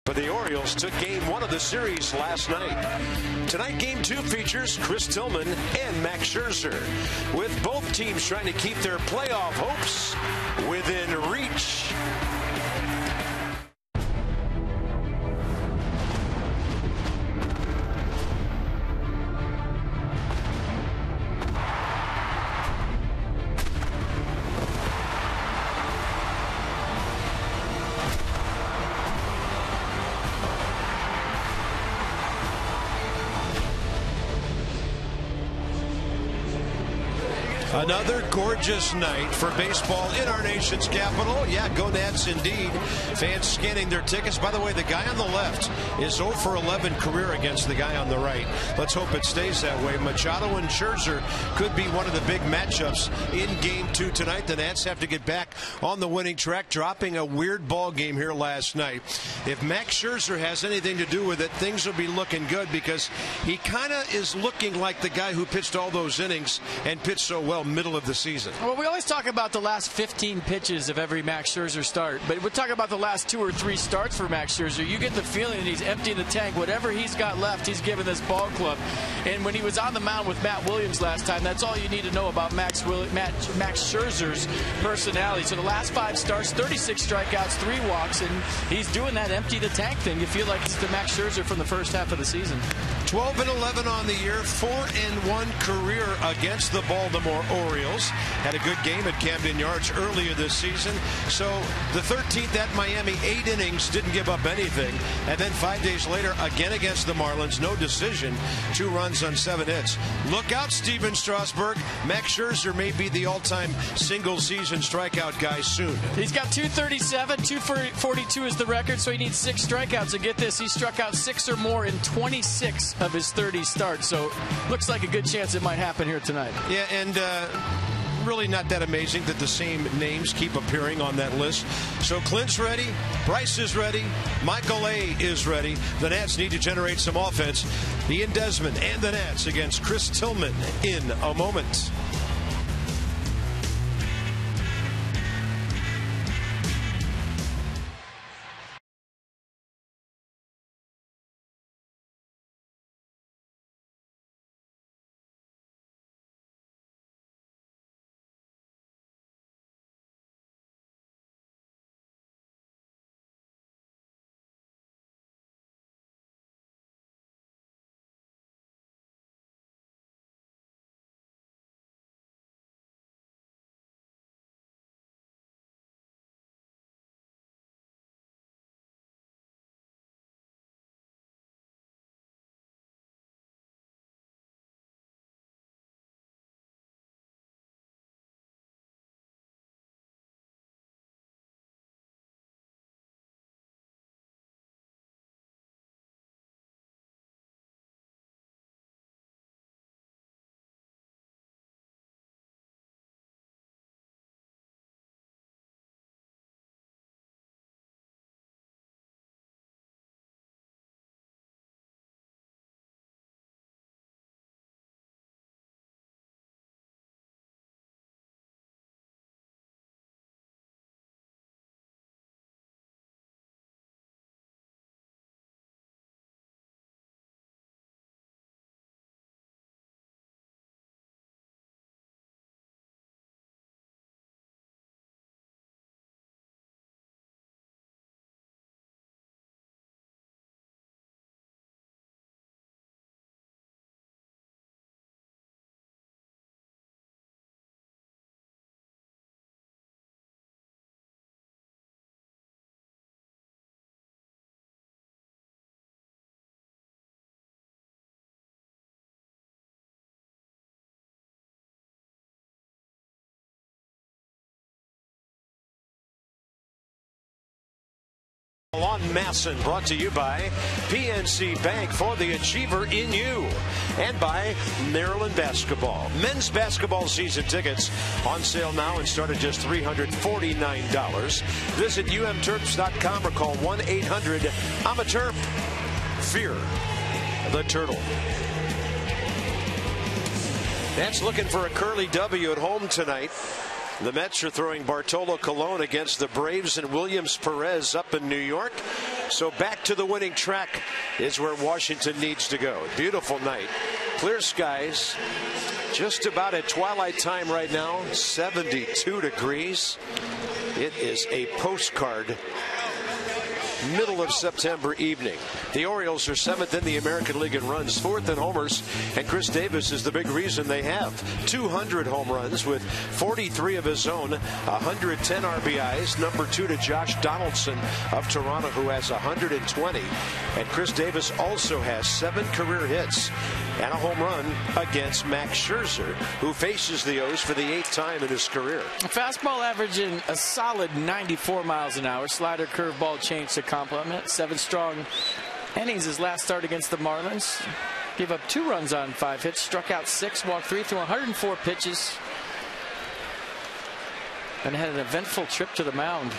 But the Orioles took game 1 of the series last night. Tonight, game 2 features Chris Tillman and Max Scherzer, with both teams trying to keep their playoff hopes within reach. Another gorgeous night for baseball in our nation's capital. Yeah, go Nats indeed. Fans scanning their tickets. By the way, the guy on the left is 0 for 11 career against the guy on the right. Let's hope it stays that way. Machado and Scherzer could be one of the big matchups in game 2 tonight. The Nats have to get back on the winning track, dropping a weird ball game here last night. If Max Scherzer has anything to do with it, things will be looking good, because he kind of is looking like the guy who pitched all those innings and pitched so well middle of the season. Well, we always talk about the last 15 pitches of every Max Scherzer start, but we're talking about the last 2 or 3 starts for Max Scherzer. You get the feeling that he's emptying the tank. Whatever he's got left, he's giving this ball club. And when he was on the mound with Matt Williams last time, that's all you need to know about Max Scherzer's personality. So the last 5 starts, 36 strikeouts, 3 walks, and he's doing that empty the tank thing. You feel like it's the Max Scherzer from the first half of the season. 12-11 on the year, 4-1 career against the Baltimore Orioles. Had a good game at Camden Yards earlier this season. So the 13th at Miami, 8 innings, didn't give up anything. And then 5 days later, again against the Marlins, no decision, 2 runs on 7 hits. Look out, Steven Strasburg. Max Scherzer may be the all-time single-season strikeout guy soon. He's got 237, 242 is the record, so he needs 6 strikeouts. And get this, he struck out 6 or more in 26 of his 30 starts. So looks like a good chance it might happen here tonight. Yeah, and really not that amazing that the same names keep appearing on that list. So Clint's ready, Bryce is ready, Michael A. is ready. The Nats need to generate some offense. Ian Desmond and the Nats against Chris Tillman in a moment. On Masson, brought to you by PNC Bank, for the achiever in you, and by Maryland Basketball. Men's basketball season tickets on sale now and start at just $349. Visit umterps.com or call 1-800-I'm-A-Terp. Fear the turtle. Nats looking for a Curly W at home tonight. The Mets are throwing Bartolo Colon against the Braves and Williams Perez up in New York. So back to the winning track is where Washington needs to go. Beautiful night. Clear skies. Just about at twilight time right now. 72 degrees. It is a postcard middle of September evening. The Orioles are 7th in the American League in runs, 4th in homers, and Chris Davis is the big reason they have 200 home runs with 43 of his own, 110 RBIs, number 2 to Josh Donaldson of Toronto, who has 120, and Chris Davis also has 7 career hits and a home run against Max Scherzer, who faces the O's for the 8th time in his career. Fastball averaging a solid 94 miles an hour. Slider, curveball, change to complement. 7 strong innings his last start against the Marlins. Gave up 2 runs on 5 hits, struck out 6, walked 3 through 104 pitches, and had an eventful trip to the mound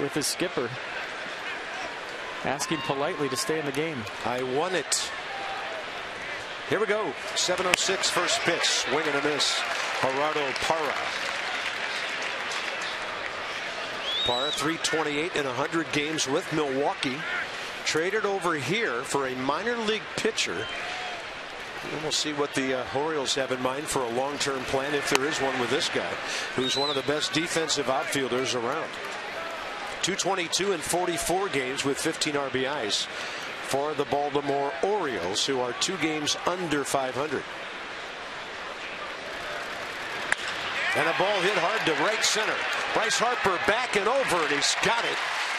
with his skipper, asking politely to stay in the game. I won it. Here we go. 7:06 first pitch. Swing and a miss. Gerardo Parra. Parra 328 in 100 games with Milwaukee. Traded over here for a minor league pitcher. And we'll see what the Orioles have in mind for a long-term plan, if there is one, with this guy, who's one of the best defensive outfielders around. 222 in 44 games with 15 RBIs for the Baltimore Orioles, who are 2 games under 500. And a ball hit hard to right center. Bryce Harper back and over, and he's got it.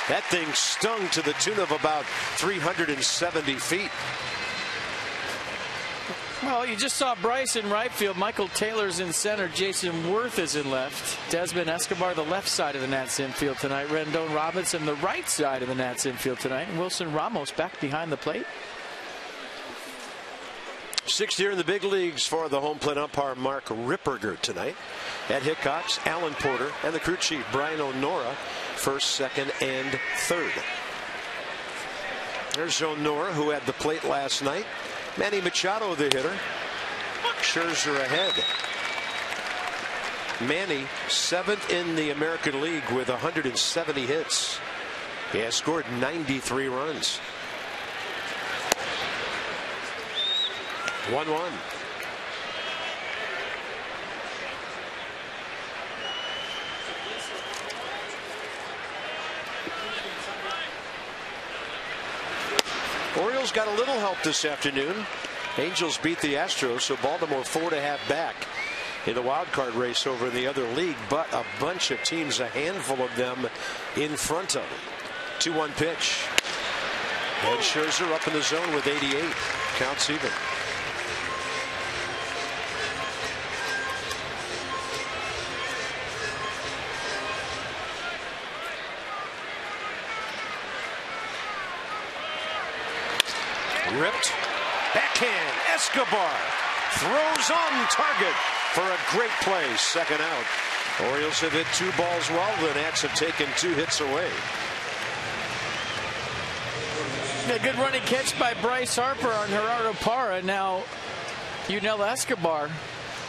That thing stung to the tune of about 370 feet. Well, you just saw Bryce in right field. Michael Taylor's in center. Jason Worth is in left. Desmond Escobar, the left side of the Nats infield tonight. Rendon Robinson, the right side of the Nats infield tonight. And Wilson Ramos back behind the plate. 6th year in the big leagues for the home plate umpire Mark Ripperger tonight. Ed Hickox, Alan Porter, and the crew chief Brian O'Nora, 1st, 2nd, and 3rd. There's O'Nora, who had the plate last night. Manny Machado, the hitter. Scherzer ahead. Manny 7th in the American League with 170 hits. He has scored 93 runs. 1-1. Orioles got a little help this afternoon. Angels beat the Astros, so Baltimore 4.5 back in the wild card race over in the other league, but a bunch of teams, a handful of them in front of them. 2-1 pitch. And Scherzer up in the zone with 88. Counts even. Ripped. Backhand. Escobar throws on target for a great play. 2nd out. Orioles have hit 2 balls well. The Nats have taken 2 hits away. A good running catch by Bryce Harper on Gerardo Parra. Now, Yunel Escobar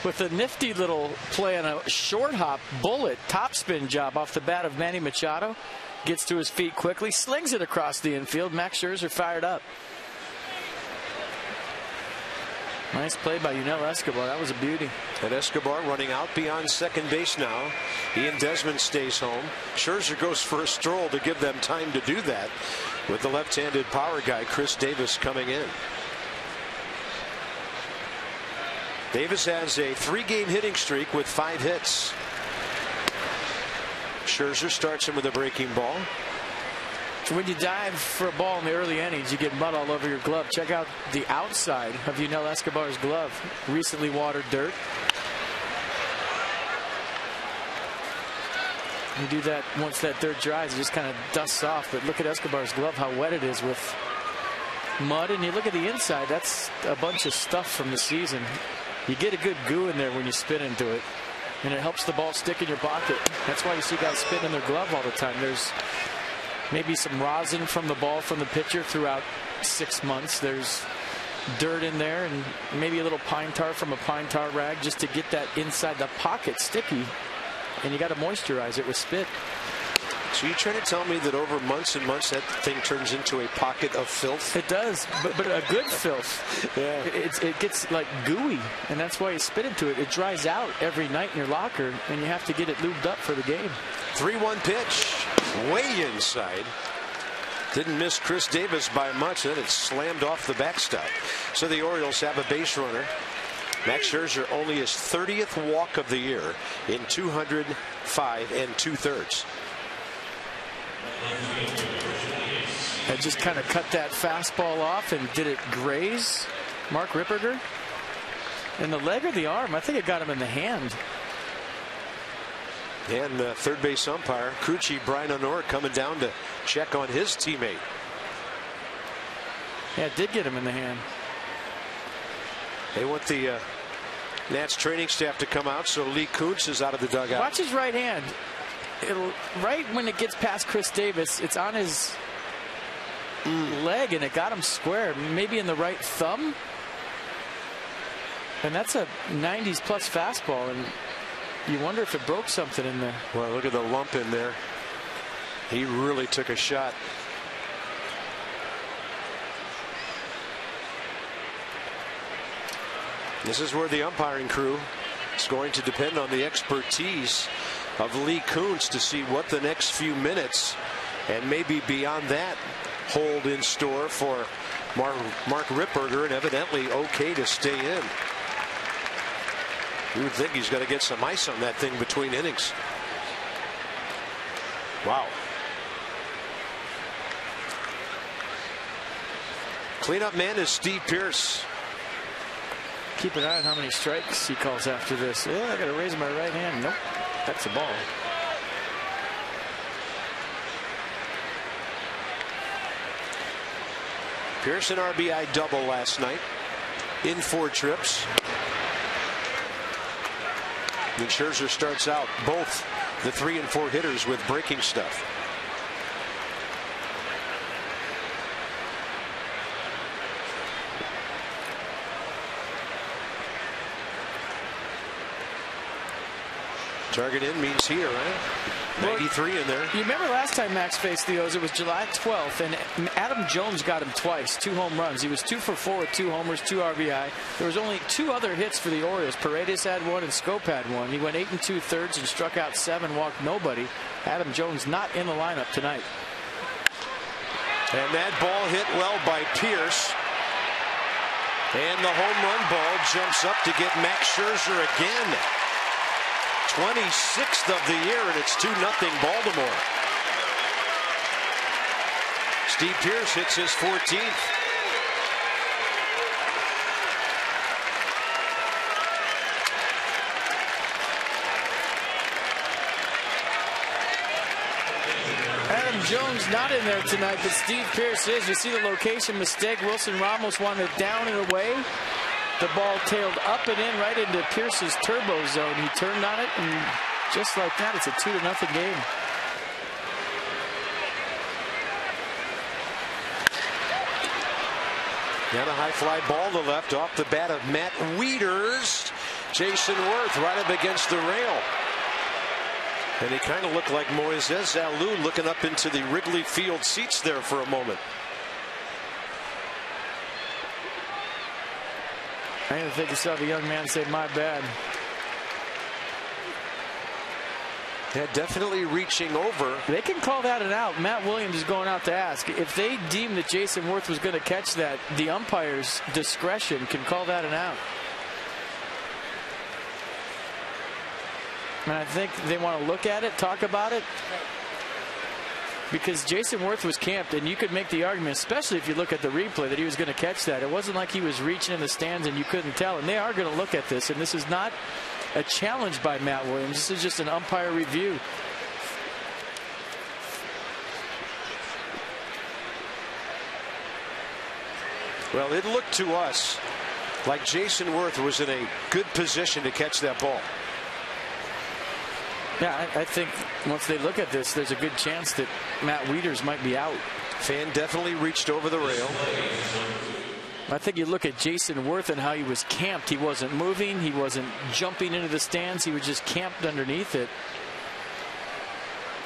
with a nifty little play on a short hop bullet topspin job off the bat of Manny Machado. Gets to his feet quickly, slings it across the infield. Max Scherzer fired up. Nice play by Yunel Escobar. That was a beauty. And Escobar running out beyond second base now. Ian Desmond stays home. Scherzer goes for a stroll to give them time to do that, with the left-handed power guy Chris Davis coming in. Davis has a 3-game hitting streak with 5 hits. Scherzer starts him with a breaking ball. When you dive for a ball in the early innings, you get mud all over your glove. Check out the outside of Yunel Escobar's glove. Recently watered dirt. You do that once that dirt dries, it just kind of dusts off. But look at Escobar's glove, how wet it is with mud. And you look at the inside, that's a bunch of stuff from the season. You get a good goo in there when you spin into it, and it helps the ball stick in your pocket. That's why you see guys spin in their glove all the time. There's maybe some rosin from the ball from the pitcher throughout 6 months. There's dirt in there, and maybe a little pine tar from a pine tar rag just to get that inside the pocket sticky. And you got to moisturize it with spit. So you're trying to tell me that over months and months that thing turns into a pocket of filth? It does, but a good filth. Yeah. It gets like gooey, and that's why you spit into it. It dries out every night in your locker, and you have to get it lubed up for the game. 3-1 pitch, way inside. Didn't miss Chris Davis by much, then it slammed off the backstop. So the Orioles have a base runner. Max Scherzer only his 30th walk of the year in 205 2/3. I just kind of cut that fastball off and did it graze Mark Ripperger in the leg or the arm. I think it got him in the hand. And third base umpire Crucci Brian Honor coming down to check on his teammate. Yeah, it did get him in the hand. They want the Nats training staff to come out, so Lee Kuntz is out of the dugout. Watch his right hand. Right when it gets past Chris Davis, it's on his leg, and it got him square, maybe in the right thumb. And that's a 90s plus fastball, and you wonder if it broke something in there. Well, look at the lump in there. He really took a shot. This is where the umpiring crew is going to depend on the expertise of Lee Kuntz to see what the next few minutes and maybe beyond that hold in store for Mark Ripperger, and evidently okay to stay in. You would think he's got to get some ice on that thing between innings. Wow. Cleanup man is Steve Pearce. Keep an eye on how many strikes he calls after this. Yeah, I got to raise my right hand. Nope, that's the ball. Pearce an RBI double last night in 4 trips. And Scherzer starts out both the 3 and 4 hitters with breaking stuff. Target in means here, right? 93 in there. You remember last time Max faced the O's, it was July 12th, and Adam Jones got him twice, 2 home runs. He was 2 for 4 with 2 homers, 2 RBI. There was only 2 other hits for the Orioles. Paredes had 1 and Scope had 1. He went 8 2/3 and struck out 7, walked nobody. Adam Jones not in the lineup tonight. And that ball hit well by Pearce. And the home run ball jumps up to get Max Scherzer again. 26th of the year, and it's 2-0 Baltimore. Steve Pearce hits his 14th. Adam Jones not in there tonight, but Steve Pearce is. You see the location mistake. Wilson Ramos wanted it down and away. The ball tailed up and in right into Pearce's turbo zone. He turned on it, and just like that, it's a 2-0 game. And a high fly ball to left off the bat of Matt Wieters. Jason Worth right up against the rail. And he kind of looked like Moises Alou looking up into the Wrigley Field seats there for a moment. I didn't think you saw the young man say, "My bad." Yeah, definitely reaching over. They can call that an out. Matt Williams is going out to ask. If they deem that Jason Worth was going to catch that, the umpire's discretion can call that an out. And I think they want to look at it, talk about it. Because Jason Worth was camped, and you could make the argument, especially if you look at the replay, that he was going to catch that. It wasn't like he was reaching in the stands and you couldn't tell. And they are going to look at this, and this is not a challenge by Matt Williams. This is just an umpire review. Well, it looked to us like Jason Worth was in a good position to catch that ball. Yeah, I think once they look at this, there's a good chance that Matt Wieters might be out. Fan definitely reached over the rail. I think you look at Jason Worth and how he was camped. He wasn't moving. He wasn't jumping into the stands. He was just camped underneath it.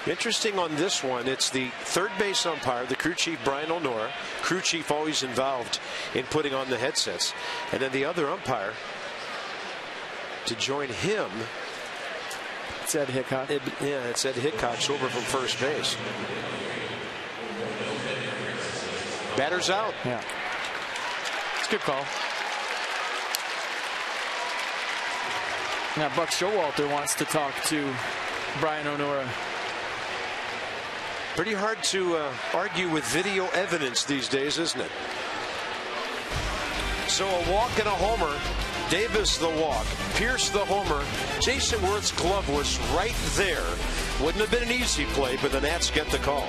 Interesting on this one, it's the third base umpire, the crew chief Brian O'Nora, crew chief always involved in putting on the headsets, and then the other umpire to join him. It's Ed Hickok. It's Ed Hickok's over from first base. Batter's out. Yeah, it's a good call. Now Buck Showalter wants to talk to Brian O'Nora. Pretty hard to argue with video evidence these days, isn't it? So a walk and a homer. Davis the walk. Pierce the homer. Jason Worth's glove was right there. Wouldn't have been an easy play, but the Nats get the call.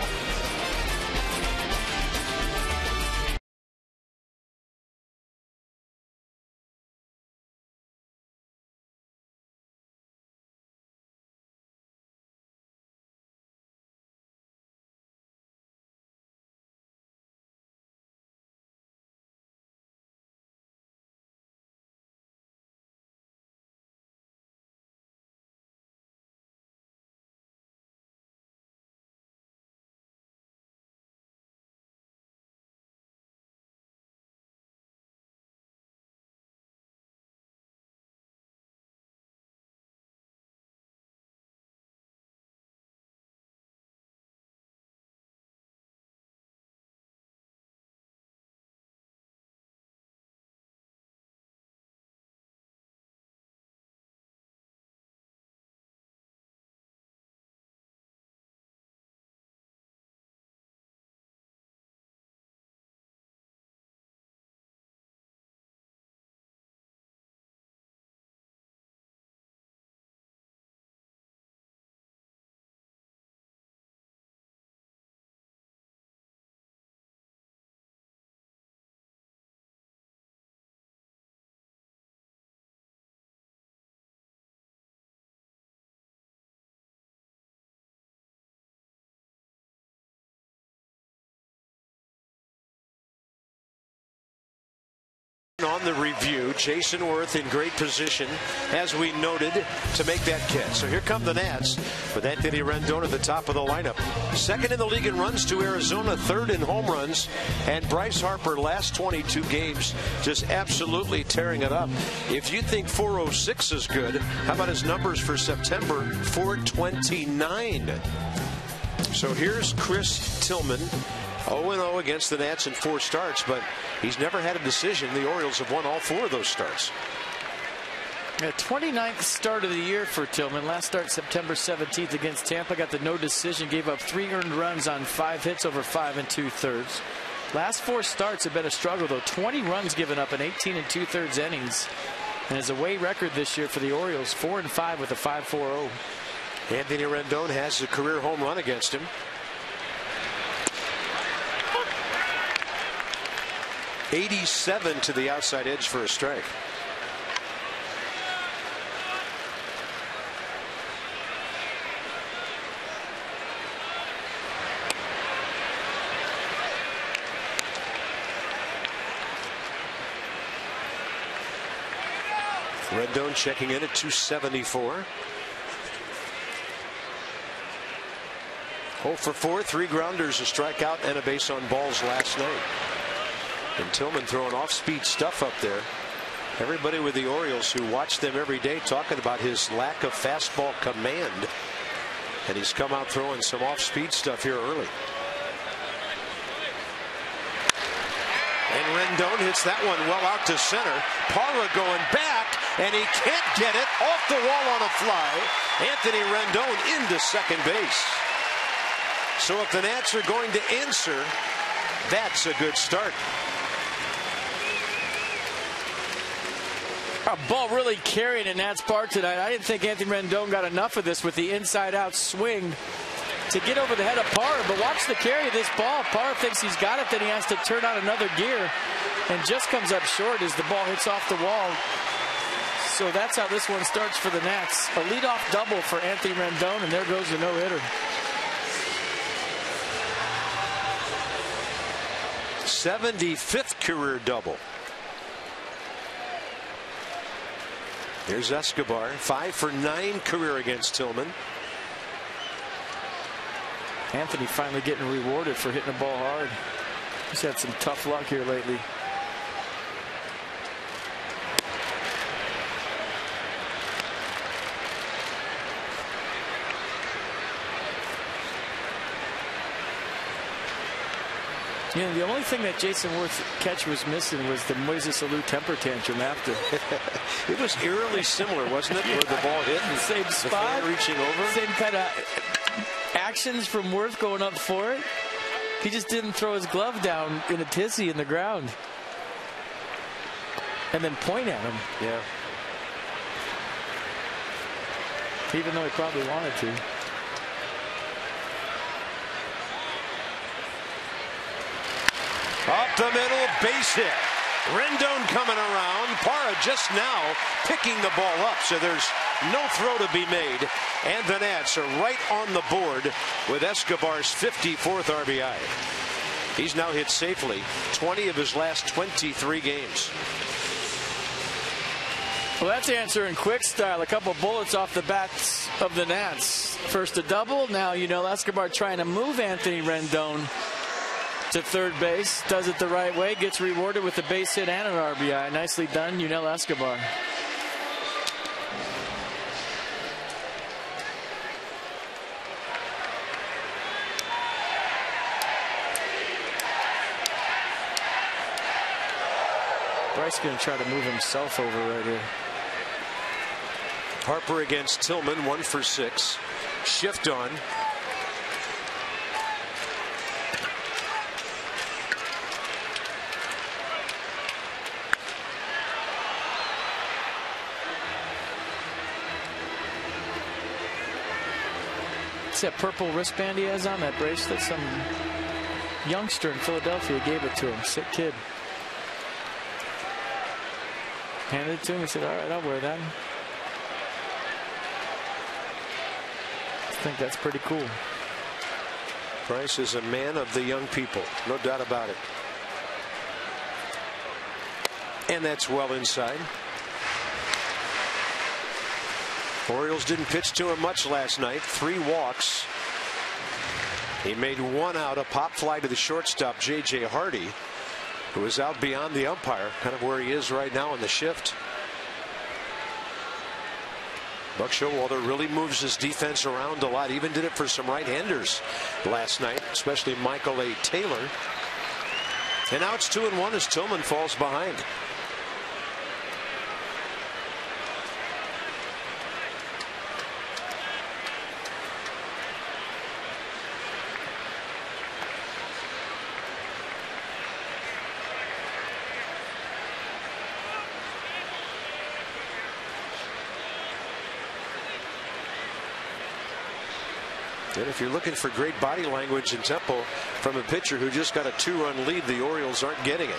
On the review, Jason Worth in great position, as we noted, to make that catch. So here come the Nats with Anthony Rendon at the top of the lineup. Second in the league in runs to Arizona, third in home runs, and Bryce Harper last 22 games just absolutely tearing it up. If you think 406 is good, how about his numbers for September? 429. So here's Chris Tillman. 0-0 against the Nats in 4 starts, but he's never had a decision. The Orioles have won all 4 of those starts. Yeah, 29th start of the year for Tillman. Last start September 17th against Tampa. Got the no decision. Gave up 3 earned runs on 5 hits over 5 2/3. Last 4 starts have been a struggle, though. 20 runs given up in 18 2/3 innings. And his away record this year for the Orioles, 4-5 with a 5.40. Anthony Rendon has a career home run against him. 87 to the outside edge for a strike. Rendon checking in at 274. 0 for 4, 3 grounders, a strikeout, and a base on balls last night. And Tillman throwing off-speed stuff up there. Everybody with the Orioles who watch them every day talking about his lack of fastball command. And he's come out throwing some off-speed stuff here early. And Rendon hits that one well out to center. Parra going back, and he can't get it off the wall on a fly. Anthony Rendon into second base. So if the Nats are going to answer, that's a good start. A ball really carrying in Nats Park tonight. I didn't think Anthony Rendon got enough of this with the inside-out swing to get over the head of Parra. But watch the carry of this ball. Parra thinks he's got it, then he has to turn on another gear and just comes up short as the ball hits off the wall. So that's how this one starts for the Nats. A leadoff double for Anthony Rendon, and there goes the no-hitter. 75th career double. Here's Escobar, 5 for 9 career against Tillman. Anthony finally getting rewarded for hitting the ball hard. He's had some tough luck here lately. You know, the only thing that Jason Worth's catch was missing was the Moises Alou temper tantrum after. It was eerily similar, wasn't it? Where the ball hit in the same spot, reaching over. Same kind of actions from Worth going up for it. He just didn't throw his glove down in a tizzy in the ground and then point at him. Yeah. Even though he probably wanted to. Up the middle, base hit. Rendon coming around. Parra just now picking the ball up, so there's no throw to be made. And the Nats are right on the board with Escobar's 54th RBI. He's now hit safely 20 of his last 23 games. Well, that's answering quick style. A couple bullets off the bats of the Nats. First a double. Now, you know, Escobar trying to move Anthony Rendon to third base. Does it the right way. Gets rewarded with a base hit and an RBI. Nicely done, Yunel Escobar. Bryce going to try to move himself over right here. Harper against Tillman, 1 for 6. Shift on. It's that purple wristband he has on, that bracelet. Some youngster in Philadelphia gave it to him. Sick kid. Handed it to him. He said, all right, I'll wear that. I think that's pretty cool. Bryce is a man of the young people. No doubt about it. And that's well inside. Orioles didn't pitch to him much last night. 3 walks. He made 1 out, a pop fly to the shortstop, J.J. Hardy, who is out beyond the umpire, kind of where he is right now in the shift. Buck Showalter really moves his defense around a lot. Even did it for some right-handers last night, especially Michael A. Taylor. And now it's 2-1 as Tillman falls behind. And if you're looking for great body language and tempo from a pitcher who just got a 2-run lead, the Orioles aren't getting it.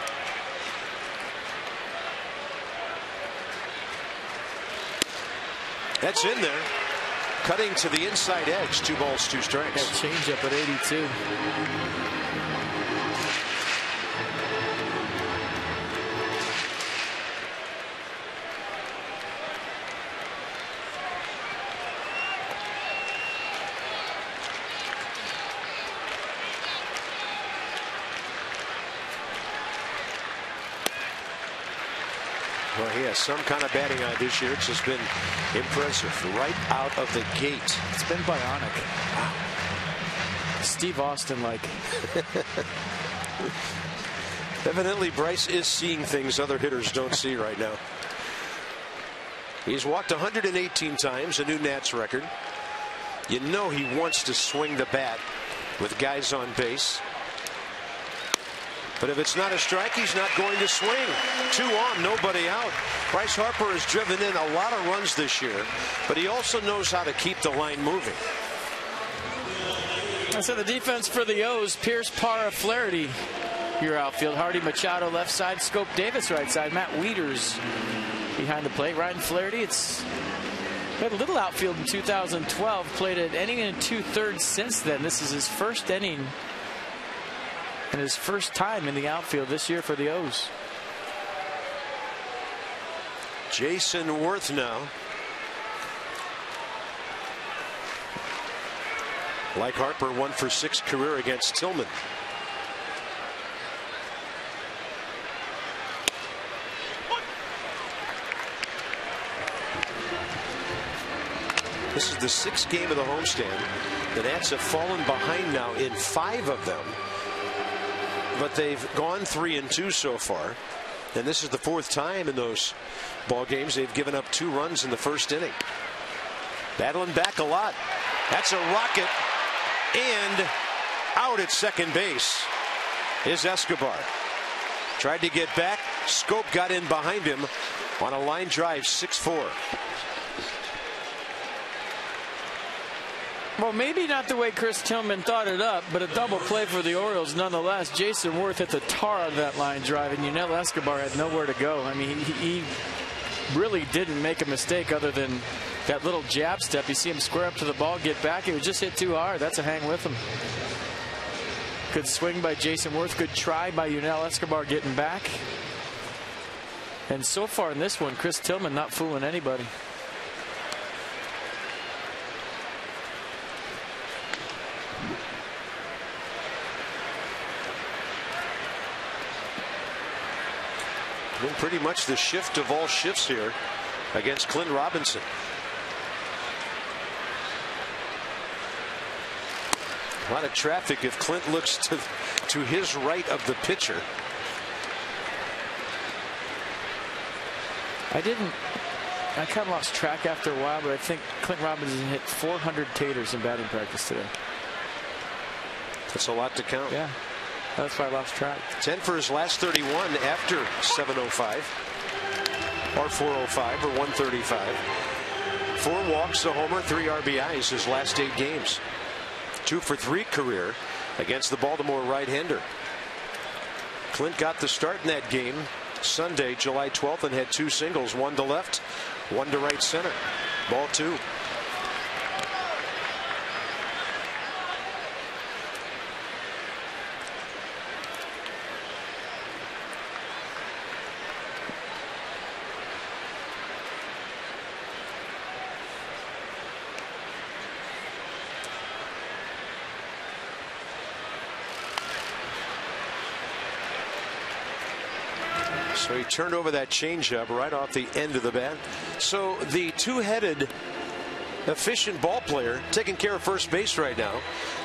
That's in there. Cutting to the inside edge. 2 balls, 2 strikes. That changeup at 82. Well, he has some kind of batting eye this year. It's just been impressive right out of the gate. It's been bionic. Wow. Steve Austin like. Evidently, Bryce is seeing things other hitters don't see right now. He's walked 118 times, a new Nats record. You know he wants to swing the bat with guys on base. But if it's not a strike, he's not going to swing. 2 on, nobody out. Bryce Harper has driven in a lot of runs this year, but he also knows how to keep the line moving. So the defense for the O's, Pierce, Parra, Flaherty, your outfield. Hardy, Machado left side, Scope Davis right side, Matt Wieters behind the plate. Ryan Flaherty, he had a little outfield in 2012, played an inning and 2/3 since then. This is his first inning and his first time in the outfield this year for the O's. Jason Worth now. Like Harper, 1 for 6 career against Tillman. This is the 6th game of the homestand. The Nats have fallen behind now in 5 of them, but they've gone 3-2 so far, and this is the 4th time in those ball games they've given up 2 runs in the first inning. Battling back a lot. That's a rocket, and out at second base is Escobar. Tried to get back. Scope got in behind him on a line drive, 6-4. Well, maybe not the way Chris Tillman thought it up, but a double play for the Orioles nonetheless. Jason Worth hit the tar out of that line drive, and Yunel Escobar had nowhere to go. I mean, he really didn't make a mistake other than that little jab step. You see him square up to the ball, get back. It was just hit too hard. That's a hang with him. Good swing by Jason Worth. Good try by Yunel Escobar getting back. And so far in this one, Chris Tillman not fooling anybody. Well, pretty much the shift of all shifts here against Clint Robinson. A lot of traffic if Clint looks to his right of the pitcher. I kind of lost track after a while, but I think Clint Robinson hit 400 taters in batting practice today. That's a lot to count. Yeah. That's why I lost track. 10 for his last 31 after 7:05 or 4:05 or 135. 4 walks, a homer, 3 RBIs his last 8 games. 2 for 3 career against the Baltimore right-hander. Clint got the start in that game Sunday, July 12th, and had 2 singles, 1 to left, 1 to right center. Ball 2. So he turned over that changeup right off the end of the bat. So the two-headed efficient ball player taking care of first base right now.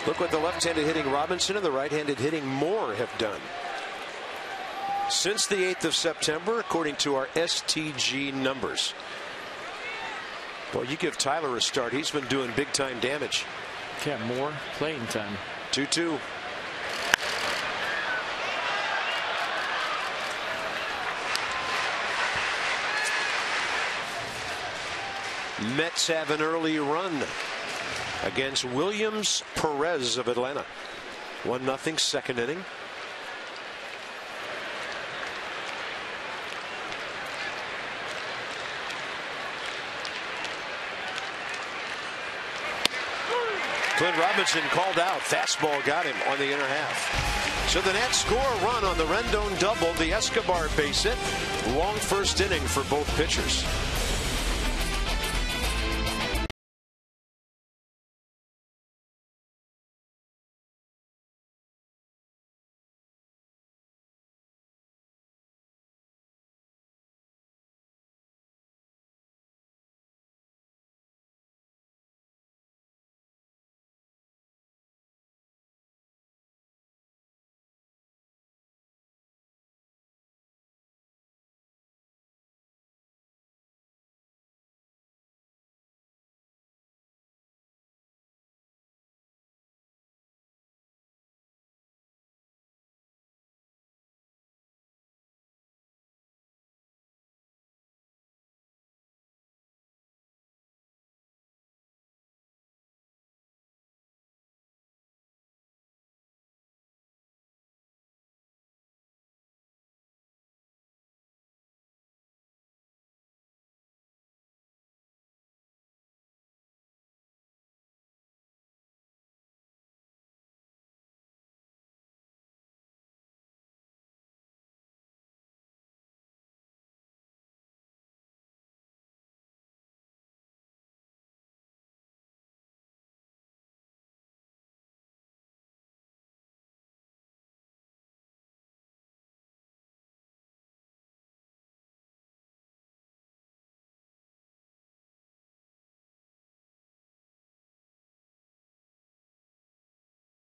Look what the left-handed hitting Robinson and the right-handed hitting Moore have done. Since the 8th of September, according to our STG numbers. Well, you give Tyler a start. He's been doing big-time damage. Yeah, more playing time. 2-2. Mets have an early run against Williams Perez of Atlanta. 1-0 second inning. Clint Robinson called out. Fastball got him on the inner half. So the Nats score a run on the Rendon double. The Escobar base hit. Long first inning for both pitchers.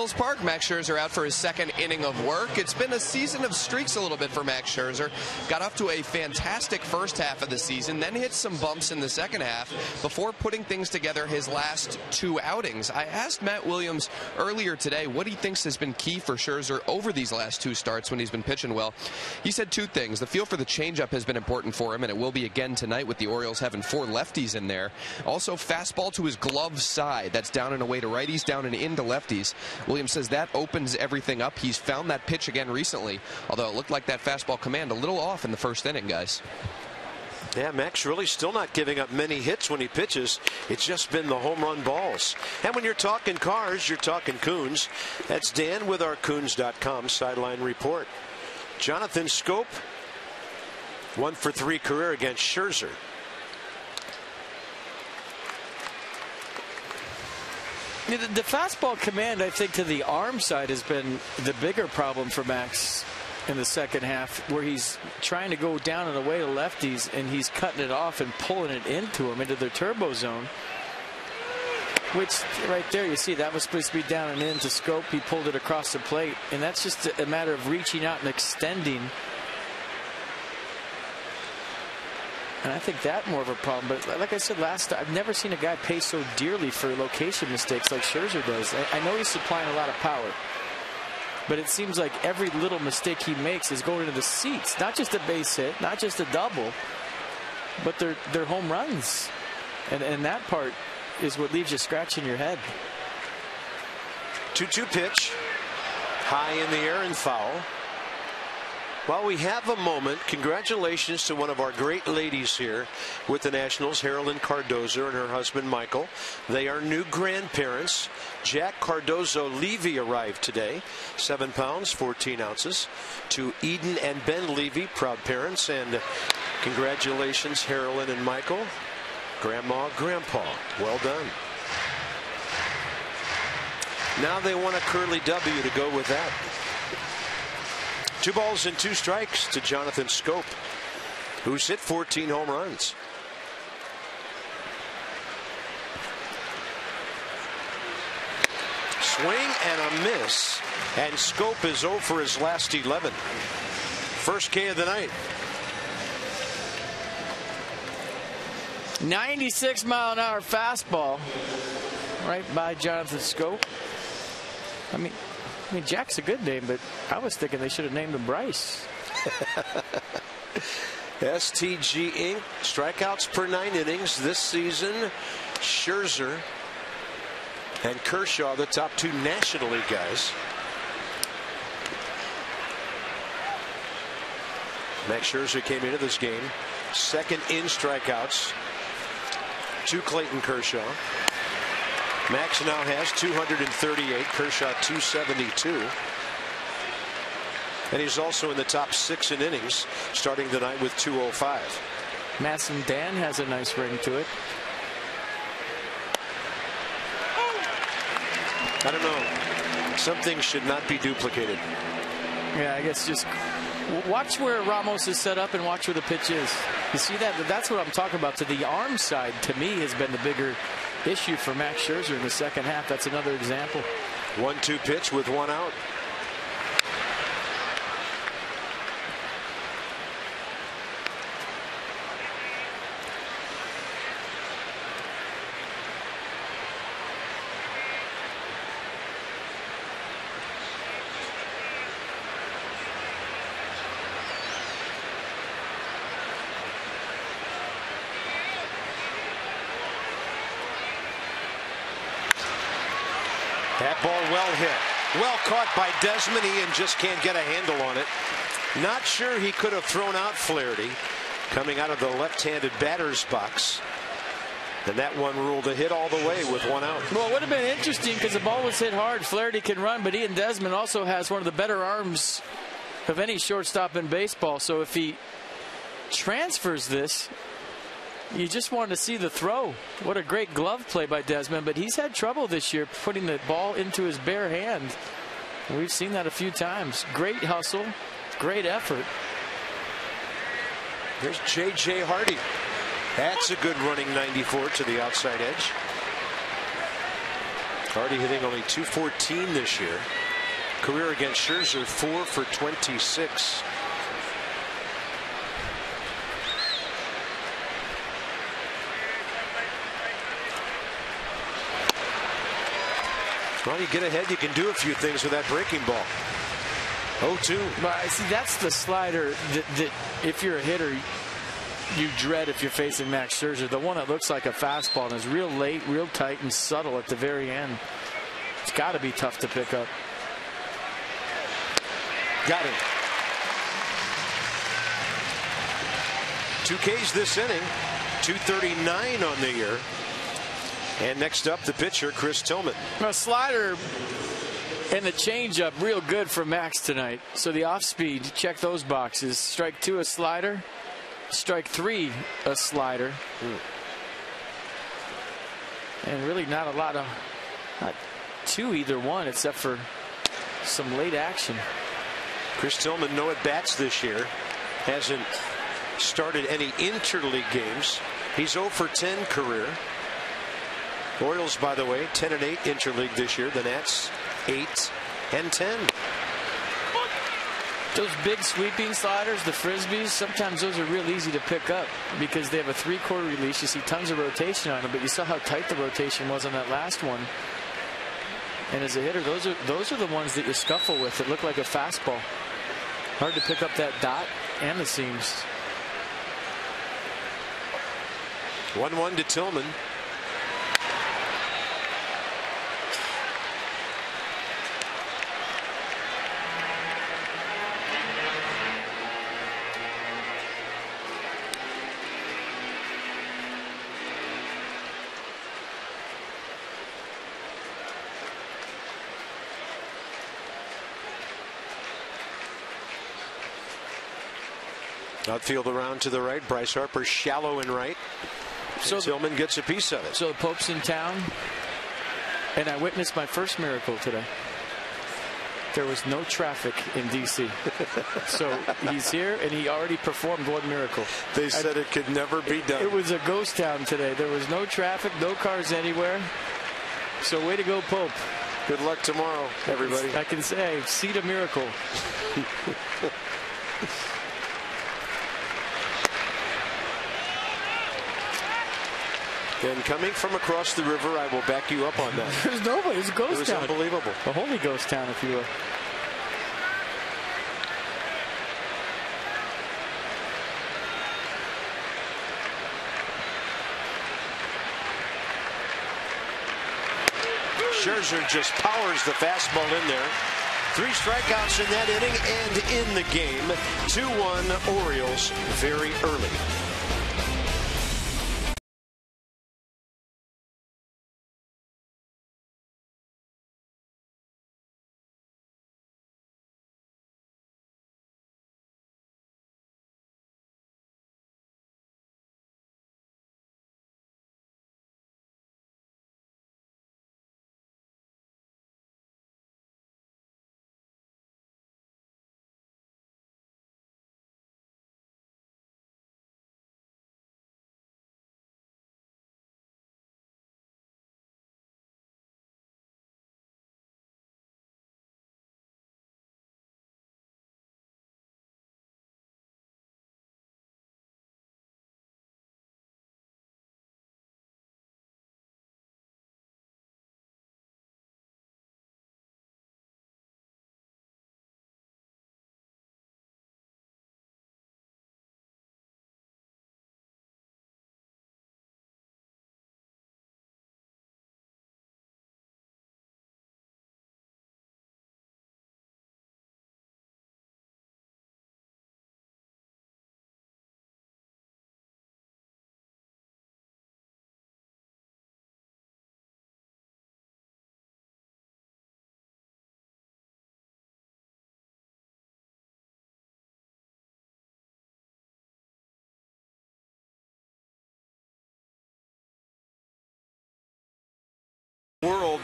Park. Max Scherzer out for his second inning of work. It's been a season of streaks a little bit for Max Scherzer. Got off to a fantastic first half of the season, then hit some bumps in the second half before putting things together his last two outings. I asked Matt Williams earlier today what he thinks has been key for Scherzer over these last two starts when he's been pitching well. He said two things. The feel for the changeup has been important for him, and it will be again tonight with the Orioles having four lefties in there. Also, fastball to his glove side. That's down and away to righties, down and into lefties. Williams says that opens everything up. He's found that pitch again recently, although it looked like that fastball command a little off in the first inning, guys. Yeah, Max really still not giving up many hits when he pitches. It's just been the home run balls. And when you're talking cars, you're talking Coons. That's Dan with our Coons.com sideline report. Jonathan Schoop, 1-for-3 career against Scherzer. The fastball command, I think, to the arm side has been the bigger problem for Max in the second half, where he's trying to go down and away to lefties, and he's cutting it off and pulling it into them, into their turbo zone. Which, right there, you see, that was supposed to be down and into Schoop. He pulled it across the plate, and that's just a matter of reaching out and extending. And I think that more of a problem. But like I said last time, I've never seen a guy pay so dearly for location mistakes like Scherzer does. I know he's supplying a lot of power, but it seems like every little mistake he makes is going into the seats. Not just a base hit, not just a double, but they're home runs. And that part is what leaves you scratching your head. 2-2 pitch. High in the air and foul. While we have a moment, congratulations to one of our great ladies here with the Nationals, Carolyn Cardozo and her husband Michael. They are new grandparents. Jack Cardozo Levy arrived today, 7 pounds 14 ounces. To Eden and Ben Levy, proud parents, and congratulations Carolyn and Michael. Grandma, Grandpa, well done. Now they want a curly W to go with that. 2 balls and 2 strikes to Jonathan Schoop, who's hit 14 home runs. Swing and a miss, and Schoop is 0 for his last 11. First K of the night. 96-mile-an-hour fastball right by Jonathan Schoop. I mean, Jack's a good name, but I was thinking they should have named him Bryce. STG Inc. Strikeouts per 9 innings this season. Scherzer and Kershaw, the top 2 National League guys. Max Scherzer came into this game second in strikeouts to Clayton Kershaw. Max now has 238, Kershaw 272. And he's also in the top 6 in innings, starting tonight with 205. Masson Dan has a nice ring to it. I don't know. Some things should not be duplicated. Yeah, I guess just watch where Ramos is set up and watch where the pitch is. You see that? That's what I'm talking about. To the arm side, to me, has been the bigger issue for Max Scherzer in the second half. That's another example. 1-2 pitch with 1 out. That ball well hit. Well caught by Desmond. Ian just can't get a handle on it. Not sure he could have thrown out Flaherty coming out of the left-handed batter's box. And that one ruled a hit all the way with 1 out. Well, it would have been interesting because the ball was hit hard. Flaherty can run, but Ian Desmond also has one of the better arms of any shortstop in baseball. So if he transfers this, you just wanted to see the throw. What a great glove play by Desmond, but he's had trouble this year putting the ball into his bare hand. We've seen that a few times. Great hustle, great effort. There's J.J. Hardy. That's a good running 94 to the outside edge. Already hitting only .214 this year. Career against Scherzer 4 for 26. Well, you get ahead, you can do a few things with that breaking ball. 0-2. But see, that's the slider that if you're a hitter, you dread if you're facing Max Scherzer. The one that looks like a fastball and is real late, real tight, and subtle at the very end. It's got to be tough to pick up. Got it. 2 Ks this inning. 239 on the year. And next up, the pitcher, Chris Tillman. A slider and the changeup real good for Max tonight. So the off speed, check those boxes. Strike 2 a slider. Strike 3 a slider. And really not a lot of, not two either one, except for some late action. Chris Tillman, no at bats this year. Hasn't started any interleague games. He's 0 for 10 career. Orioles, by the way, 10-8 interleague this year. The Nats 8-10. Those big sweeping sliders, the frisbees, sometimes those are real easy to pick up because they have a 3/4 release. You see tons of rotation on them, but you saw how tight the rotation was on that last one. And as a hitter, those are the ones that you scuffle with that look like a fastball. Hard to pick up that dot and the seams. 1-1 to Tillman. Outfield around to the right. Bryce Harper shallow in right. So Tillman gets a piece of it. So the Pope's in town, and I witnessed my first miracle today. There was no traffic in D.C. So he's here, and he already performed one miracle. They said it could never be done. It was a ghost town today. There was no traffic, no cars anywhere. So way to go, Pope. Good luck tomorrow, everybody. I can say, see the miracle. And coming from across the river, I will back you up on that. There's nobody. It's a ghost town. It was unbelievable. A holy ghost town, if you will. Scherzer just powers the fastball in there. 3 strikeouts in that inning and in the game. 2-1 Orioles very early.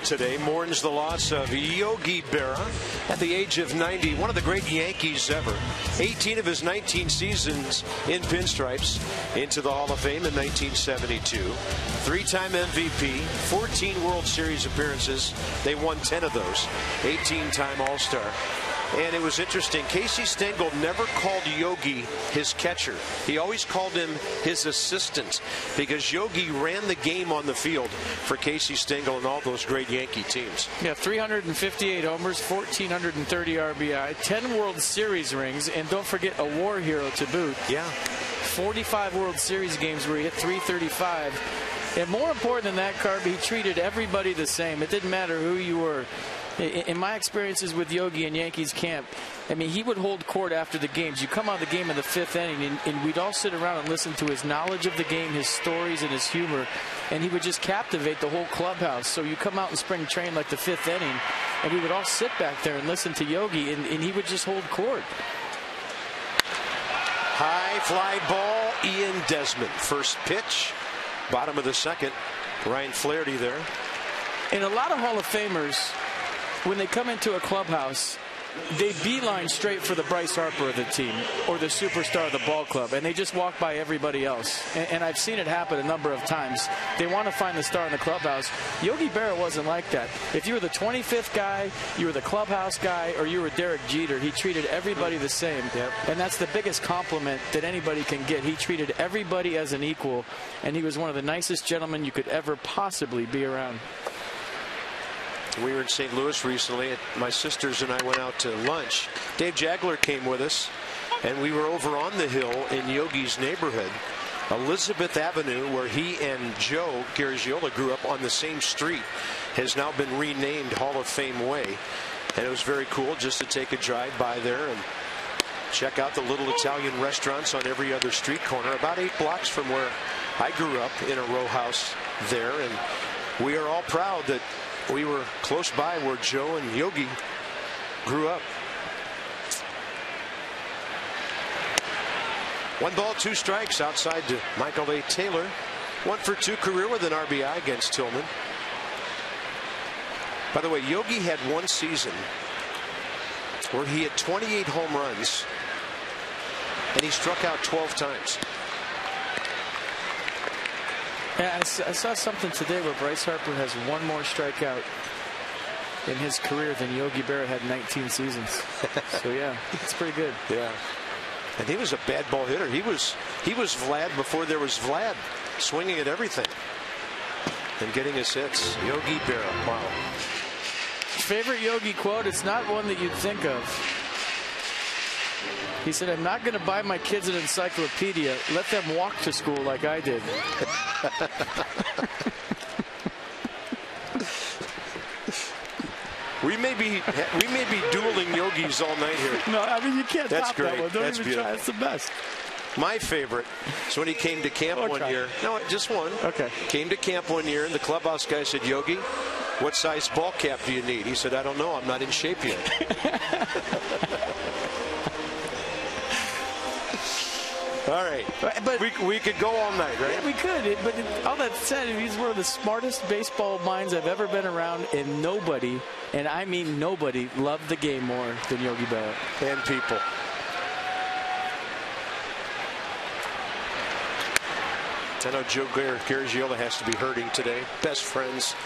today mourns the loss of Yogi Berra at the age of 90, one of the great Yankees ever. 18 of his 19 seasons in pinstripes, into the Hall of Fame in 1972. Three-time MVP, 14 World Series appearances. They won 10 of those. 18-time All-Star. And it was interesting. Casey Stengel never called Yogi his catcher. He always called him his assistant because Yogi ran the game on the field for Casey Stengel and all those great Yankee teams. Yeah, 358 homers, 1,430 RBI, 10 World Series rings, and don't forget a war hero to boot. Yeah. 45 World Series games where he hit 335. And more important than that, Carby, he treated everybody the same. It didn't matter who you were. In my experiences with Yogi in Yankees camp, I mean, he would hold court after the games. You come out of the game in the fifth inning, and we'd all sit around and listen to his knowledge of the game, his stories, and his humor, and he would just captivate the whole clubhouse. So you come out in spring training like the fifth inning, and we would all sit back there and listen to Yogi, and he would just hold court. High fly ball, Ian Desmond. First pitch, bottom of the second. Ryan Flaherty there. And a lot of Hall of Famers, when they come into a clubhouse, they beeline straight for the Bryce Harper of the team or the superstar of the ball club, and they just walk by everybody else. And I've seen it happen a number of times. They want to find the star in the clubhouse. Yogi Berra wasn't like that. If you were the 25th guy, you were the clubhouse guy, or you were Derek Jeter, he treated everybody the same. Yep. And that's the biggest compliment that anybody can get. He treated everybody as an equal, and he was one of the nicest gentlemen you could ever possibly be around. We were in St. Louis recently. My sisters and I went out to lunch. Dave Jagler came with us, and we were over on the hill in Yogi's neighborhood, Elizabeth Avenue, where he and Joe Garagiola grew up on the same street, has now been renamed Hall of Fame Way. And it was very cool just to take a drive by there and check out the little Italian restaurants on every other street corner, about 8 blocks from where I grew up in a row house there. And we are all proud that we were close by where Joe and Yogi grew up. 1 ball, 2 strikes outside to Michael A. Taylor. 1 for 2 career with an RBI against Tillman. By the way, Yogi had one season where he had 28 home runs and he struck out 12 times. Yeah, I saw something today where Bryce Harper has 1 more strikeout in his career than Yogi Berra had 19 seasons. So yeah, it's pretty good. Yeah, and he was a bad ball hitter. He was Vlad before there was Vlad, swinging at everything and getting his hits. Yogi Berra. Wow. Favorite Yogi quote? It's not one that you'd think of. He said, "I'm not going to buy my kids an encyclopedia. Let them walk to school like I did." We may be dueling Yogis all night here. No, I mean, you can't That's top great. that one. Don't That's even beautiful. try. It's the best. My favorite is when he came to camp one year. No, just one. Okay. Came to camp one year, and the clubhouse guy said, "Yogi, what size ball cap do you need?" He said, "I don't know. I'm not in shape yet." All right. But we could go all night, right? yeah, we could. But all that said, he's one of the smartest baseball minds I've ever been around, and nobody, and I mean nobody, loved the game more than Yogi Berra. And people. I know Joe Garagiola has to be hurting today. Best friends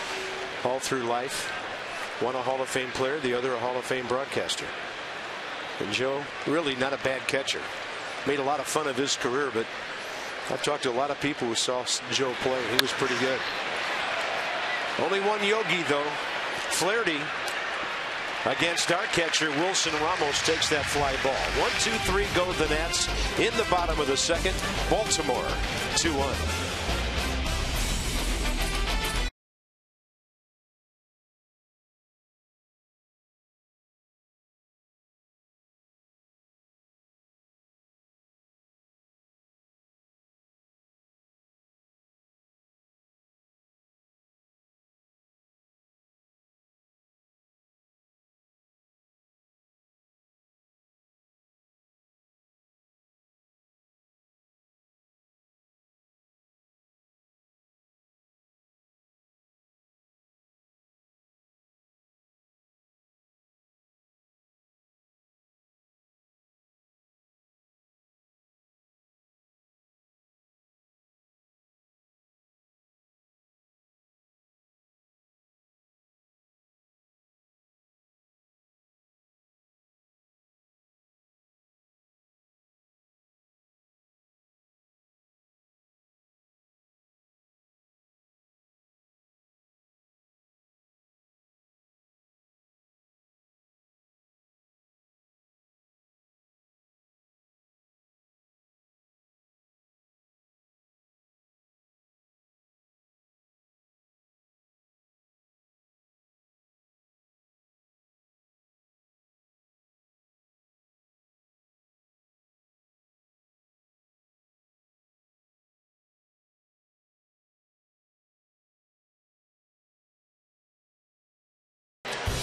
all through life. One a Hall of Fame player, the other a Hall of Fame broadcaster. And Joe, really not a bad catcher. Made a lot of fun of his career, but I've talked to a lot of people who saw Joe play. He was pretty good. Only one Yogi, though. Flaherty against our catcher, Wilson Ramos, takes that fly ball. 1-2-3 go the Nats in the bottom of the second. Baltimore 2-1.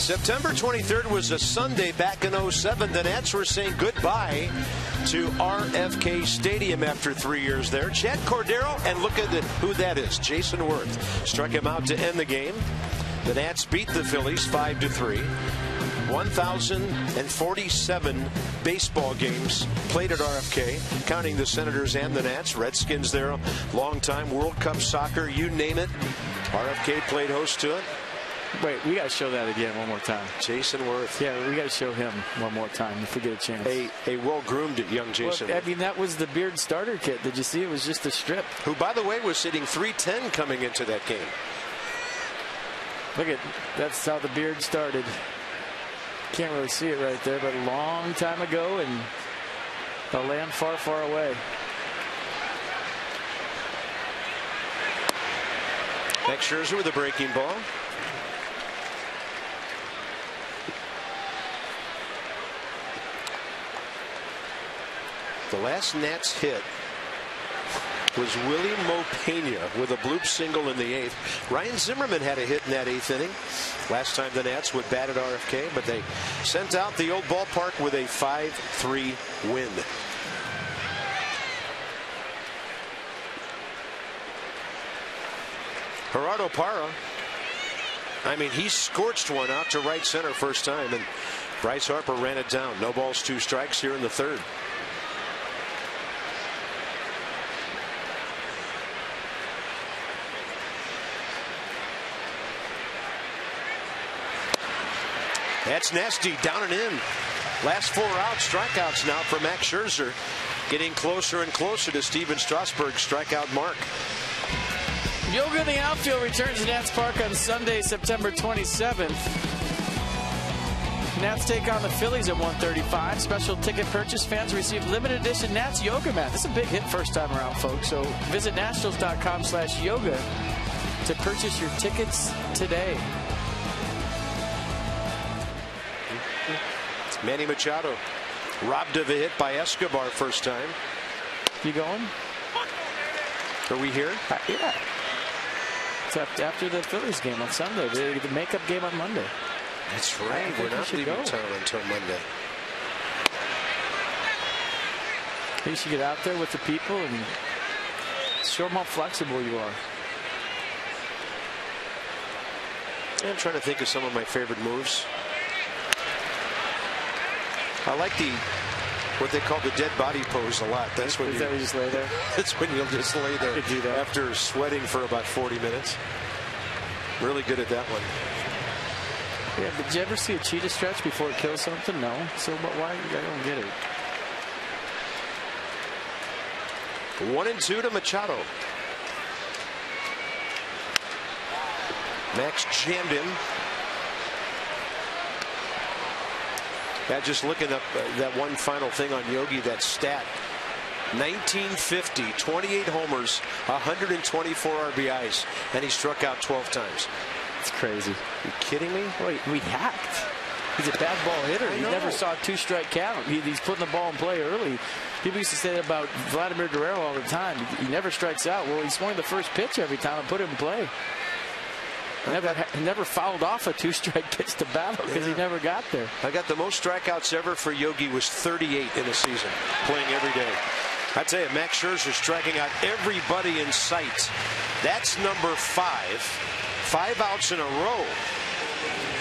September 23rd was a Sunday back in 07. The Nats were saying goodbye to RFK Stadium after 3 years there. Chad Cordero, and look at who that is. Jason Worth struck him out to end the game. The Nats beat the Phillies 5-3. 1,047 baseball games played at RFK, counting the Senators and the Nats. Redskins there, long time. World Cup soccer, you name it. RFK played host to it. Wait, we got to show that again one more time. Jason Worth. Yeah, we got to show him one more time if we get a chance. A well-groomed young Jason. Well, I mean, that was the Beard starter kit. Did you see? It was just a strip. Who, by the way, was hitting .310 coming into that game. Look at, that's how the Beard started. Can't really see it right there, but a long time ago and a land far, far away. Max Scherzer with a breaking ball. The last Nats hit was Willie Mopena with a bloop single in the 8th. Ryan Zimmerman had a hit in that 8th inning. Last time the Nats would bat at RFK, but they sent out the old ballpark with a 5-3 win. Gerardo Parra, I mean, he scorched one out to right center first time, and Bryce Harper ran it down. No balls, 2 strikes here in the 3rd. That's nasty, down and in. Last 4 outs, strikeouts now for Max Scherzer. Getting closer and closer to Steven Strasburg's strikeout mark. Yoga in the outfield returns to Nats Park on Sunday, September 27th. Nats take on the Phillies at 1:35. Special ticket purchase fans receive limited edition Nats yoga mat. This is a big hit first time around, folks. So visit nationals.com/yoga to purchase your tickets today. Manny Machado robbed of a hit by Escobar first time. You going? Are we here? Yeah. It's after the Phillies game on Sunday. The makeup game on Monday. That's right. We're not leaving town until Monday. You should get out there with the people and show them how flexible you are. I'm trying to think of some of my favorite moves. I like what they call the dead body pose a lot. That's when you just lay there. That's when you'll just lay there do that after sweating for about 40 minutes. Really good at that one. Yeah, but did you ever see a cheetah stretch before it kills something? No. So, but why? I don't get it. 1-2 to Machado. Max jammed him. Yeah, just looking up that one final thing on Yogi, that stat. 1950, 28 homers, 124 RBIs, and he struck out 12 times. It's crazy. You kidding me? Wait, we hacked. He's a bad ball hitter. He never saw a 2-strike count. He's putting the ball in play early. People used to say that about Vladimir Guerrero all the time. He never strikes out. Well, he swung the first pitch every time and put it in play. Never fouled off a 2-strike pitch to battle because he never got there. I got the most strikeouts ever for Yogi was 38 in a season, playing every day. I tell you, Max Scherzer striking out everybody in sight. That's number 5. 5 outs in a row.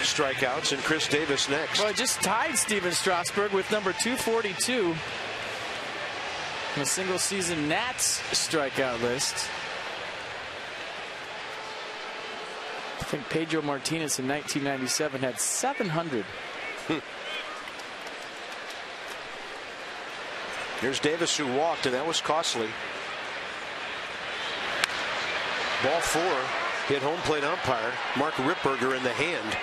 Strikeouts, and Chris Davis next. Well, it just tied Steven Strasburg with number 242 in a single season Nats strikeout list. I think Pedro Martinez in 1997 had 700. Here's Davis, who walked, and that was costly. Ball 4 hit home plate umpire Mark Ripperger in the hand,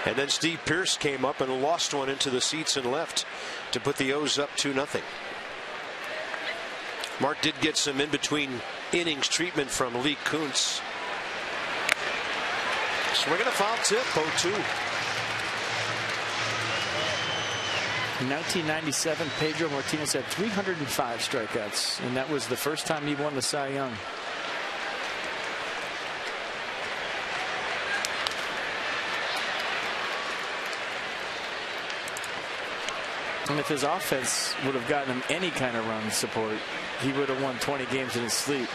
and then Steve Pearce came up and lost one into the seats and left to put the O's up 2-0. Mark did get some in between innings treatment from Lee Kuntz. Swinging a foul tip, 0-2. In 1997, Pedro Martinez had 305 strikeouts, and that was the first time he won the Cy Young. And if his offense would have gotten him any kind of run support, he would have won 20 games in his sleep.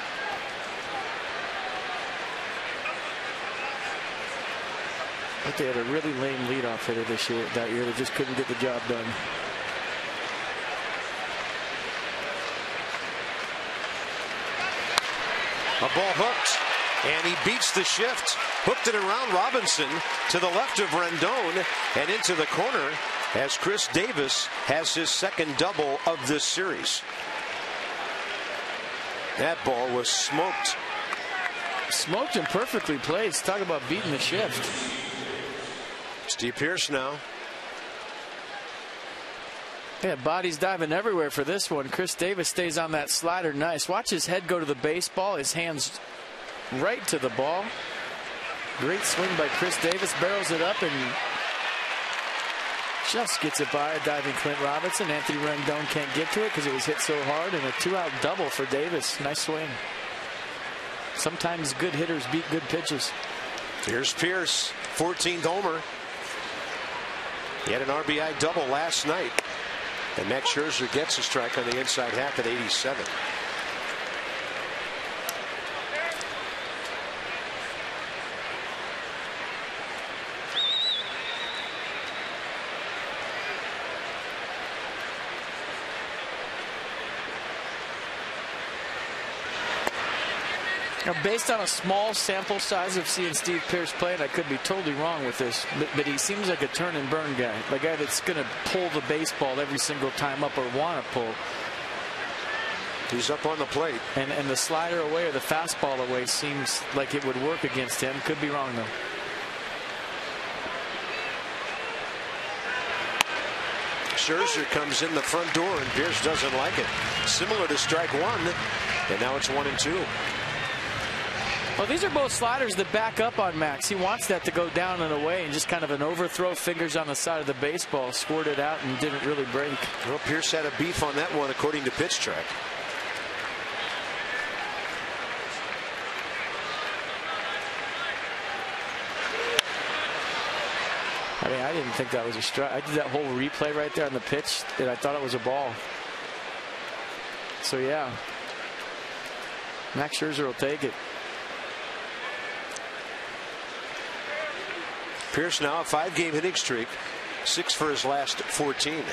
But they had a really lame leadoff hitter that year. They just couldn't get the job done. A ball hooked, and he beats the shift. Hooked it around Robinson to the left of Rendon and into the corner as Chris Davis has his second double of this series. That ball was smoked. Smoked and perfectly placed. Talk about beating the shift. Steve Pearce now. Yeah, bodies diving everywhere for this one. Chris Davis stays on that slider. Nice. Watch his head go to the baseball. His hands right to the ball. Great swing by Chris Davis. Barrels it up and just gets it by a diving Clint Robinson. Anthony Rendon can't get to it because it was hit so hard. And a 2-out double for Davis. Nice swing. Sometimes good hitters beat good pitches. Here's Pearce, 14th homer. He had an RBI double last night. And Max Scherzer gets a strike on the inside half at 87. Now, based on a small sample size of seeing Steve Pearce play, and I could be totally wrong with this, but he seems like a turn and burn guy, a guy that's going to pull the baseball every single time up or want to pull. He's up on the plate. And the slider away or the fastball away seems like it would work against him. Could be wrong, though. Scherzer comes in the front door, and Pearce doesn't like it. Similar to strike one, and now it's 1-2. Well, these are both sliders that back up on Max. He wants that to go down and away, and just kind of an overthrow, fingers on the side of the baseball, squirted out and didn't really break. Well, Pearce had a beef on that one, according to Pitch Track. I mean, I didn't think that was a strike. I did that whole replay right there on the pitch, and I thought it was a ball. So, yeah. Max Scherzer will take it. Pearce now a 5-game hitting streak, 6 for his last 14.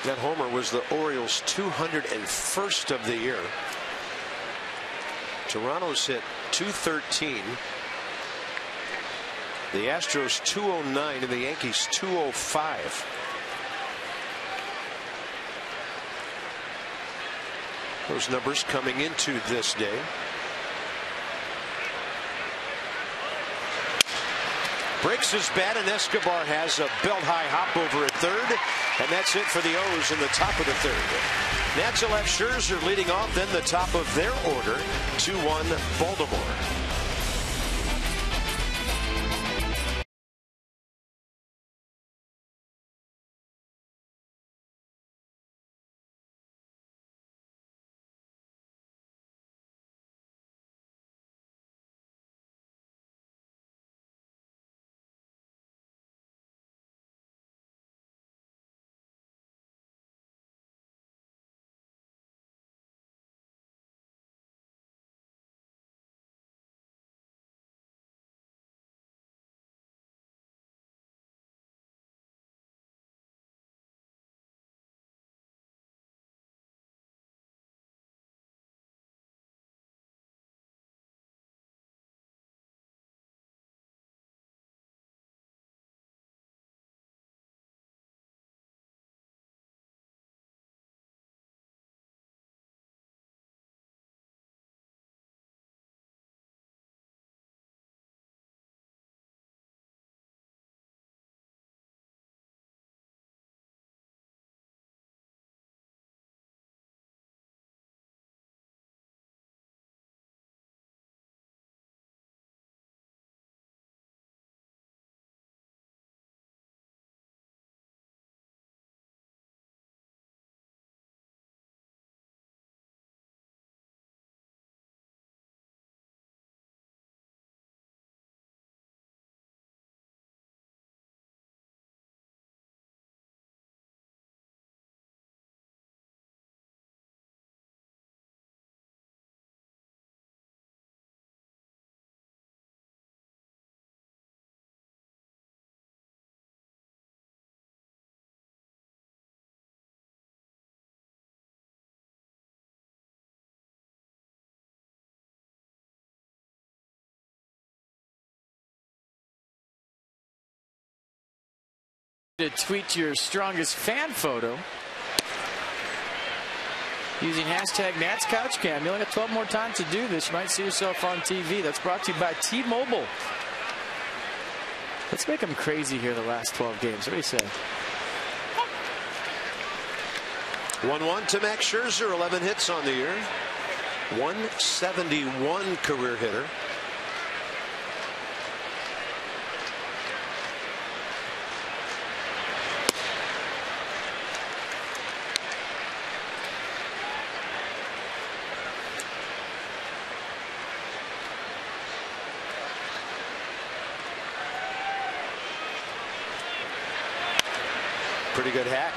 That homer was the Orioles' 201st of the year. Toronto's hit 213. The Astros 209 and the Yankees 205. Those numbers coming into this day. Breaks his bat, and Escobar has a belt-high hop over at third, and that's it for the O's in the top of the third. Nats will have Scherzer leading off, then the top of their order, 2-1 Baltimore. To tweet your strongest fan photo using hashtag NatsCouchCam. You only got 12 more times to do this. You might see yourself on TV. That's brought to you by T-Mobile. Let's make them crazy here the last 12 games. What do you say? 1-1 to Max Scherzer. 11 hits on the year. 171 career hitter. Pretty good hack.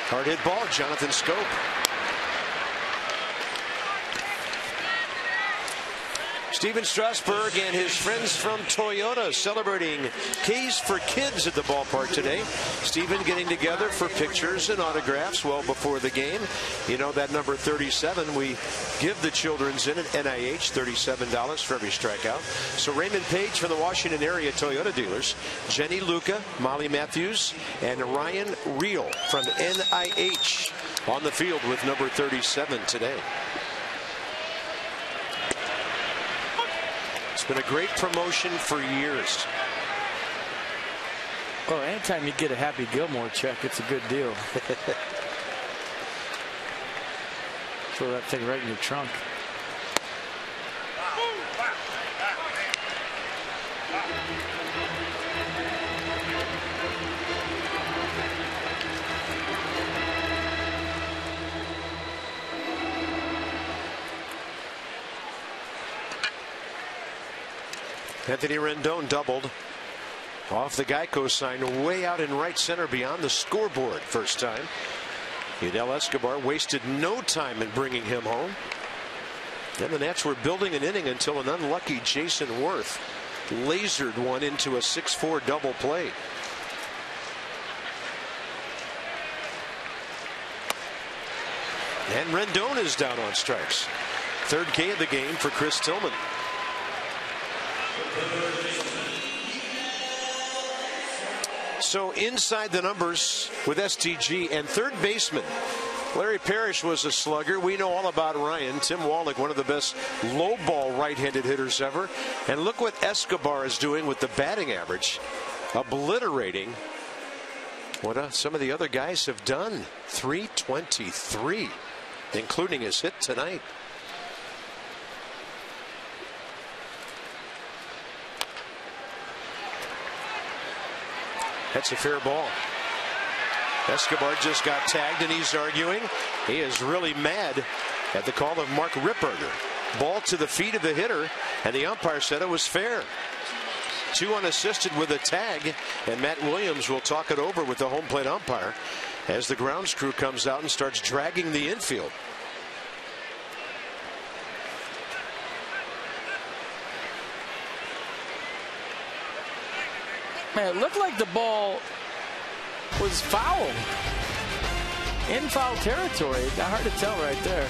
Hard hit ball, Jonathan Scope. Steven Strasburg and his friends from Toyota celebrating Keys for Kids at the ballpark today. Steven getting together for pictures and autographs well before the game. You know that number 37, we give the children's in at NIH, $37 for every strikeout. So Raymond Page from the Washington area Toyota dealers, Jenny Luca, Molly Matthews, and Ryan Reel from NIH on the field with number 37 today. It's been a great promotion for years. Oh, anytime you get a Happy Gilmore check, it's a good deal. Throw that thing right in your trunk. Anthony Rendon doubled off the Geico sign way out in right center beyond the scoreboard first time. Yudel Escobar wasted no time in bringing him home. Then the Nats were building an inning until an unlucky Jason Worth lasered one into a 6-4 double play. And Rendon is down on strikes. Third K of the game for Chris Tillman. So inside the numbers with STG and third baseman Larry Parrish was a slugger. We know all about Ryan. Tim Wallach, one of the best low ball right-handed hitters ever. And look what Escobar is doing with the batting average, obliterating what some of the other guys have done. 323, including his hit tonight. That's a fair ball. Escobar just got tagged and he's arguing. He is really mad at the call of Mark Ripperger. Ball to the feet of the hitter, and the umpire said it was fair. 2 unassisted with a tag, and Matt Williams will talk it over with the home plate umpire as the grounds crew comes out and starts dragging the infield. Man, it looked like the ball was foul. In foul territory. Hard to tell right there.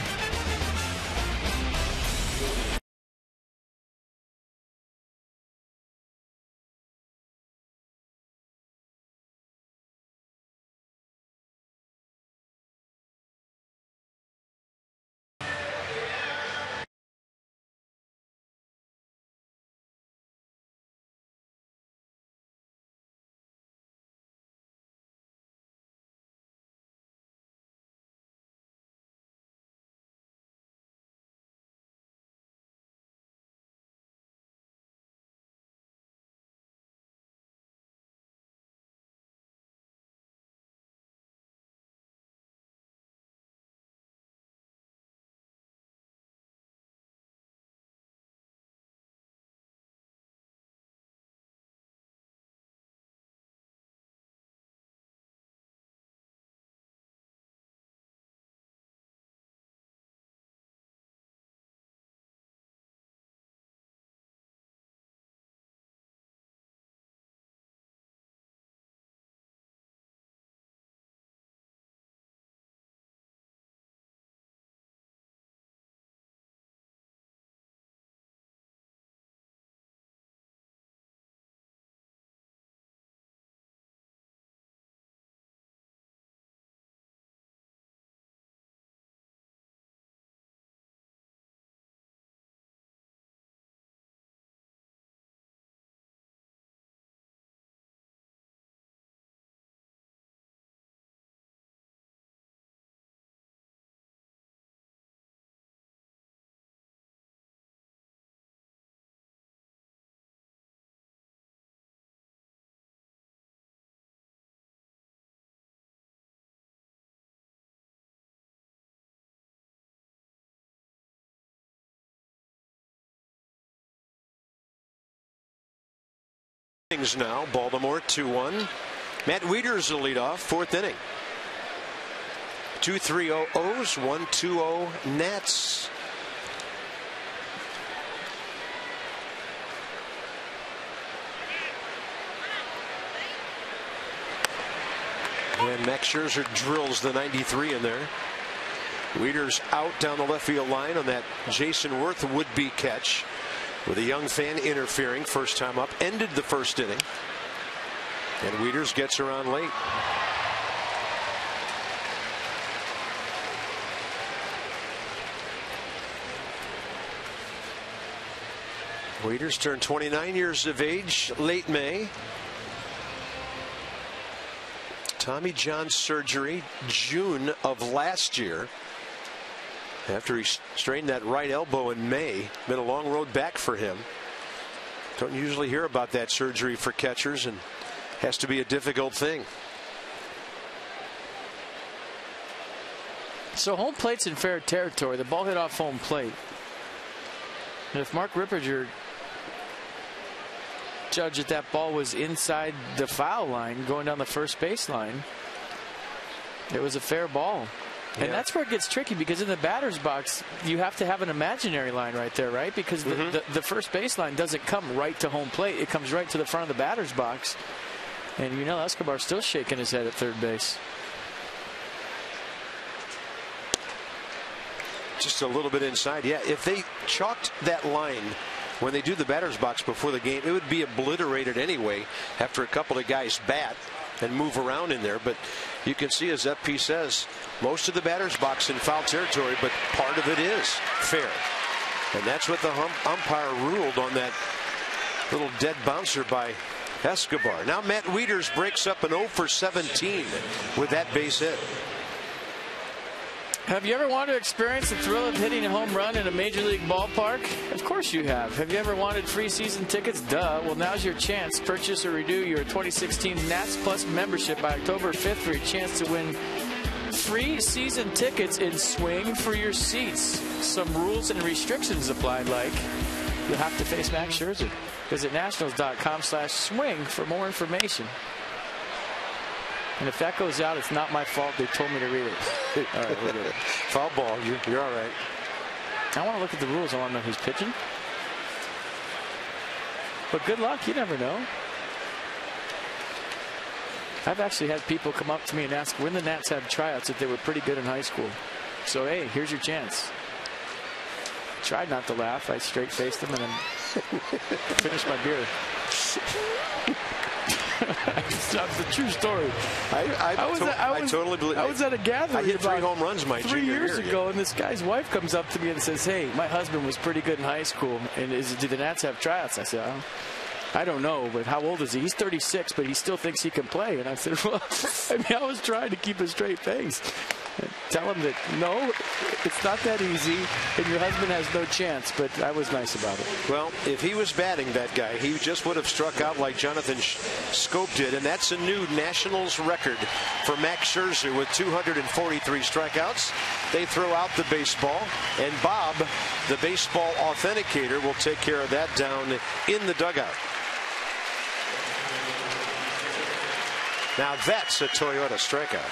innings now. Baltimore 2-1. Matt Wieters will lead off, 4th inning. 2 3-0-0s, 1 2-0 Nats. And Max Scherzer drills the 93 in there. Wieters out down the left field line on that Jason Worth would-be catch, with a young fan interfering. First time up, ended the 1st inning. And Wieters gets around late. Wieters turned 29 years of age late May. Tommy John surgery June of last year. After he strained that right elbow in May. Been a long road back for him. Don't usually hear about that surgery for catchers, and has to be a difficult thing. So home plate's in fair territory. The ball hit off home plate. And if Mark Ripperger judged that ball was inside the foul line going down the first baseline, it was a fair ball. And that's where it gets tricky, because in the batter's box you have to have an imaginary line right there, right? Because the first baseline doesn't come right to home plate. It comes right to the front of the batter's box. And you know Escobar's still shaking his head at third base. Just a little bit inside. Yeah, if they chalked that line when they do the batter's box before the game, it would be obliterated anyway after a couple of guys bat and move around in there. But you can see, as FP says, most of the batter's box in foul territory, but part of it is fair. And that's what the umpire ruled on that little dead bouncer by Escobar. Now Matt Wieters breaks up an 0 for 17 with that base hit. Have you ever wanted to experience the thrill of hitting a home run in a major league ballpark? Of course you have. Have you ever wanted free season tickets? Duh. Well, now's your chance. Purchase or renew your 2016 Nats Plus membership by October 5th for your chance to win free season tickets and swing for your seats. Some rules and restrictions apply, like you'll have to face Max Scherzer. Visit nationals.com/swing for more information. And if that goes out, it's not my fault. They told me to read it. All right, we're good. Foul ball. You're all right. I want to look at the rules. I want to know who's pitching. But good luck. You never know. I've actually had people come up to me and ask when the Nats have tryouts if they were pretty good in high school. So, hey, here's your chance. Tried not to laugh. I straight-faced them and then finished my beer. That's the true story. I totally believe. I was at a gathering. I hit 3 home runs my 3 years ago, and this guy's wife comes up to me and says, "Hey, my husband was pretty good in high school, and do the Nats have tryouts?" I said, I don't know, but how old is he? He's 36, but he still thinks he can play. And I said, well, I was trying to keep a straight face. And tell him that, no, it's not that easy, and your husband has no chance, but I was nice about it. Well, if he was batting, that guy, he just would have struck out like Jonathan Scope did, and that's a new Nationals record for Max Scherzer with 243 strikeouts. They throw out the baseball, and Bob, the baseball authenticator, will take care of that down in the dugout. Now that's a Toyota strikeout.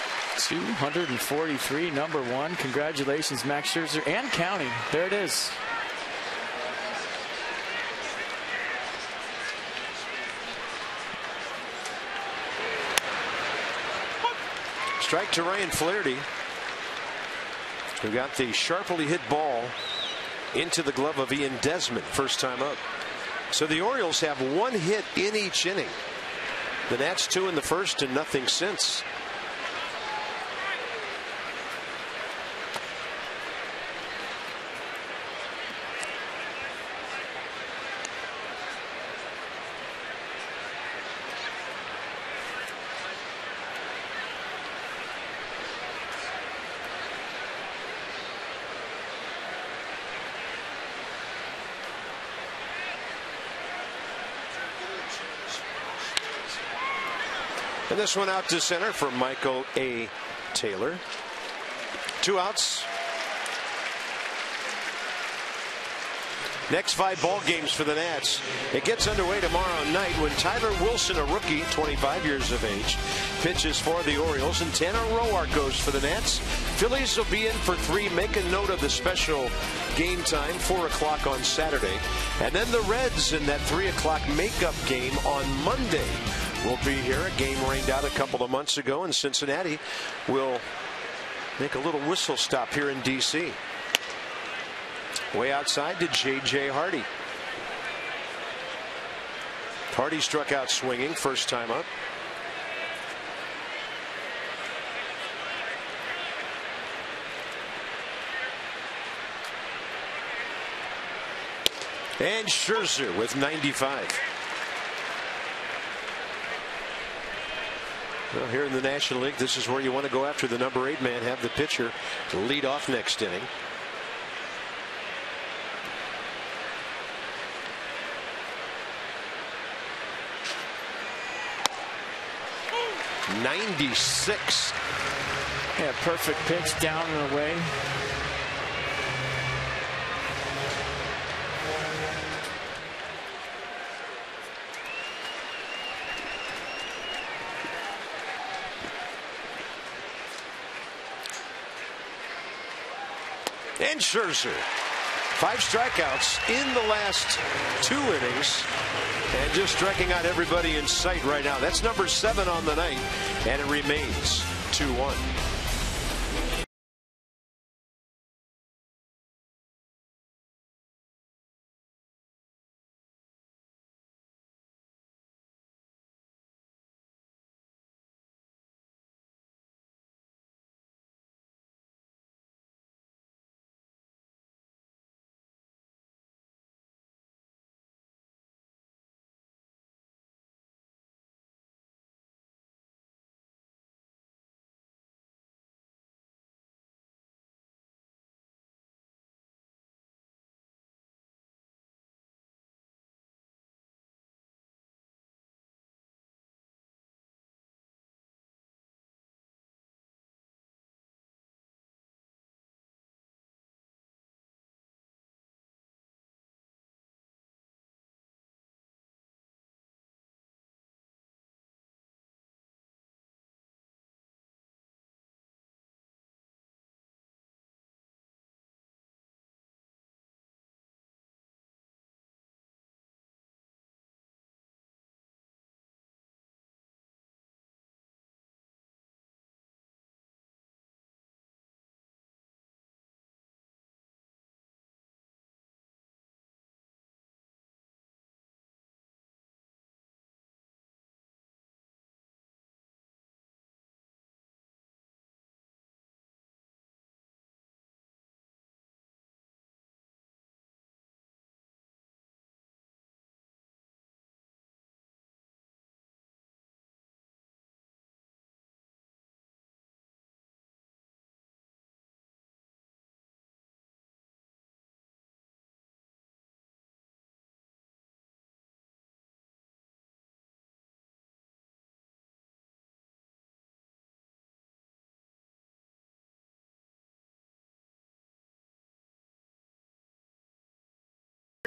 243, number 1. Congratulations, Max Scherzer, and counting. There it is. Strike to Ryan Flaherty, who got the sharply hit ball into the glove of Ian Desmond, first time up. So the Orioles have 1 hit in each inning. The Nats 2 in the first and nothing since. And this one out to center for Michael A. Taylor. 2 outs. Next 5 ball games for the Nats. It gets underway tomorrow night when Tyler Wilson, a rookie, 25 years of age, pitches for the Orioles, and Tanner Roark goes for the Nats. Phillies will be in for 3. Make a note of the special game time, 4 o'clock on Saturday. And then the Reds in that 3 o'clock makeup game on Monday will be here. A game rained out a couple of months ago, and Cincinnati will make a little whistle stop here in D.C. Way outside to J.J. Hardy. Hardy struck out swinging first time up. And Scherzer with 95. Well, here in the National League, this is where you want to go after the number 8 man, have the pitcher lead off next inning. .96. Yeah, perfect pitch down and away. And Scherzer, 5 strikeouts in the last 2 innings, and just striking out everybody in sight right now. That's number 7 on the night, and it remains 2-1.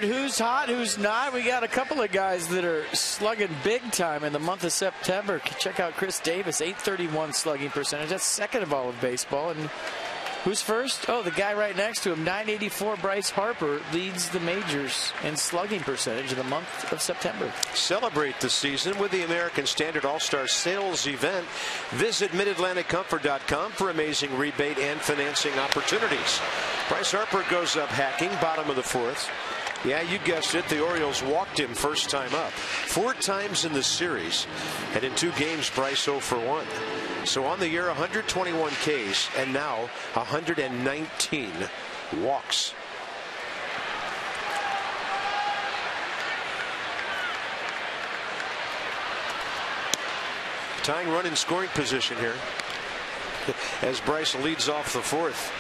Who's hot, who's not? We got a couple of guys that are slugging big time in the month of September. Check out Chris Davis, .831 slugging percentage. That's second of all of baseball. And who's first? Oh, the guy right next to him, .984. Bryce Harper leads the majors in slugging percentage in the month of September. Celebrate the season with the American Standard All-Star Sales Event. Visit MidAtlanticComfort.com for amazing rebate and financing opportunities. Bryce Harper goes up hacking, bottom of the 4th. Yeah, you guessed it. The Orioles walked him first time up. 4 times in the series. And in 2 games, Bryce 0 for 1. So on the year, 121 Ks and now 119 walks. Tying run in scoring position here as Bryce leads off the 4th.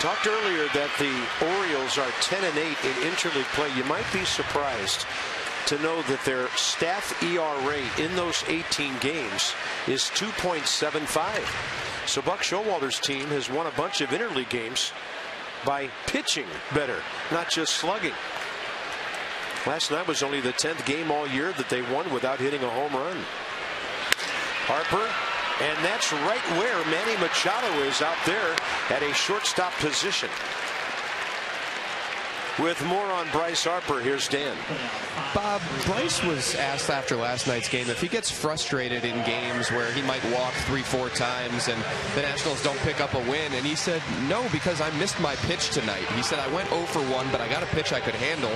Talked earlier that the Orioles are 10-8 in interleague play. You might be surprised to know that their staff ERA in those 18 games is 2.75. So Buck Showalter's team has won a bunch of interleague games by pitching better, not just slugging. Last night was only the 10th game all year that they won without hitting a home run. Harper, and that's right where Manny Machado is, out there at a shortstop position. With more on Bryce Harper, here's Dan. Bob, Bryce was asked after last night's game if he gets frustrated in games where he might walk 3-4 times and the Nationals don't pick up a win, and he said, no, because I missed my pitch tonight. He said, I went 0 for 1, but I got a pitch I could handle.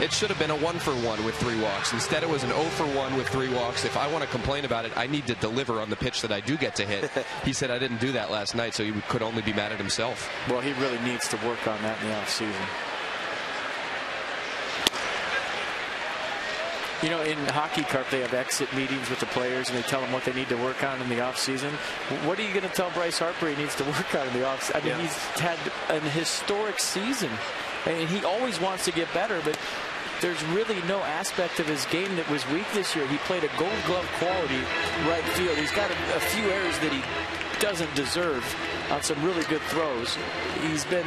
It should have been a 1 for 1 with 3 walks. Instead, it was an 0 for 1 with 3 walks. If I want to complain about it, I need to deliver on the pitch that I do get to hit. He said, I didn't do that last night, so he could only be mad at himself. Well, he really needs to work on that in the offseason. You know, in Hockey Carp, they have exit meetings with the players, and they tell them what they need to work on in the offseason. What are you going to tell Bryce Harper he needs to work on in the offseason? I mean, he's had an historic season, and he always wants to get better, but there's really no aspect of his game that was weak this year. He played a Gold Glove quality right field. He's got a few errors that he doesn't deserve on some really good throws. He's been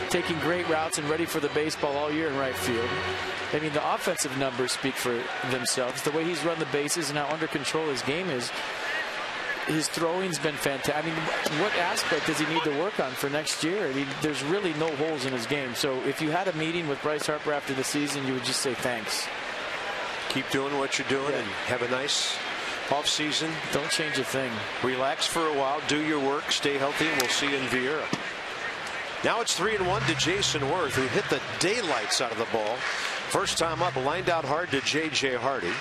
taking great routes and ready for the baseball all year in right field. I mean, the offensive numbers speak for themselves. The way he's run the bases and how under control his game is, his throwing's been fantastic. I mean, what aspect does he need to work on for next year? I mean, there's really no holes in his game. So if you had a meeting with Bryce Harper after the season, you would just say thanks. Keep doing what you're doing and have a nice off season. Don't change a thing. Relax for a while, do your work, stay healthy, and we'll see you in Vieira. Now it's 3-1 to Jason Worth, who hit the daylights out of the ball. First time up, lined out hard to J.J. Hardy.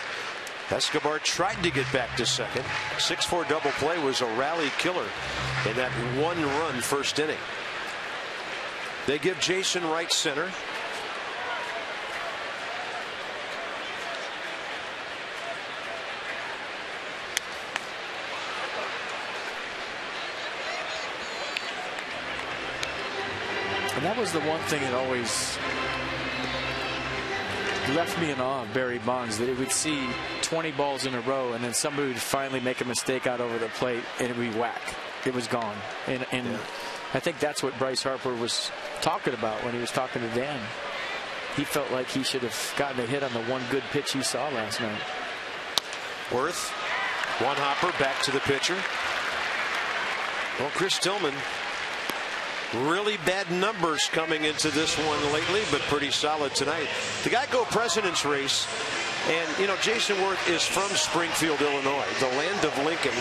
Escobar tried to get back to second. 6-4 double play was a rally killer in that 1-run first inning. They give Jason right center. And that was the one thing that always left me in awe of Barry Bonds, that it would see 20 balls in a row and then somebody would finally make a mistake out over the plate and it would be whack. It was gone. And I think that's what Bryce Harper was talking about when he was talking to Dan. He felt like he should have gotten a hit on the one good pitch he saw last night. Worth, one hopper, back to the pitcher. Well, Chris Tillman, really bad numbers coming into this one lately, but pretty solid tonight. The Geico President's Race, and you know, Jason Worth is from Springfield, Illinois, the land of Lincoln.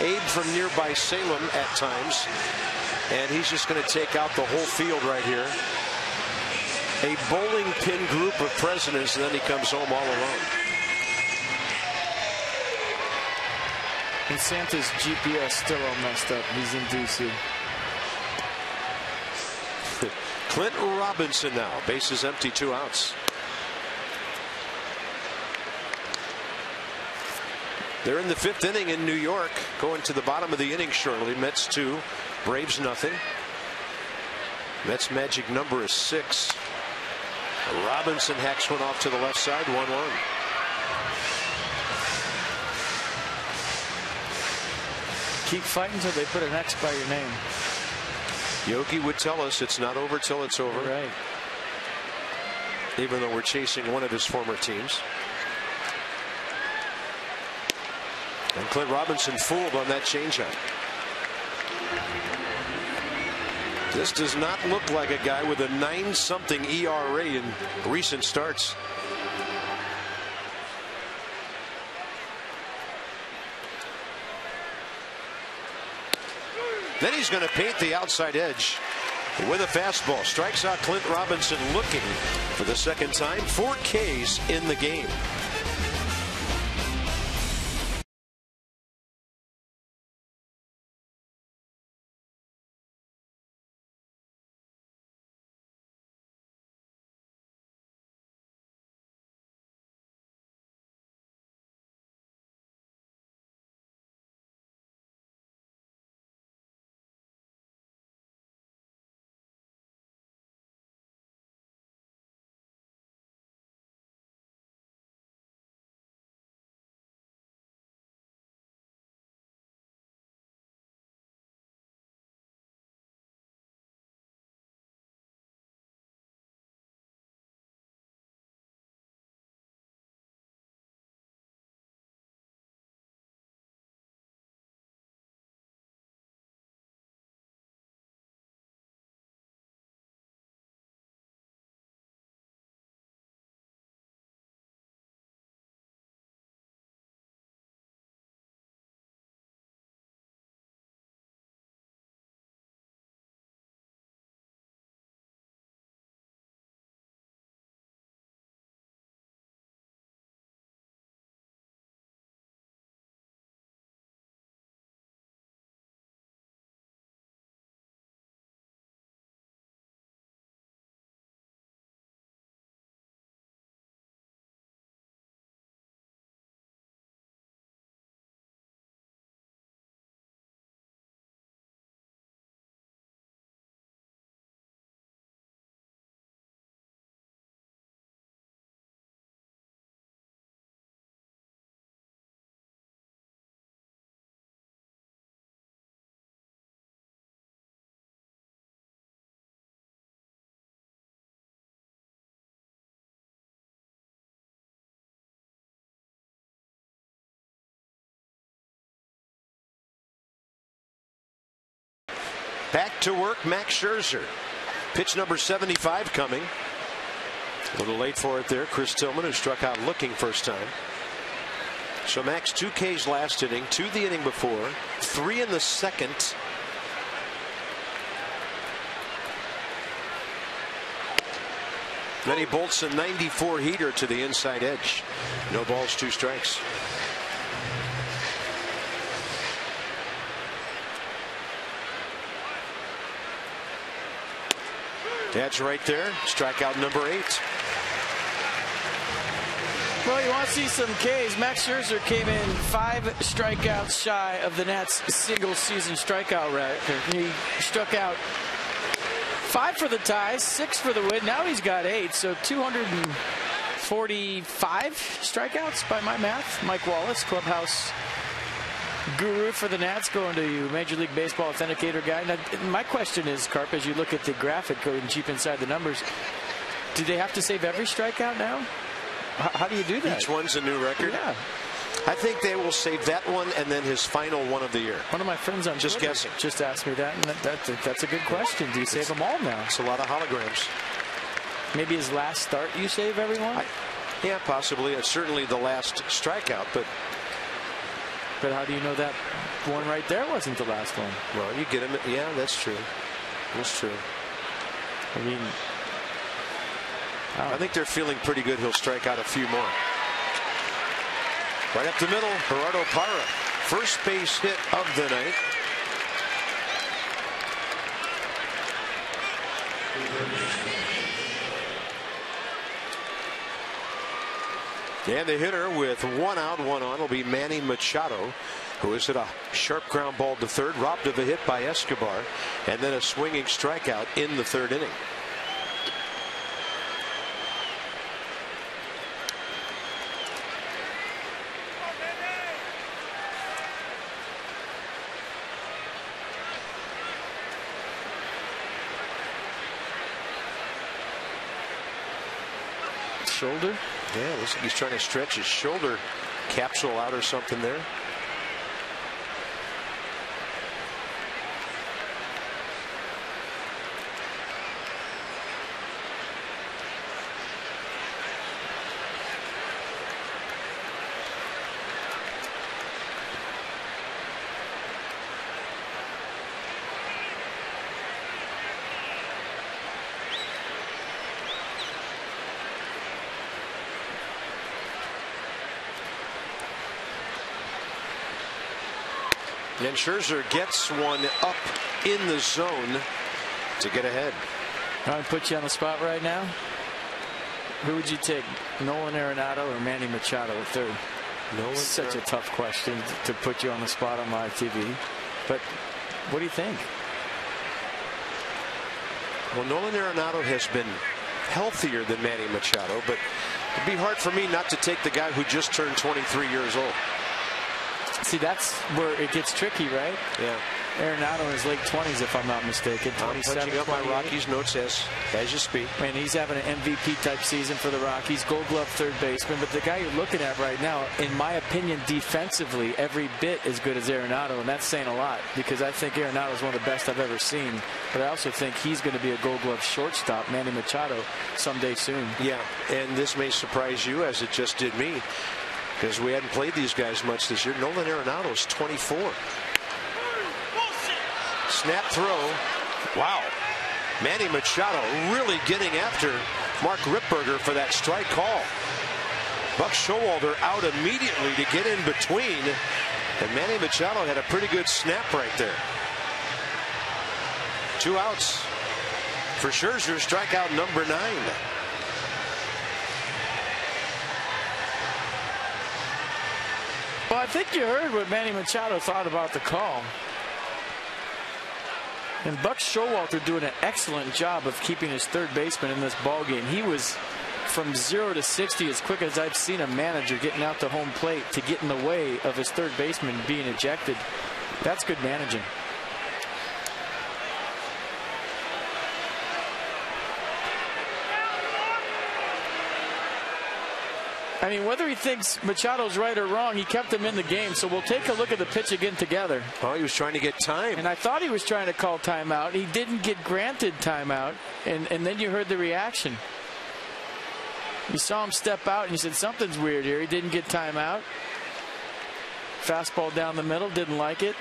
Abe from nearby Salem at times, and he's just going to take out the whole field right here. A bowling pin group of presidents, and then he comes home all alone. And Santa's GPS still all messed up. He's in D.C. Clint Robinson now, bases empty, 2 outs. They're in the 5th inning in New York, going to the bottom of the inning shortly. Mets 2, Braves nothing. Mets magic number is 6. Robinson hacks one off to the left side, 1-1. Keep fighting until they put an X by your name. Yogi would tell us it's not over till it's over. Right. Even though we're chasing one of his former teams. And Clint Robinson fooled on that changeup. This does not look like a guy with a 9-something ERA in recent starts. Then he's going to paint the outside edge with a fastball. Strikes out Clint Robinson, looking for the second time. 4 Ks in the game. Back to work, Max Scherzer. Pitch number 75 coming. A little late for it there. Chris Tillman, who struck out looking first time. So Max 2 Ks last inning, 2 the inning before, 3 in the second. Then he bolts a 94 heater to the inside edge. No balls, 2 strikes. That's right there. Strikeout number 8. Well, you want to see some Ks. Max Scherzer came in 5 strikeouts shy of the Nats' single season strikeout record. He struck out 5 for the tie, 6 for the win. Now he's got 8, so 245 strikeouts by my math. Mike Wallace, clubhouse guru for the Nats, going to Major League Baseball authenticator guy. Now, my question is, Carp, as you look at the graphic going deep inside the numbers, do they have to save every strikeout now? How do you do that? Each one's a new record? Yeah. I think they will save that one and then his final one of the year. One of my friends on just Twitter guessing just asked me that, and that's a good question. Do you save them all now? It's a lot of holograms. Maybe his last start you save everyone? Yeah, possibly. It's certainly the last strikeout, but how do you know that one right there wasn't the last one? Well, you get him. Yeah, that's true. That's true. I mean, I think they're feeling pretty good. He'll strike out a few more. Right up the middle, Gerardo Parra. First base hit of the night. And the hitter with 1 out, 1 on will be Manny Machado, who has hit a sharp ground ball to third, robbed of a hit by Escobar, and then a swinging strikeout in the 3rd inning. Shoulder? Yeah, looks like he's trying to stretch his shoulder capsule out or something there. And Scherzer gets one up in the zone to get ahead. I'll put you on the spot right now. Who would you take, Nolan Arenado or Manny Machado at third? Such a tough question to put you on the spot on live TV. But what do you think? Well, Nolan Arenado has been healthier than Manny Machado, but it'd be hard for me not to take the guy who just turned 23 years old. See, that's where it gets tricky, right? Yeah. Arenado in his late 20s, if I'm not mistaken. I'm punching up my Rockies notes as you speak. Man, he's having an MVP-type season for the Rockies. Gold Glove third baseman. But the guy you're looking at right now, in my opinion, defensively, every bit as good as Arenado. And that's saying a lot, because I think Arenado is one of the best I've ever seen. But I also think he's going to be a Gold Glove shortstop, Manny Machado, someday soon. Yeah, and this may surprise you, as it just did me, because we hadn't played these guys much this year. Nolan Arenado is 24. Snap throw. Wow. Manny Machado really getting after Mark Ripperger for that strike call. Buck Showalter out immediately to get in between. And Manny Machado had a pretty good snap right there. 2 outs for Scherzer, strikeout number 9. Well, I think you heard what Manny Machado thought about the call. And Buck Showalter doing an excellent job of keeping his third baseman in this ball game. He was from 0 to 60 as quick as I've seen a manager getting out to home plate to get in the way of his third baseman being ejected. That's good managing. I mean, whether he thinks Machado's right or wrong, he kept him in the game. So we'll take a look at the pitch again together. Oh, he was trying to get time. And I thought he was trying to call timeout. He didn't get granted timeout. And then you heard the reaction. You saw him step out and you said, something's weird here. He didn't get timeout. Fastball down the middle, didn't like it.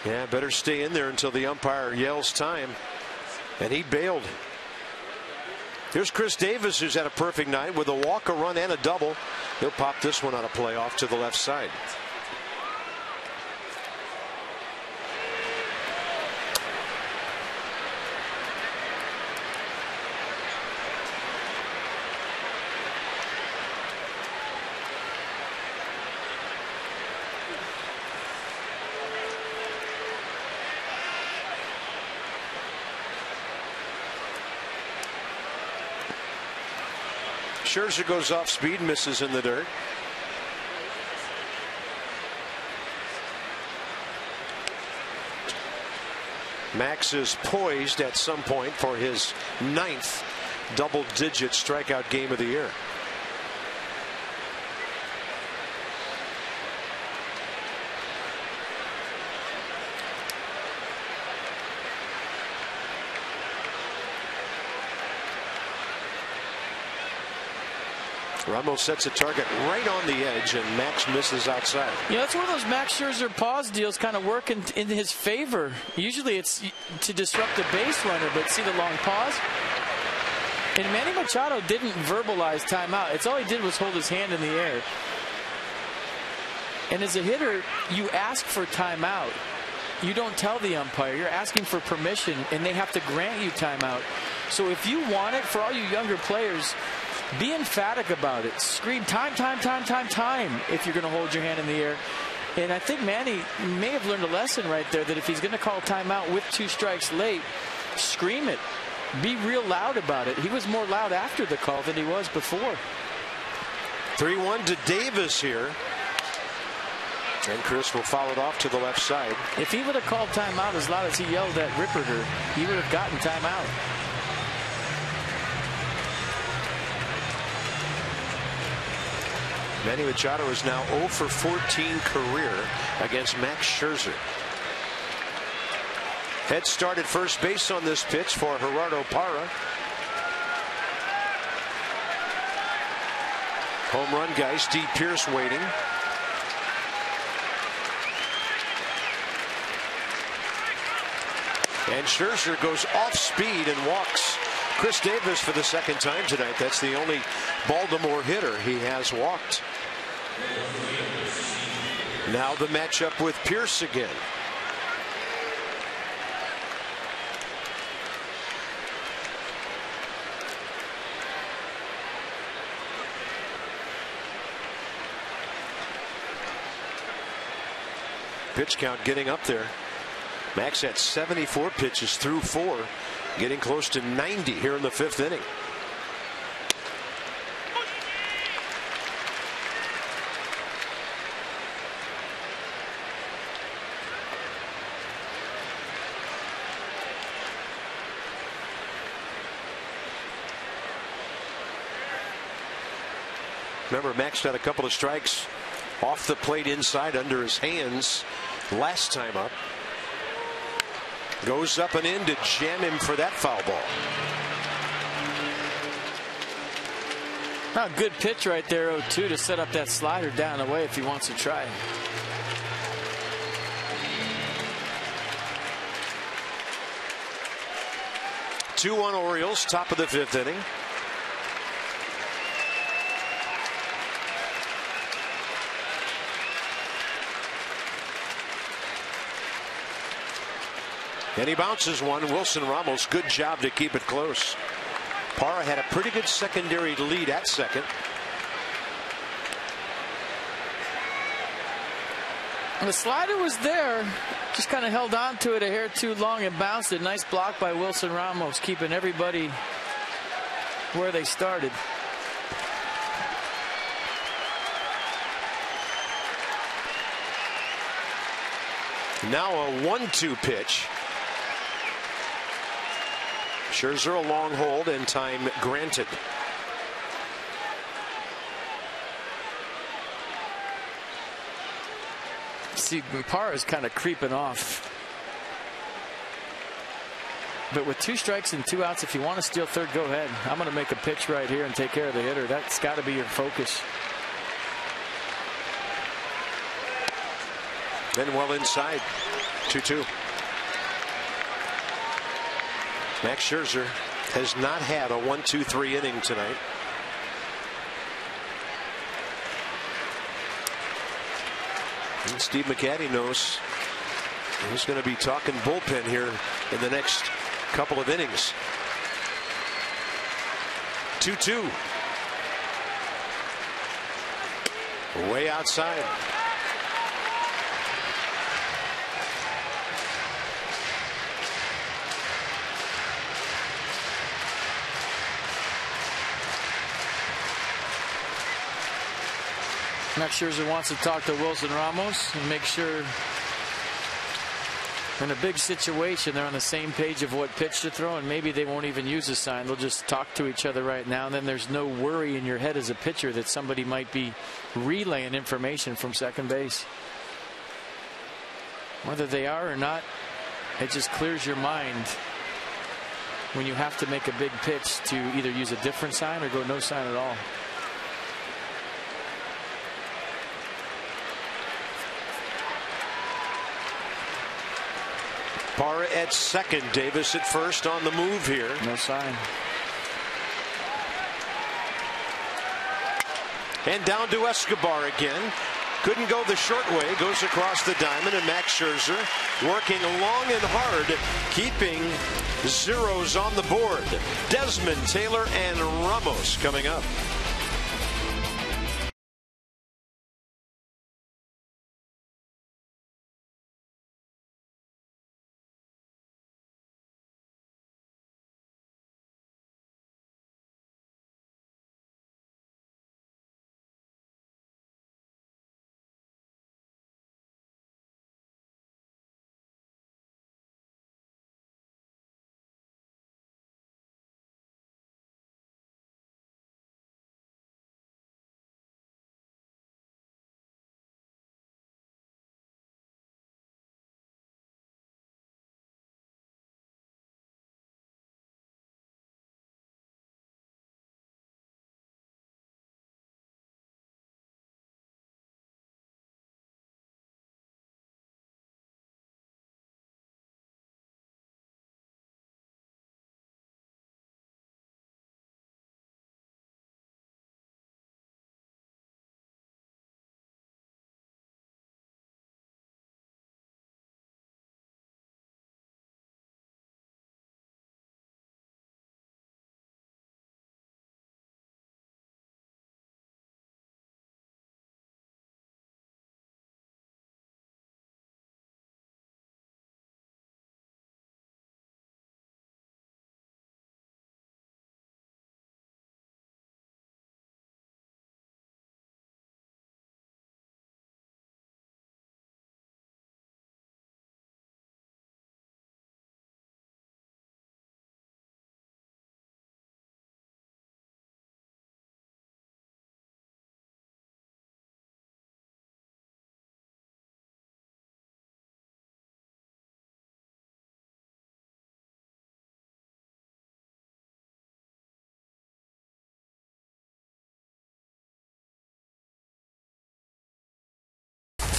Yeah, better stay in there until the umpire yells time. And he bailed. Here's Chris Davis, who's had a perfect night with a walk, a run, and a double. He'll pop this one on a play off to the left side. Scherzer goes off speed, misses in the dirt. Max is poised at some point for his 9th double-digit strikeout game of the year. Ramos sets a target right on the edge, and Max misses outside. Yeah, that's one of those Max Scherzer pause deals kind of work in his favor. Usually it's to disrupt the base runner, but see the long pause? And Manny Machado didn't verbalize timeout. It's all he did was hold his hand in the air. And as a hitter, you ask for timeout. You don't tell the umpire. You're asking for permission, and they have to grant you timeout. So if you want it, for all you younger players, be emphatic about it. Scream time, time, time, time, time if you're going to hold your hand in the air. And I think Manny may have learned a lesson right there that if he's going to call timeout with 2 strikes late, scream it. Be real loud about it. He was more loud after the call than he was before. 3-1 to Davis here. And Chris will foul it off to the left side. If he would have called timeout as loud as he yelled at Ripperger, he would have gotten timeout. Manny Machado is now 0 for 14 career against Max Scherzer. Head start at first base on this pitch for Gerardo Parra. Home run guy Steve Pearce waiting. And Scherzer goes off speed and walks Chris Davis for the 2nd time tonight. That's the only Baltimore hitter he has walked. Now the matchup with Pearce again. Pitch count getting up there. Max had 74 pitches through 4, getting close to 90 here in the 5th inning. Remember, Max had a couple of strikes off the plate inside under his hands last time up. Goes up and in to jam him for that foul ball. Oh, good pitch right there, 0-2, to set up that slider down the way if he wants to try. Two 2-1 Orioles, top of the 5th inning. And he bounces one. Wilson Ramos, good job to keep it close. Parra had a pretty good secondary lead at second. The slider was there, just kind of held on to it a hair too long and bounced it. Nice block by Wilson Ramos, keeping everybody where they started. Now a 1-2 pitch. Scherzer a long hold and time granted. see Parra is kind of creeping off. But with 2 strikes and 2 outs, if you want to steal third, go ahead. I'm going to make a pitch right here and take care of the hitter. That's got to be your focus. Then well inside. 2-2. Max Scherzer has not had a 1-2-3 inning tonight. And Steve McCaddy knows he's going to be talking bullpen here in the next couple of innings. 2-2. Way outside. Max Scherzer wants to talk to Wilson Ramos and make sure in a big situation they're on the same page of what pitch to throw, and maybe they won't even use a sign. They'll just talk to each other right now, and then there's no worry in your head as a pitcher that somebody might be relaying information from second base. Whether they are or not, it just clears your mind when you have to make a big pitch to either use a different sign or go no sign at all. Parra at second, Davis at first on the move here. No sign. And down to Escobar again. Couldn't go the short way. Goes across the diamond, and Max Scherzer working long and hard, keeping zeros on the board. Desmond, Taylor, and Ramos coming up.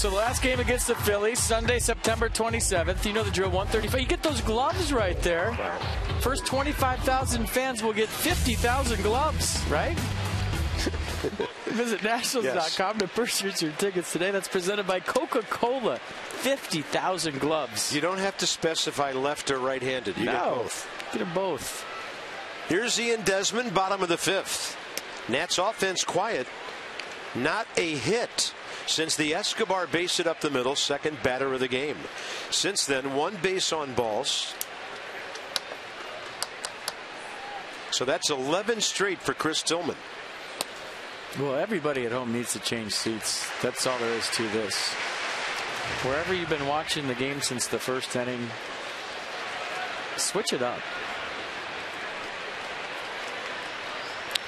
So the last game against the Phillies, Sunday, September 27th. You know the drill, 135. You get those gloves right there. First 25,000 fans will get 50,000 gloves, right? Visit Nationals.com to purchase your tickets today. That's presented by Coca-Cola. 50,000 gloves. You don't have to specify left or right-handed. You get both. Get them both. Here's Ian Desmond, bottom of the 5th. Nats offense quiet. Not a hit since the Escobar base hit up the middle, second batter of the game. Since then, 1 base on balls. So that's 11 straight for Chris Tillman. Well, everybody at home needs to change seats. That's all there is to this. Wherever you've been watching the game since the first inning, switch it up.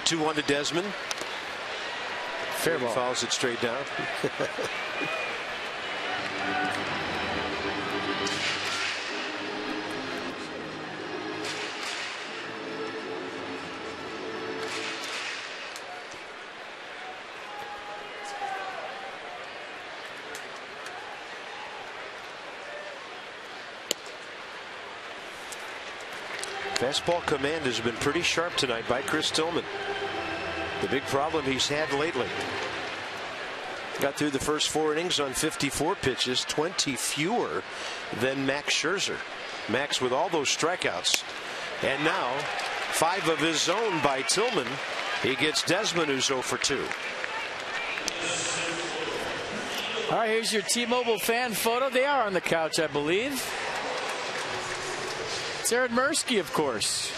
2-1 to Desmond. Fair ball. He fouls it straight down. Fastball command has been pretty sharp tonight by Chris Tillman. The big problem he's had lately. Got through the first 4 innings on 54 pitches, 20 fewer than Max Scherzer. Max with all those strikeouts. And now 5 of his own by Tillman. He gets Desmond, who's 0 for 2. All right, here's your T-Mobile fan photo. They are on the couch, I believe. It's Aaron Mursky, of course.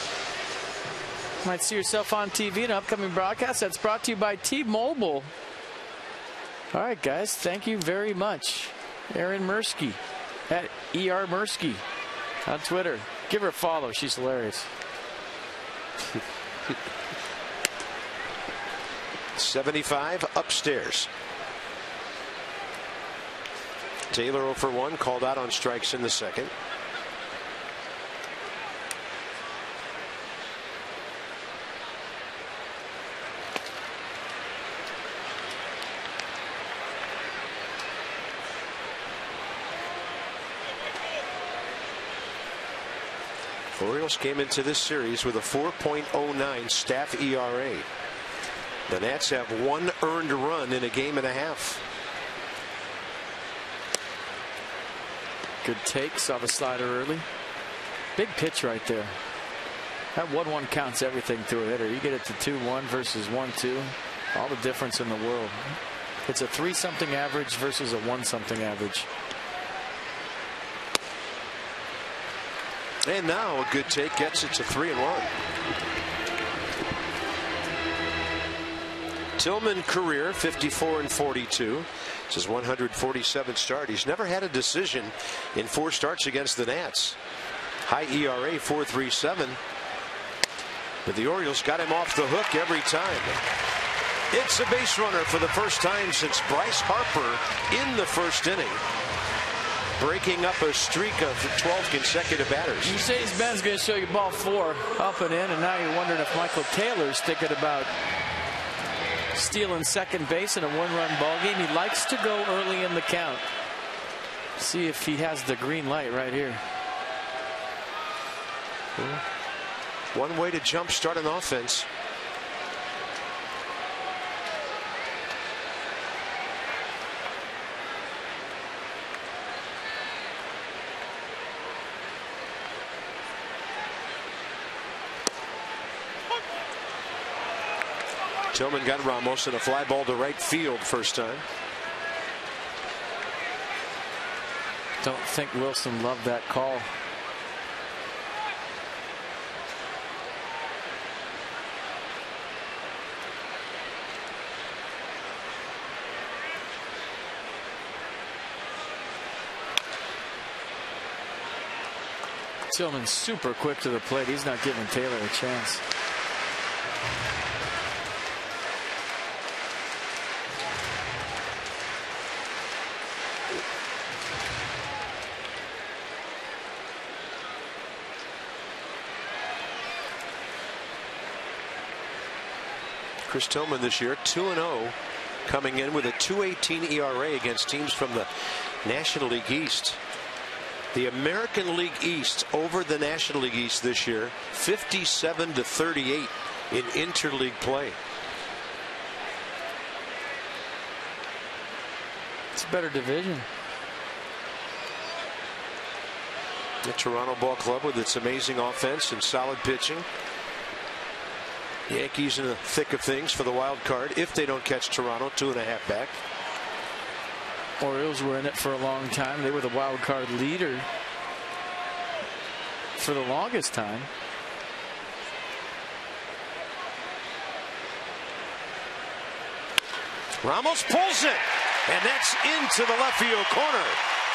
Might see yourself on TV in an upcoming broadcast. That's brought to you by T-Mobile. All right, guys, thank you very much. Aaron Mursky at ER Mursky on Twitter. Give her a follow. She's hilarious. 75 upstairs. Taylor 0 for 1, called out on strikes in the second. Orioles came into this series with a 4.09 staff ERA. The Nats have 1 earned run in a game and a half. Good take. Saw the slider early. Big pitch right there. That 1-1 counts everything to a hitter. You get it to 2-1 versus 1-2. All the difference in the world. It's a 3-something average versus a 1-something average. And now a good take gets it to 3-1. Tillman career 54 and 42. This is 147 start. He's never had a decision in 4 starts against the Nats. High ERA 4.37. But the Orioles got him off the hook every time. It's a base runner for the first time since Bryce Harper in the first inning, breaking up a streak of 12 consecutive batters. Mercedes-Benz going to show you ball 4 up and in, and now you're wondering if Michael Taylor's thinking about stealing second base in a 1-run ball game. He likes to go early in the count. See if he has the green light right here. One way to jump start an offense. Tillman got Ramos in a fly ball to right field first time. Don't think Wilson loved that call. Tillman's super quick to the plate. He's not giving Taylor a chance. Chris Tillman this year 2-0, coming in with a 2.18 ERA against teams from the National League East. The American League East over the National League East this year, 57-38 in interleague play. It's a better division. The Toronto Ball Club with its amazing offense and solid pitching. Yankees in the thick of things for the wild card if they don't catch Toronto 2.5 back. Orioles were in it for a long time. They were the wild card leader for the longest time. Ramos pulls it, and that's into the left field corner.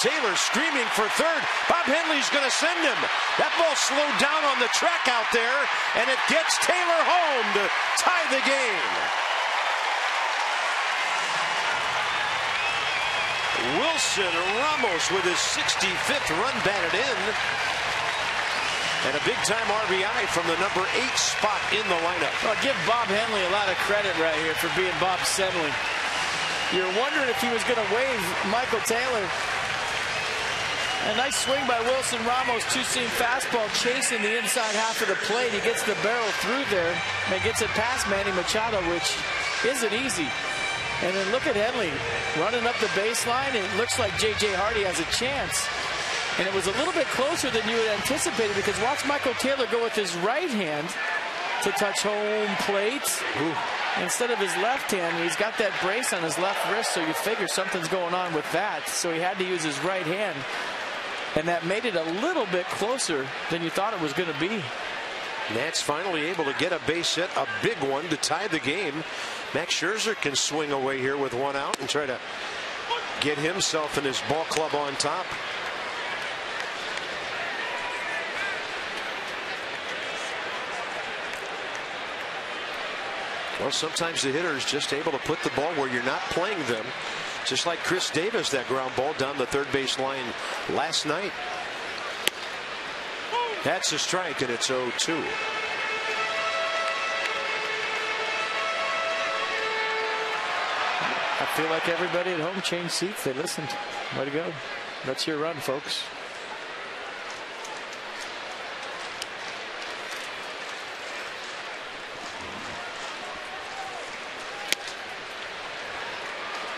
Taylor screaming for third. Bob Henley's going to send him. That ball slowed down on the track out there, and it gets Taylor home to tie the game. Wilson Ramos with his 65th run batted in. And a big-time RBI from the number 8 spot in the lineup. Well, give Bob Henley a lot of credit right here for being Bob settling. You're wondering if he was going to waive Michael Taylor. A nice swing by Wilson Ramos, two-seam fastball chasing the inside half of the plate. He gets the barrel through there and gets it past Manny Machado, which isn't easy. And then look at Henley running up the baseline. It looks like J.J. Hardy has a chance. And it was a little bit closer than you had anticipated, because watch Michael Taylor go with his right hand to touch home plate. Ooh. Instead of his left hand. He's got that brace on his left wrist, so you figure something's going on with that. So he had to use his right hand. And that made it a little bit closer than you thought it was going to be. Nats finally able to get a base hit, a big one, to tie the game. Max Scherzer can swing away here with one out and try to get himself and his ball club on top. Well, sometimes the hitter is just able to put the ball where you're not playing them. Just like Chris Davis, that ground ball down the third base line last night. That's a strike, and it's 0-2. I feel like everybody at home changed seats. They listened. Way to go. That's your run, folks.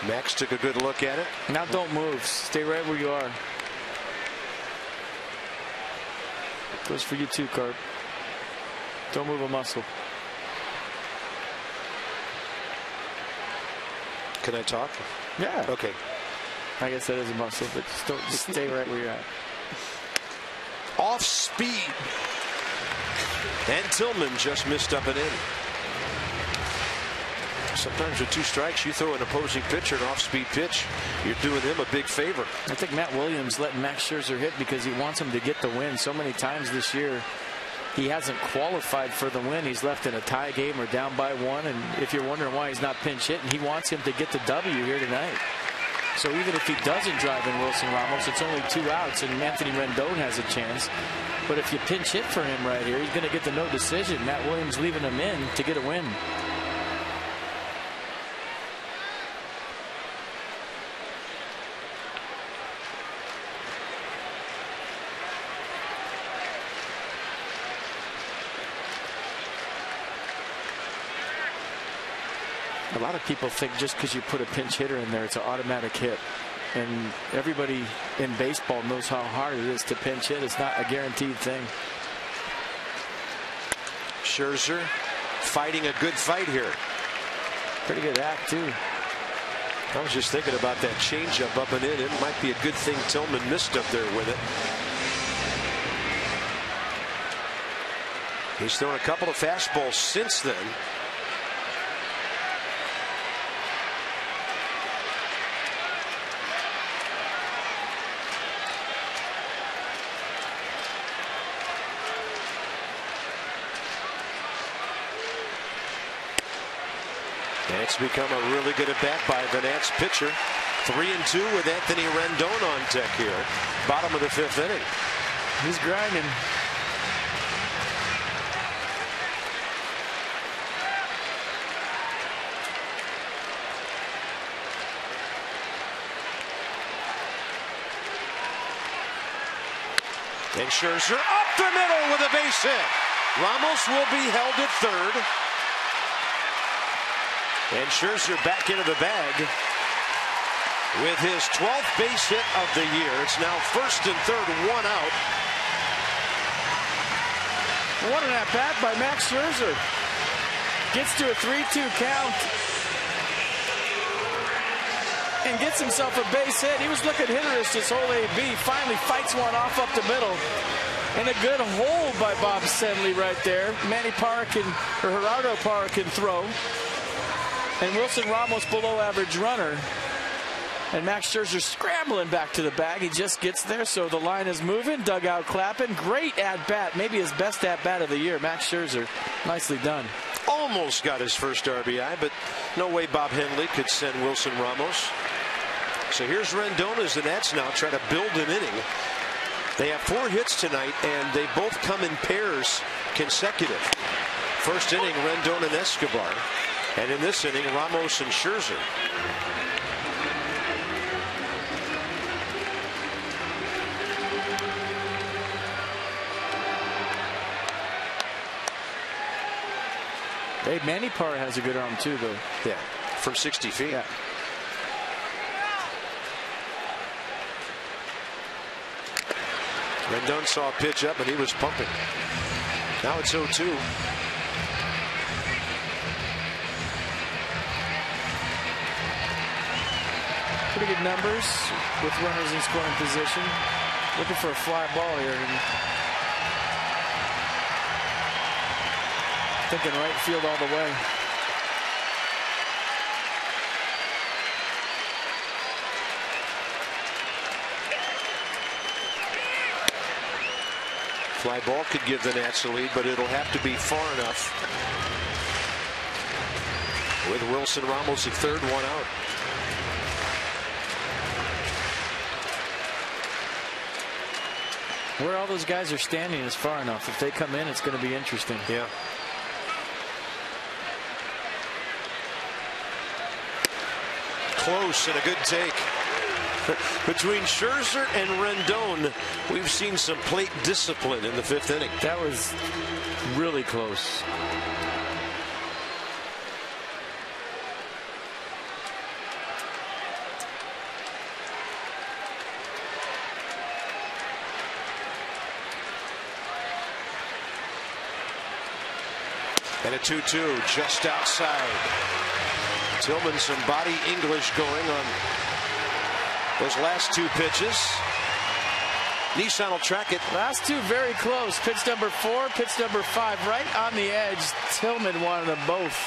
Max took a good look at it. Now don't move. Stay right where you are. Goes for you too, Carp. Don't move a muscle. Can I talk? Yeah. Okay. I guess that is a muscle, but just stay right where you're at. Off speed. And Tillman just missed up and in. Sometimes with two strikes, you throw an opposing pitcher an off-speed pitch, you're doing him a big favor. I think Matt Williams letting Max Scherzer hit because he wants him to get the win. So many times this year, he hasn't qualified for the win. He's left in a tie game or down by one. And if you're wondering why he's not pinch hitting, he wants him to get the W here tonight. So even if he doesn't drive in Wilson Ramos, it's only 2 outs, and Anthony Rendon has a chance. But if you pinch hit for him right here, he's going to get the no decision. Matt Williams leaving him in to get a win. A lot of people think just because you put a pinch hitter in there, it's an automatic hit. And everybody in baseball knows how hard it is to pinch hit. It's not a guaranteed thing. Scherzer fighting a good fight here. Pretty good act, too. I was just thinking about that changeup up and in. It might be a good thing Tillman missed up there with it. He's thrown a couple of fastballs since then. It's become a really good at-bat by the Nats pitcher. 3-2 with Anthony Rendon on deck here. Bottom of the 5th inning. He's grinding. And Scherzer up the middle with a base hit. Ramos will be held at third. And Scherzer back into the bag with his 12th base hit of the year. It's now first and third, 1 out. What an at-bat by Max Scherzer. Gets to a 3-2 count. And gets himself a base hit. He was looking hitterish this whole AB. Finally fights one off up the middle. And a good hold by Bob Senley right there. Manny Parra or Gerardo Parra can throw. And Wilson Ramos below average runner. And Max Scherzer scrambling back to the bag. He just gets there, so the line is moving. Dugout clapping. Great at-bat. Maybe his best at-bat of the year. Max Scherzer. Nicely done. Almost got his first RBI, but no way Bob Henley could send Wilson Ramos. So here's Rendon as the Nats now try to build an inning. They have 4 hits tonight, and they both come in pairs consecutive. First inning, Rendon and Escobar. And in this inning, Ramos and Scherzer. Hey, Manny Parr has a good arm too, though. Yeah, from 60 feet. Yeah. Rendon saw a pitch up and he was pumping. Now it's 0-2. Pretty good numbers with runners in scoring position. Looking for a fly ball here. And thinking right field all the way. Fly ball could give the Nats a lead, but it'll have to be far enough. With Wilson Ramos at third, 1 out. Where all those guys are standing is far enough. If they come in, it's going to be interesting. Yeah. Close and a good take. Between Scherzer and Rendon, we've seen some plate discipline in the 5th inning. That was really close. And a 2-2 just outside. Tillman, some body English going on those last 2 pitches. Nissan will track it. Last 2 very close. Pitch number 4, pitch number 5, right on the edge. Tillman wanted them both.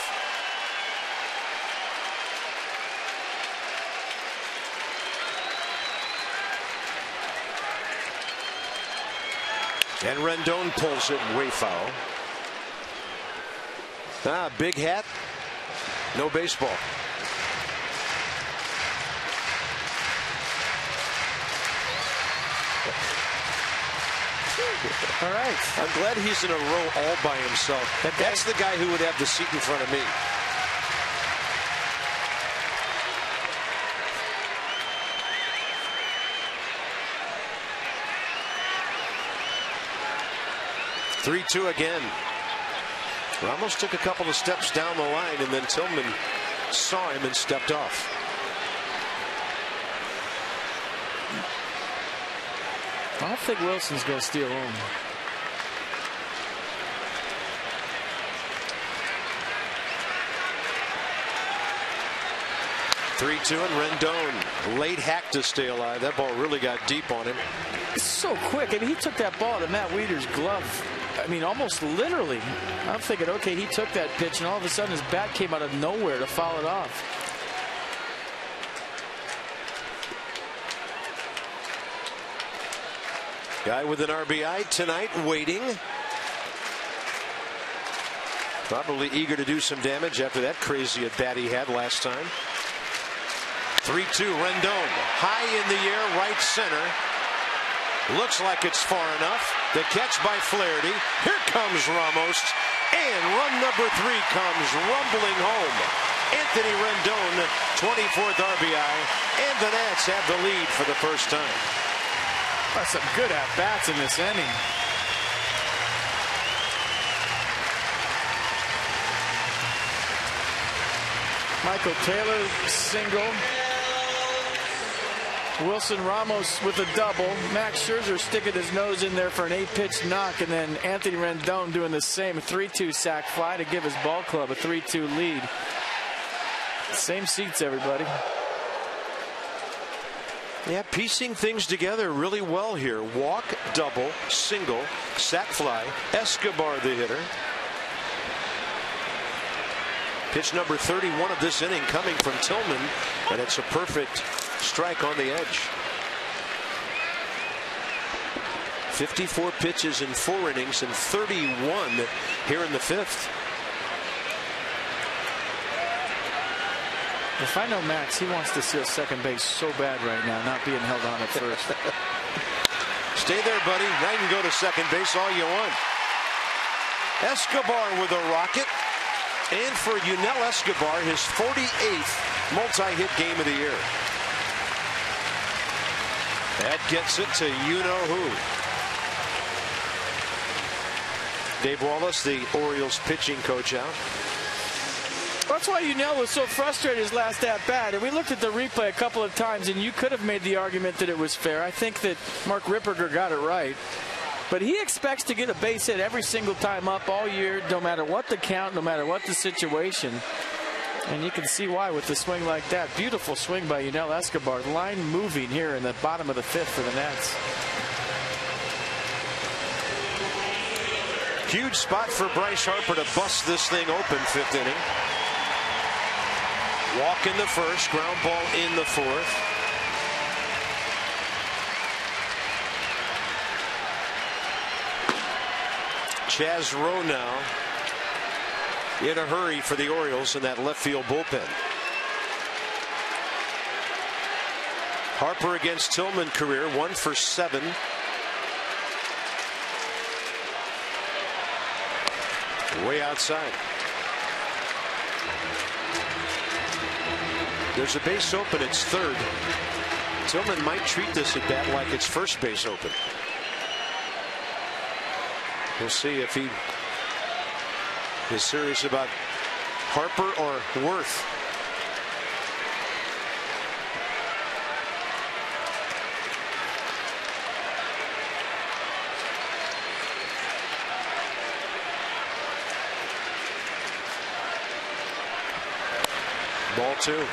And Rendon pulls it way foul. Big hat, no baseball. All right. I'm glad he's in a row all by himself. That's the guy who would have the seat in front of me. Three-two again. Ramos took a couple of steps down the line, and then Tillman saw him and stepped off. I don't think Wilson's going to steal home. Three-two and Rendon. Late hack to stay alive. That ball really got deep on him. It's so quick. I mean, he took that ball to Matt Wieters' glove. I mean, almost literally. I'm thinking, okay, he took that pitch, and all of a sudden his bat came out of nowhere to foul it off. Guy with an RBI tonight waiting. Probably eager to do some damage after that crazy at bat he had last time. 3-2 Rendon. High in the air, right center. Looks like it's far enough. The catch by Flaherty. Here comes Ramos. And run number 3 comes rumbling home. Anthony Rendon, 24th RBI. And the Nats have the lead for the first time. That's some good at-bats in this inning. Michael Taylor single. Wilson Ramos with a double. Max Scherzer sticking his nose in there for an 8-pitch knock, and then Anthony Rendon doing the same 3-2 sac fly to give his ball club a 3-2 lead. Same seats, everybody. Yeah, piecing things together really well here. Walk, double, single, sac fly. Escobar the hitter. Pitch number 31 of this inning coming from Tillman, and it's a perfect strike on the edge. 54 pitches in 4 innings and 31 here in the 5th. If I know Max, he wants to steal second base so bad right now, not being held on at first. Stay there, buddy. Now you can go to second base all you want. Escobar with a rocket. And for Yunel Escobar, his 48th multi-hit game of the year. That gets it to you-know-who. Dave Wallace, the Orioles pitching coach, out. That's why Yunel was so frustrated his last at-bat. And we looked at the replay a couple of times, and you could have made the argument that it was fair. I think that Mark Ripperger got it right. But he expects to get a base hit every single time up all year, no matter what the count, no matter what the situation. And you can see why with the swing like that. Beautiful swing by Yunel Escobar. Line moving here in the bottom of the 5th for the Nats. Huge spot for Bryce Harper to bust this thing open, 5th inning. Walk in the 1st, ground ball in the 4th. Chaz Rowe now in a hurry for the Orioles in that left field bullpen. Harper against Tillman career 1 for 7. Way outside. There's a base open. It's 3rd. Tillman might treat this at bat like it's first base open. We'll see if he is serious about Harper or Worth. Ball 2.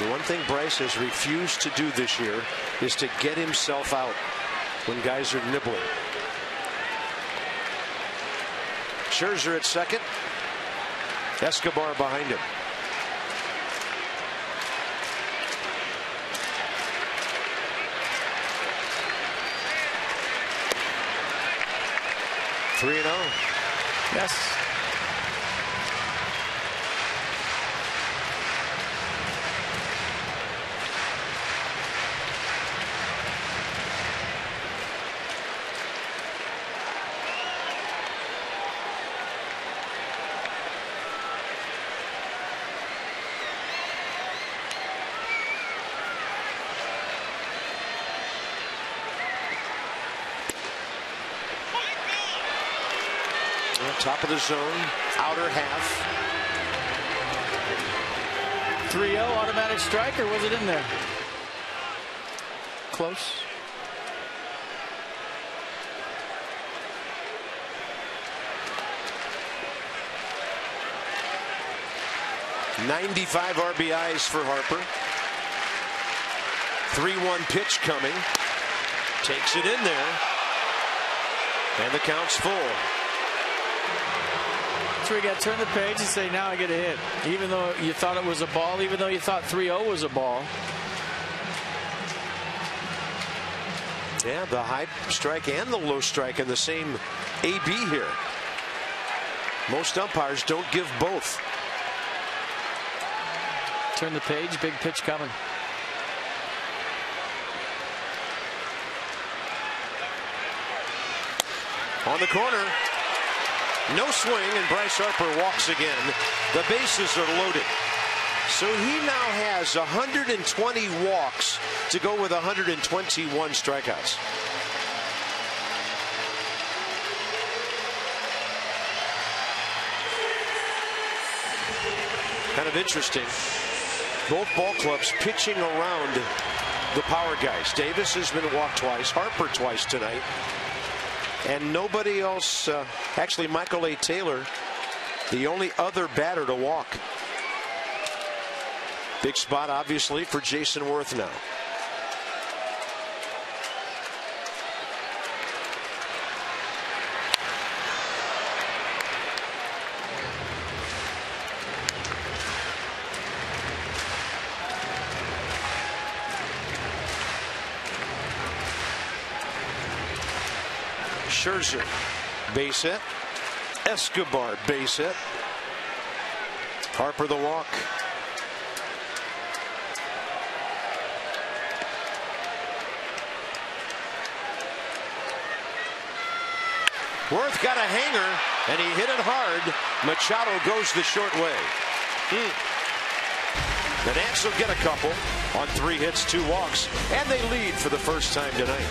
The one thing Bryce has refused to do this year is to get himself out when guys are nibbling. Scherzer at second. Escobar behind him. Three and 0. Yes. Top of the zone, outer half. 3-0 automatic strike, or was it in there? Close. .95 RBIs for Harper. 3-1 pitch coming. Takes it in there. And the count's full. So we got to turn the page and say, now I get a hit. Even though you thought it was a ball, even though you thought 3-0 was a ball. Yeah, the high strike and the low strike in the same AB here. Most umpires don't give both. Turn the page, big pitch coming. On the corner. No swing, and Bryce Harper walks again. The bases are loaded. So he now has 120 walks to go with 121 strikeouts. Kind of interesting. Both ball clubs pitching around the power guys. Davis has been walked twice, Harper twice tonight. And nobody else, actually Michael A. Taylor, the only other batter to walk. Big spot, obviously, for Jason Worth now. Scherzer, base hit. Escobar, base hit. Harper the walk. Worth got a hanger, and he hit it hard. Machado goes the short way. The Nats will get a couple on 3 hits, 2 walks, and they lead for the first time tonight.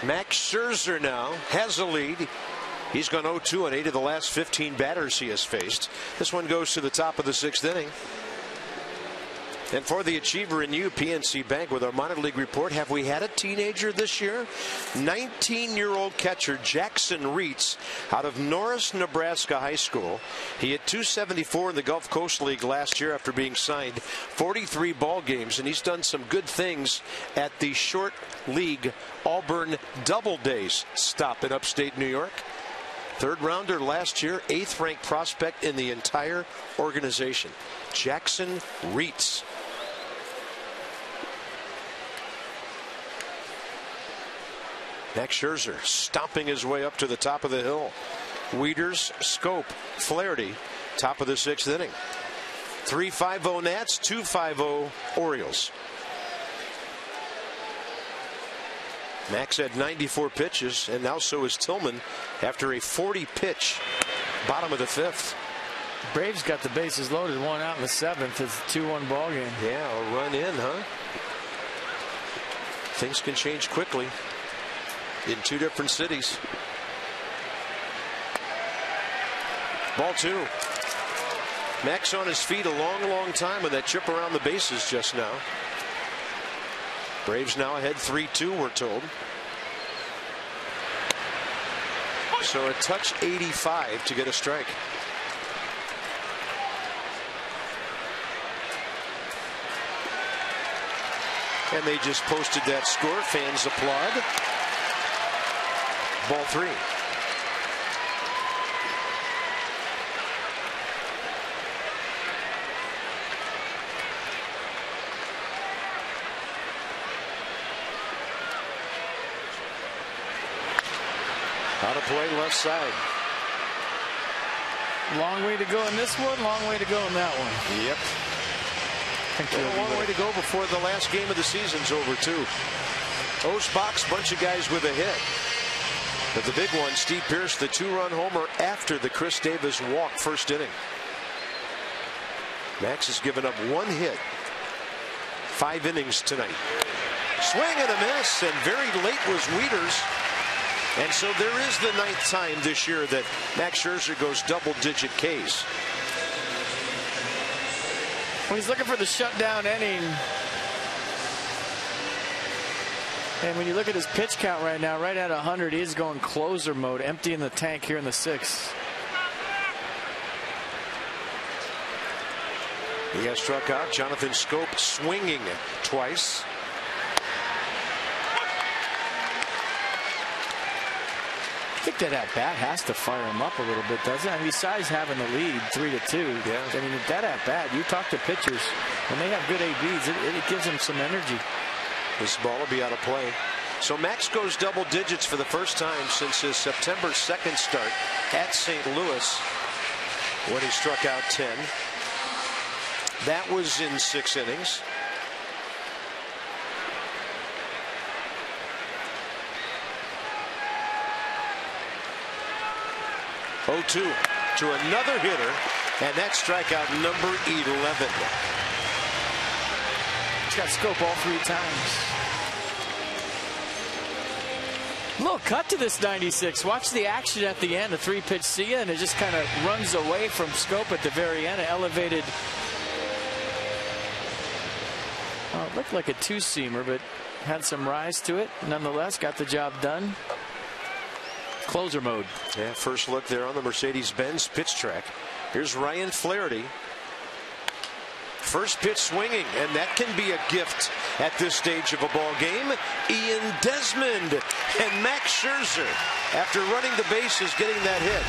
Max Scherzer now has a lead. He's gone 0-2 on 8 of the last 15 batters he has faced. This one goes to the top of the 6th inning. And for the Achiever in you, PNC Bank, with our minor league report, have we had a teenager this year? 19-year-old catcher Jackson Reitz out of Norris, Nebraska High School. He hit .274 in the Gulf Coast League last year after being signed 43 ball games, and he's done some good things at the short league Auburn Doubledays stop in upstate New York. 3rd rounder last year, 8th ranked prospect in the entire organization. Jackson Reitz. Max Scherzer stomping his way up to the top of the hill. Wieters, Scope, Flaherty, top of the 6th inning. 3-5-0 Nats, 2-5-0 Orioles. Max had 94 pitches, and now so is Tillman after a 40-pitch bottom of the 5th. Braves got the bases loaded, 1 out in the 7th. It's a 2-1 ball game. Yeah, a run in, huh? Things can change quickly in 2 different cities. Ball 2. Max on his feet a long time with that trip around the bases just now. Braves now ahead 3-2, we're told. So a touch 85 to get a strike. And they just posted that score. Fans applaud. Ball 3. Out of play, left side. Long way to go in this one, long way to go in that one. Yep. A long way to go before the last game of the season's over, too. O's box, bunch of guys with a hit. But the big one, Steve Pearce, the 2-run homer after the Chris Davis walk, 1st inning. Max has given up 1 hit. 5 innings tonight. Swing and a miss, and very late was Wieters. And so there is the 9th time this year that Max Scherzer goes double-digit Ks. Well, he's looking for the shutdown inning. And when you look at his pitch count right now, right at 100, he is going closer mode, emptying the tank here in the 6th. He has struck out. Jonathan Scope swinging twice. I think that at-bat has to fire him up a little bit, doesn't it? I mean, besides having the lead 3-2, yeah. I mean, that at-bat, you talk to pitchers, when they have good ABs, it gives them some energy. This ball will be out of play. So Max goes double digits for the first time since his September 2nd start at St. Louis when he struck out 10. That was in 6 innings. Oh-2 to another hitter, and that's strikeout number 11. He's got Scope all 3 times. A little cut to this 96. Watch the action at the end. A 3-pitch see ya, and it just kind of runs away from Scope at the very end. An elevated. Oh, it looked like a 2-seamer, but had some rise to it. Nonetheless, got the job done. Closer mode. Yeah, first look there on the Mercedes-Benz pitch track. Here's Ryan Flaherty. First pitch swinging, and that can be a gift at this stage of a ball game. Ian Desmond and Max Scherzer, after running the bases, getting that hit,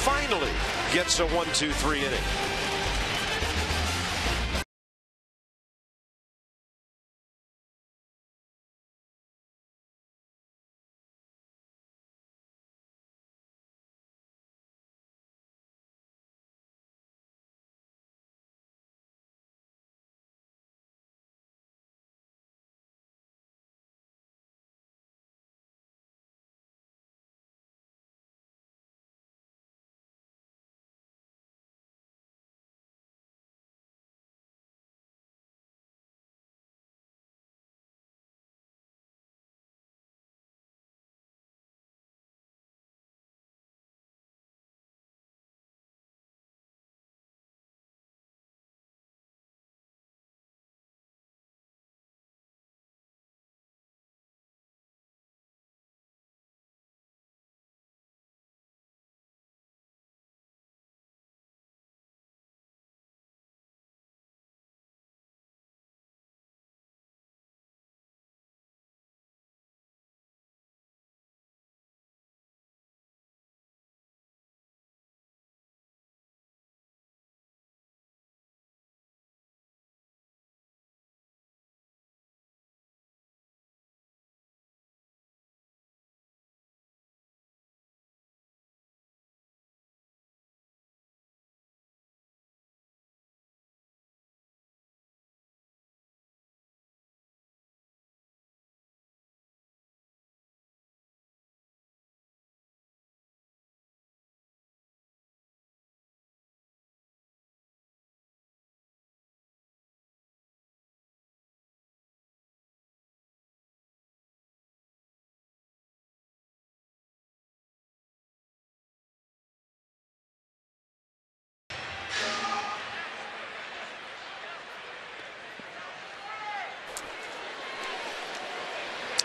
finally gets a 1-2-3 inning.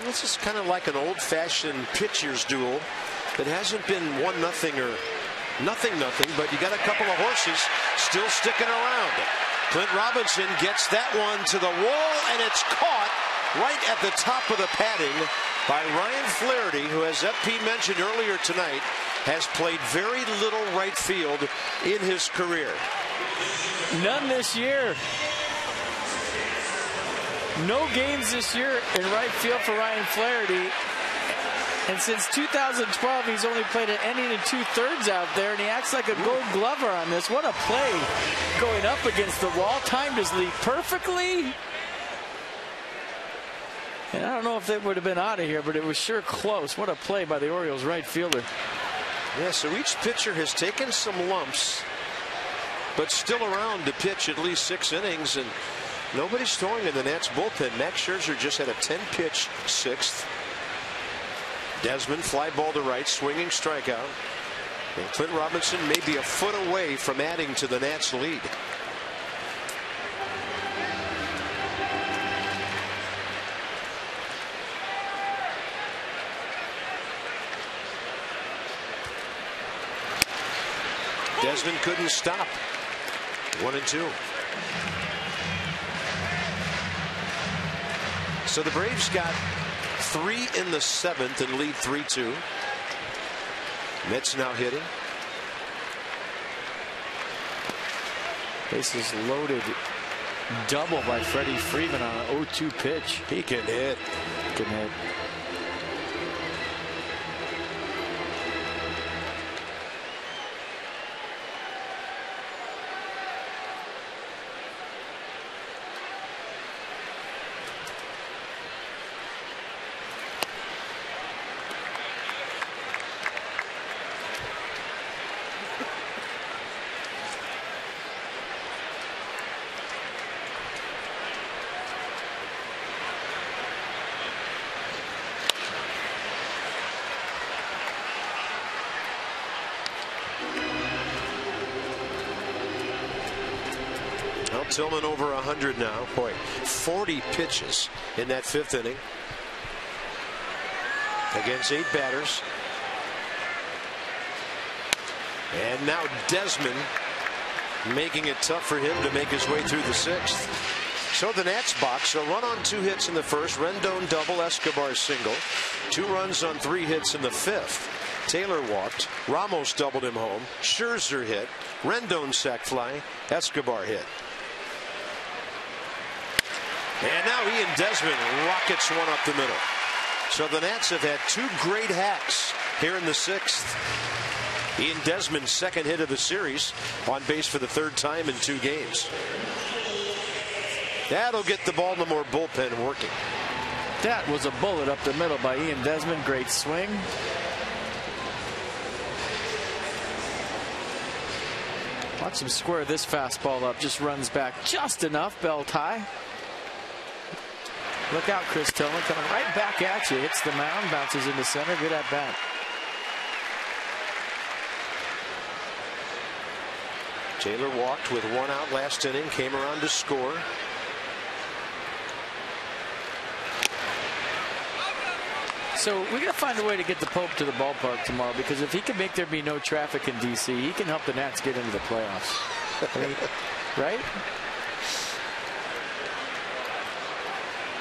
this is kind of like an old-fashioned pitcher's duel. It hasn't been 1-0 or nothing, but you got a couple of horses still sticking around. Clint Robinson gets that one to the wall, and it's caught right at the top of the padding by Ryan Flaherty, who, as FP mentioned earlier tonight, has played very little right field in his career. None this year. No games this year in right field for Ryan Flaherty. And since 2012, he's only played an inning and 2/3 out there, and he acts like a Gold Glover on this. What a play going up against the wall. Timed his lead perfectly. And I don't know if they would have been out of here, but it was sure close. What a play by the Orioles right fielder. Yeah, so each pitcher has taken some lumps, but still around to pitch at least 6 innings, and nobody's throwing in the Nats bullpen. Max Scherzer just had a 10-pitch 6th. Desmond, fly ball to right, swinging strikeout. And Clint Robinson may be a foot away from adding to the Nats lead. Desmond couldn't stop. 1-2. So the Braves got 3 in the 7th and lead 3-2. Mets now hitting. Bases loaded. Double by Freddie Freeman on an 0-2 pitch. He can hit. Can hit. Tillman over 100 now. Boy, 40 pitches in that 5th inning against 8 batters. And now Desmond making it tough for him to make his way through the 6th. So the Nats box, a run on 2 hits in the 1st, Rendon double, Escobar single, 2 runs on 3 hits in the 5th. Taylor walked, Ramos doubled him home, Scherzer hit, Rendon sac fly, Escobar hit. And now Ian Desmond rockets one up the middle. So the Nats have had 2 great hacks here in the 6th. Ian Desmond's 2nd hit of the series, on base for the 3rd time in 2 games. That'll get the Baltimore bullpen working. That was a bullet up the middle by Ian Desmond. Great swing. Watch him square this fastball up. Just runs back just enough. Belt high. Look out, Chris Tillman coming right back at you. Hits the mound, bounces into center. Good at bat. Taylor walked with 1 out last inning, came around to score. So we got to find a way to get the Pope to the ballpark tomorrow, because if he can make there be no traffic in DC, he can help the Nats get into the playoffs. Right?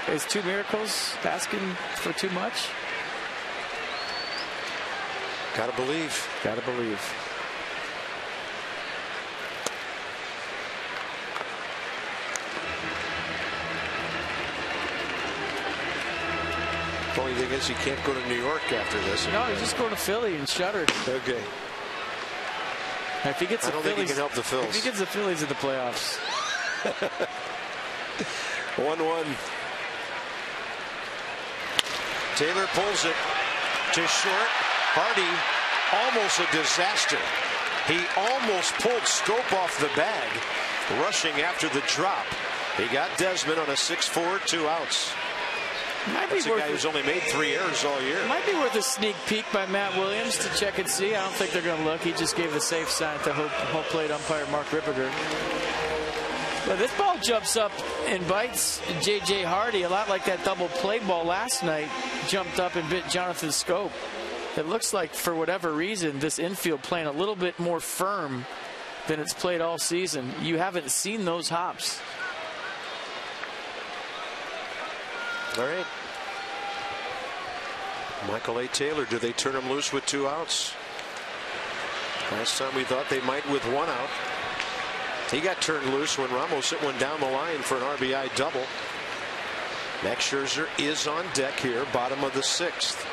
Is 2 miracles asking for too much? Gotta believe. Gotta believe. The only thing is, he can't go to New York after this. No, he's just going to Philly and shuttered. Okay. If he gets I don't think he can help the Phils. If he gets the Phillies in the playoffs. 1-1. Taylor pulls it to short. Hardy, almost a disaster. He almost pulled Scope off the bag, rushing after the drop. He got Desmond on a 6-4, 2 outs. That's a guy who's only made 3 errors all year. Might be worth a sneak peek by Matt Williams to check and see. I don't think they're going to look. He just gave the safe sign to home plate umpire Mark Ripperger. Well, this ball jumps up and bites J.J. Hardy a lot like that double play ball last night jumped up and bit Jonathan Scope. It looks like, for whatever reason, this infield playing a little bit more firm than it's played all season. You haven't seen those hops. All right. Michael A. Taylor, do they turn him loose with 2 outs? Last time we thought they might with 1 out. He got turned loose when Ramos hit one down the line for an RBI double. Max Scherzer is on deck here, bottom of the 6th.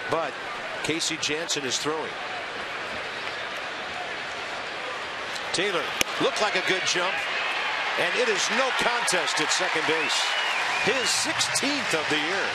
But Casey Janssen is throwing. Taylor looked like a good jump, and it is no contest at second base. His 16th of the year.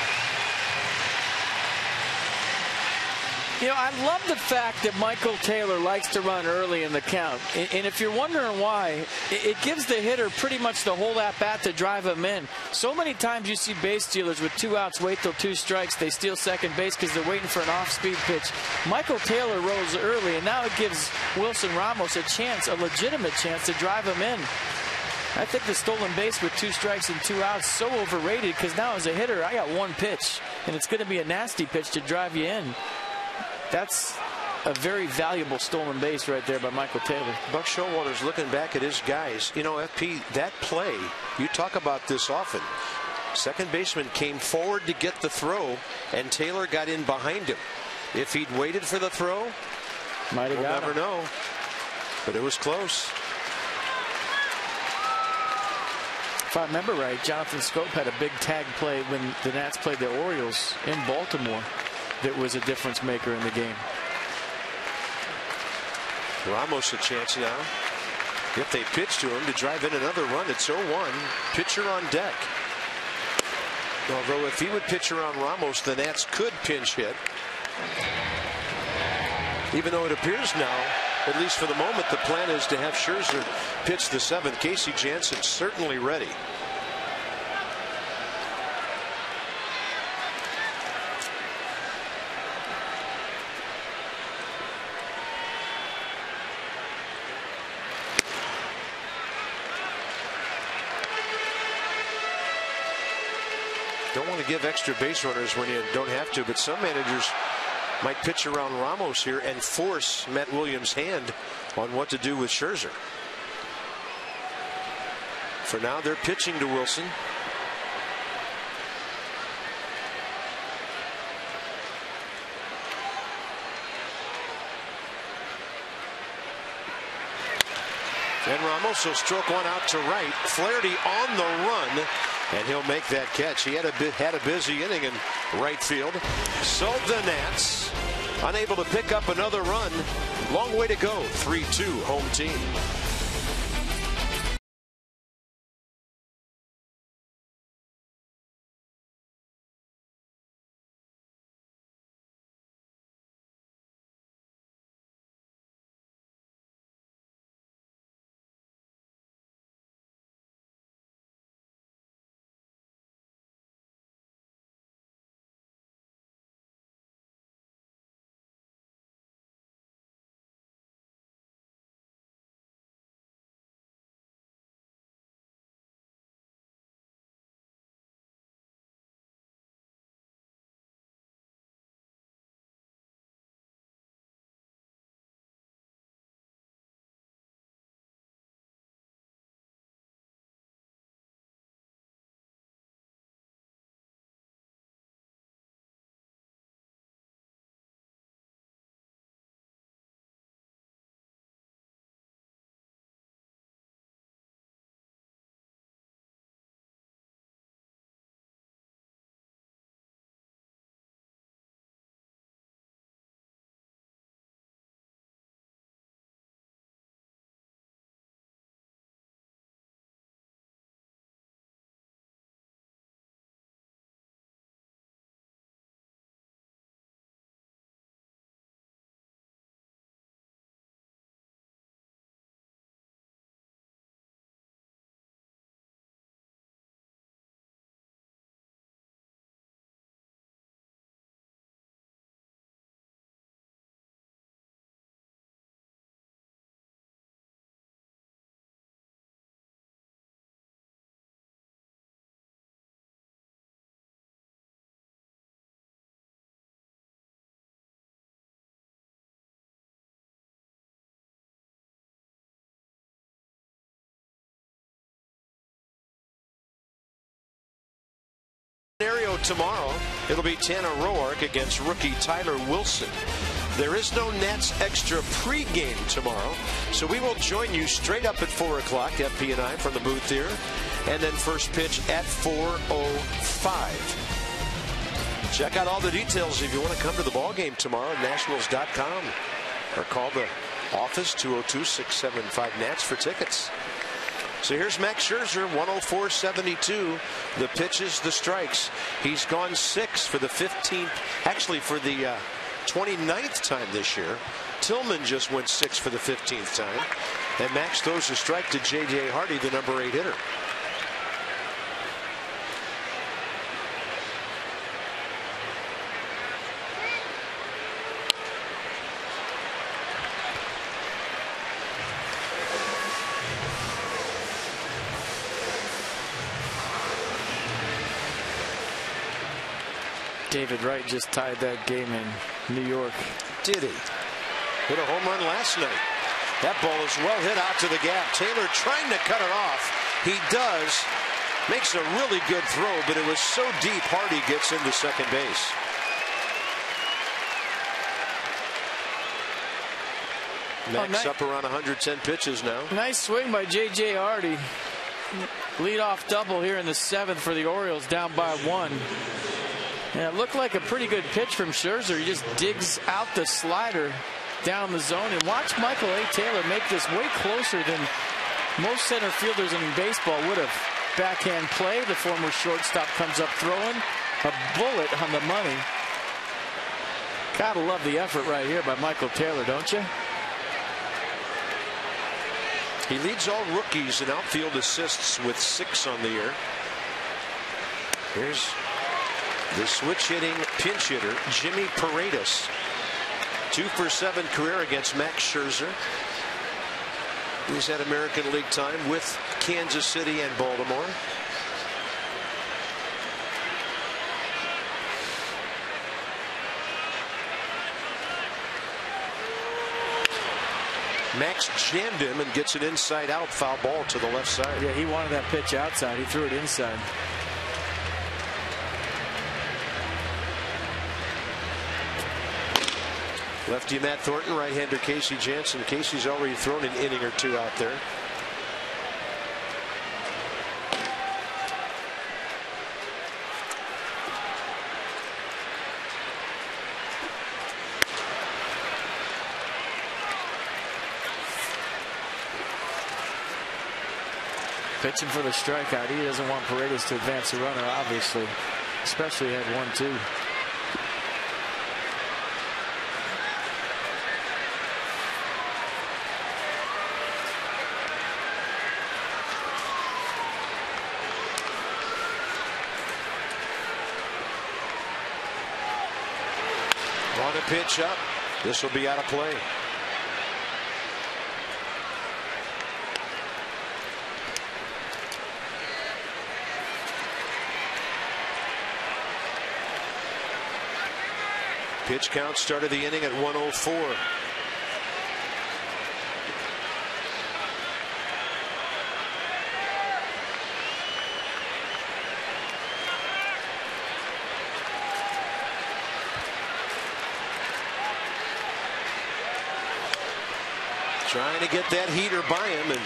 You know, I love the fact that Michael Taylor likes to run early in the count. And if you're wondering why, it gives the hitter pretty much the whole at-bat to drive him in. So many times you see base stealers with 2 outs, wait till 2 strikes. They steal second base because they're waiting for an off-speed pitch. Michael Taylor rolls early, and now it gives Wilson Ramos a chance, a legitimate chance to drive him in. I think the stolen base with 2 strikes and 2 outs so overrated because now as a hitter, I got 1 pitch, and it's going to be a nasty pitch to drive you in. That's a very valuable stolen base right there by Michael Taylor. Buck Showalter's looking back at his guys. You know, FP, that play, you talk about this often. Second baseman came forward to get the throw, and Taylor got in behind him. If he'd waited for the throw, we'll never know. But it was close. If I remember right, Jonathan Scope had a big tag play when the Nats played the Orioles in Baltimore. That was a difference maker in the game. Ramos a chance now. If they pitch to him to drive in another run, it's 0-1. Pitcher on deck. Although if he would pitch around Ramos, the Nats could pinch hit. Even though it appears now, at least for the moment, the plan is to have Scherzer pitch the 7th. Casey Janssen certainly ready. Don't want to give extra base runners when you don't have to, but some managers might pitch around Ramos here and force Matt Williams' hand on what to do with Scherzer. For now, they're pitching to Wilson. And Ramos will stroke one out to right. Flaherty on the run, and he'll make that catch. He had a busy inning in right field. So the Nats unable to pick up another run. Long way to go. 3-2 home team. Scenario tomorrow, it'll be Tanner Roark against rookie Tyler Wilson. There is no Nats extra pregame tomorrow, so we will join you straight up at 4 o'clock, FP and I, from the booth here, and then first pitch at 4:05. Check out all the details if you want to come to the ball game tomorrow at Nationals.com, or call the office 202-675-NATS for tickets. So here's Max Scherzer, 104.72. The pitches, the strikes. He's gone 6 for the 15th, actually for the 29th time this year. Tillman just went 6 for the 15th time. And Max throws a strike to J.J. Hardy, the number 8 hitter. David Wright just tied that game in New York. Did he? Hit a home run last night. That ball is well hit out to the gap. Taylor trying to cut it off. He does. Makes a really good throw, but it was so deep Hardy gets into second base. Max up around 110 pitches now. Nice swing by J.J. Hardy. Leadoff double here in the 7th for the Orioles, down by 1. Yeah, it looked like a pretty good pitch from Scherzer. He just digs out the slider down the zone. And watch Michael A. Taylor make this way closer than most center fielders in baseball would have. Backhand play. The former shortstop comes up throwing a bullet on the money. Gotta love the effort right here by Michael Taylor, don't you? He leads all rookies in outfield assists with 6 on the year. Here's the switch hitting pinch hitter, Jimmy Paredes. 2 for 7 career against Max Scherzer. He's had American League time with Kansas City and Baltimore. Max jammed him and gets an inside out foul ball to the left side. Yeah, he wanted that pitch outside. He threw it inside. Lefty Matt Thornton, right-hander Casey Jansen. Casey's already thrown an inning or 2 out there. Pitching for the strikeout. He doesn't want Paredes to advance the runner, obviously, especially at 1-2. On a pitch up. This will be out of play. Pitch count started the inning at 104. Trying to get that heater by him, and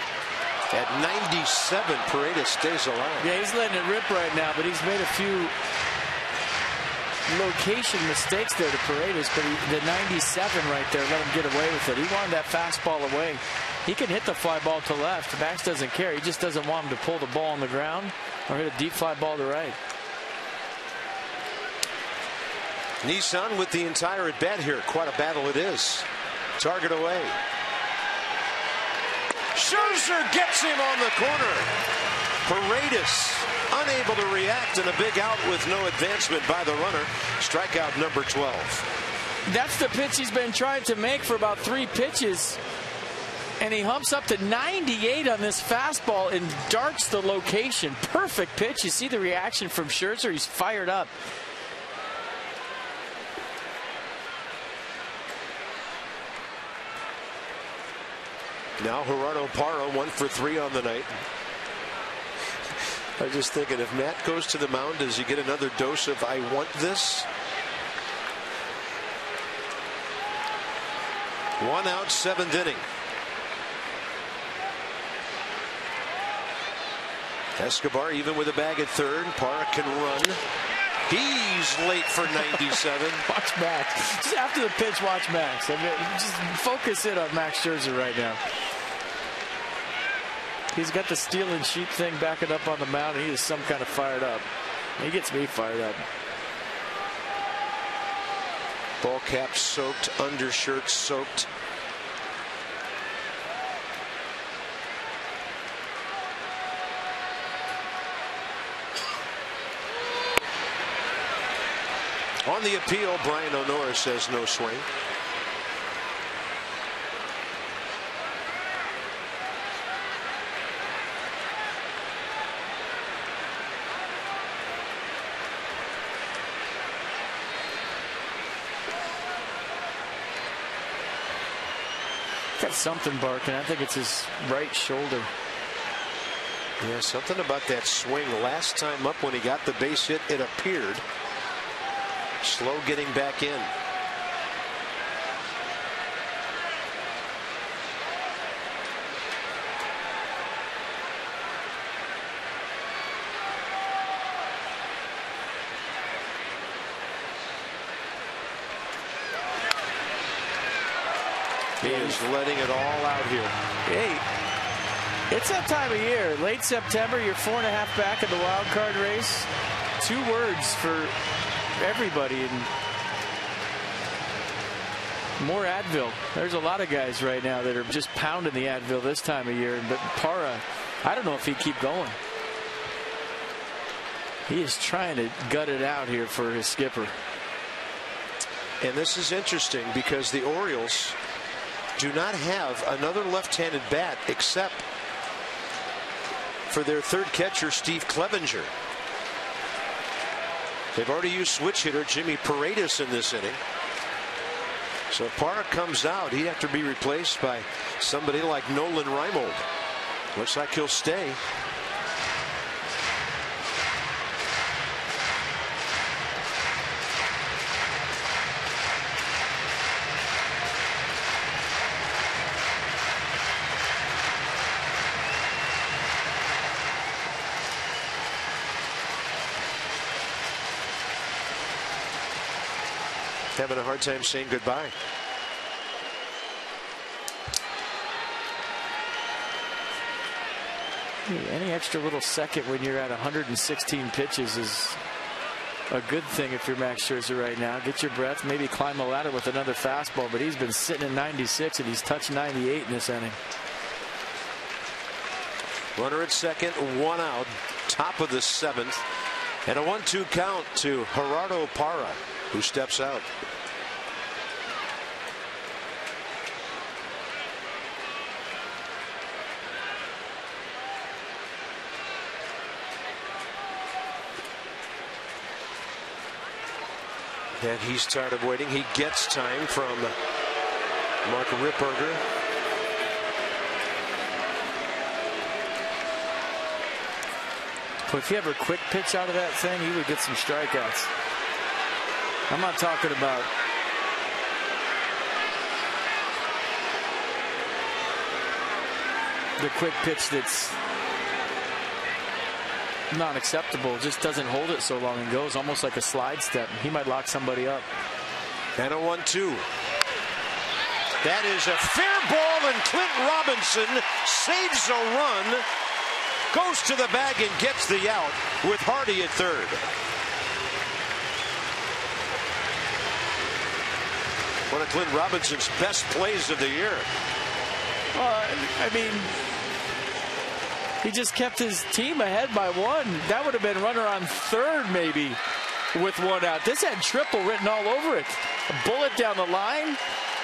at 97, Paredes stays alive. Yeah, he's letting it rip right now, but he's made a few location mistakes there to Paredes, but the 97 right there let him get away with it. He wanted that fastball away. He can hit the fly ball to left. Max doesn't care. He just doesn't want him to pull the ball on the ground or hit a deep fly ball to right. Nissan with the entire at bat here. Quite a battle it is. Target away. Scherzer gets him on the corner. Paredes unable to react, and a big out with no advancement by the runner. Strikeout number 12. That's the pitch he's been trying to make for about 3 pitches. And he humps up to 98 on this fastball and darts the location. Perfect pitch. You see the reaction from Scherzer. He's fired up. Now Gerardo Parra 1 for 3 on the night. I was just thinking, if Matt goes to the mound, does he get another dose of "I want this"? 1 out, 7th inning. Escobar even with a bag at third. Parra can run. He's late for 97. Watch Max. Just after the pitch, watch Max. I mean, just focus in on Max Scherzer right now. He's got the steel and sheep thing backing up on the mound, and he is some kind of fired up. He gets me fired up. Ball cap soaked, undershirt soaked. On the appeal, Brian O'Nora says no swing. Got something barking. I think it's his right shoulder. Yeah, something about that swing last time up when he got the base hit, it appeared. Slow getting back in. He is letting it all out here. Hey, it's that time of year. Late September, you're 4.5 back in the wild card race. 2 words for everybody, and more Advil. There's a lot of guys right now that are just pounding the Advil this time of year, but Parra, I don't know if he'd keep going. He is trying to gut it out here for his skipper. And this is interesting because the Orioles do not have another left-handed bat except for their third catcher, Steve Clevenger. They've already used switch hitter Jimmy Paredes in this inning. So if Parra comes out, he'd have to be replaced by somebody like Nolan Reimold. Looks like he'll stay. Having a hard time saying goodbye. Any extra little second when you're at 116 pitches is a good thing if you're Max Scherzer right now. Get your breath, maybe climb a ladder with another fastball, but he's been sitting at 96 and he's touched 98 in this inning. Runner at second, 1 out, top of the 7th, and a 1-2 count to Gerardo Parra, who steps out. And he started waiting. He gets time from Mark Ripperger. But if you have a quick pitch out of that thing, he would get some strikeouts. I'm not talking about the quick pitch that's not acceptable. Just doesn't hold it so long and goes almost like a slide step. He might lock somebody up. And a 1-2. That is a fair ball, and Clint Robinson saves a run, goes to the bag and gets the out with Hardy at third. One of Clint Robinson's best plays of the year. I mean, he just kept his team ahead by 1. That would have been runner on third maybe with 1 out. This had triple written all over it. A bullet down the line.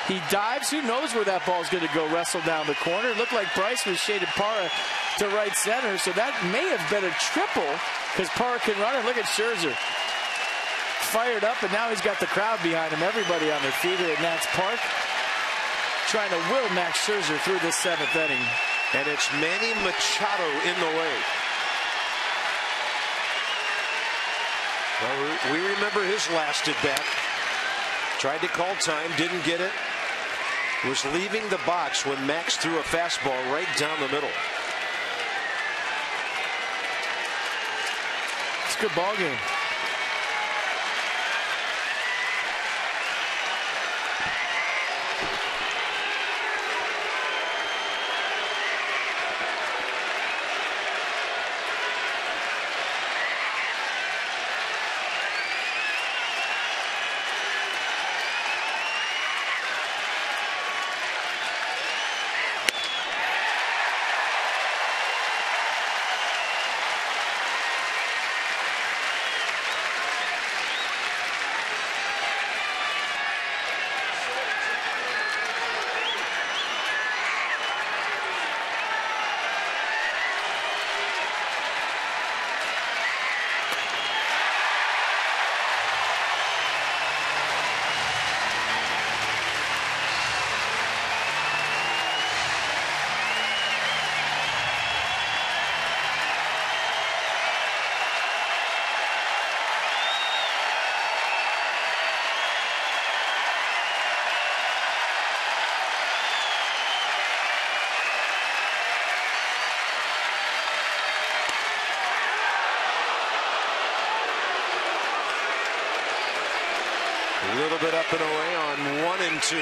He dives. Who knows where that ball's going to go wrestle down the corner. It looked like Bryce was shaded Parra to right center. So that may have been a triple because Parra can run it. Look at Scherzer. Fired up, and now he's got the crowd behind him. Everybody on their feet here at Nats Park trying to will Max Scherzer through this 7th inning. And it's Manny Machado in the way. Well, we remember his last at bat. Tried to call time, didn't get it. Was leaving the box when Max threw a fastball right down the middle. It's a good ball game. A little bit up and away on 1-2.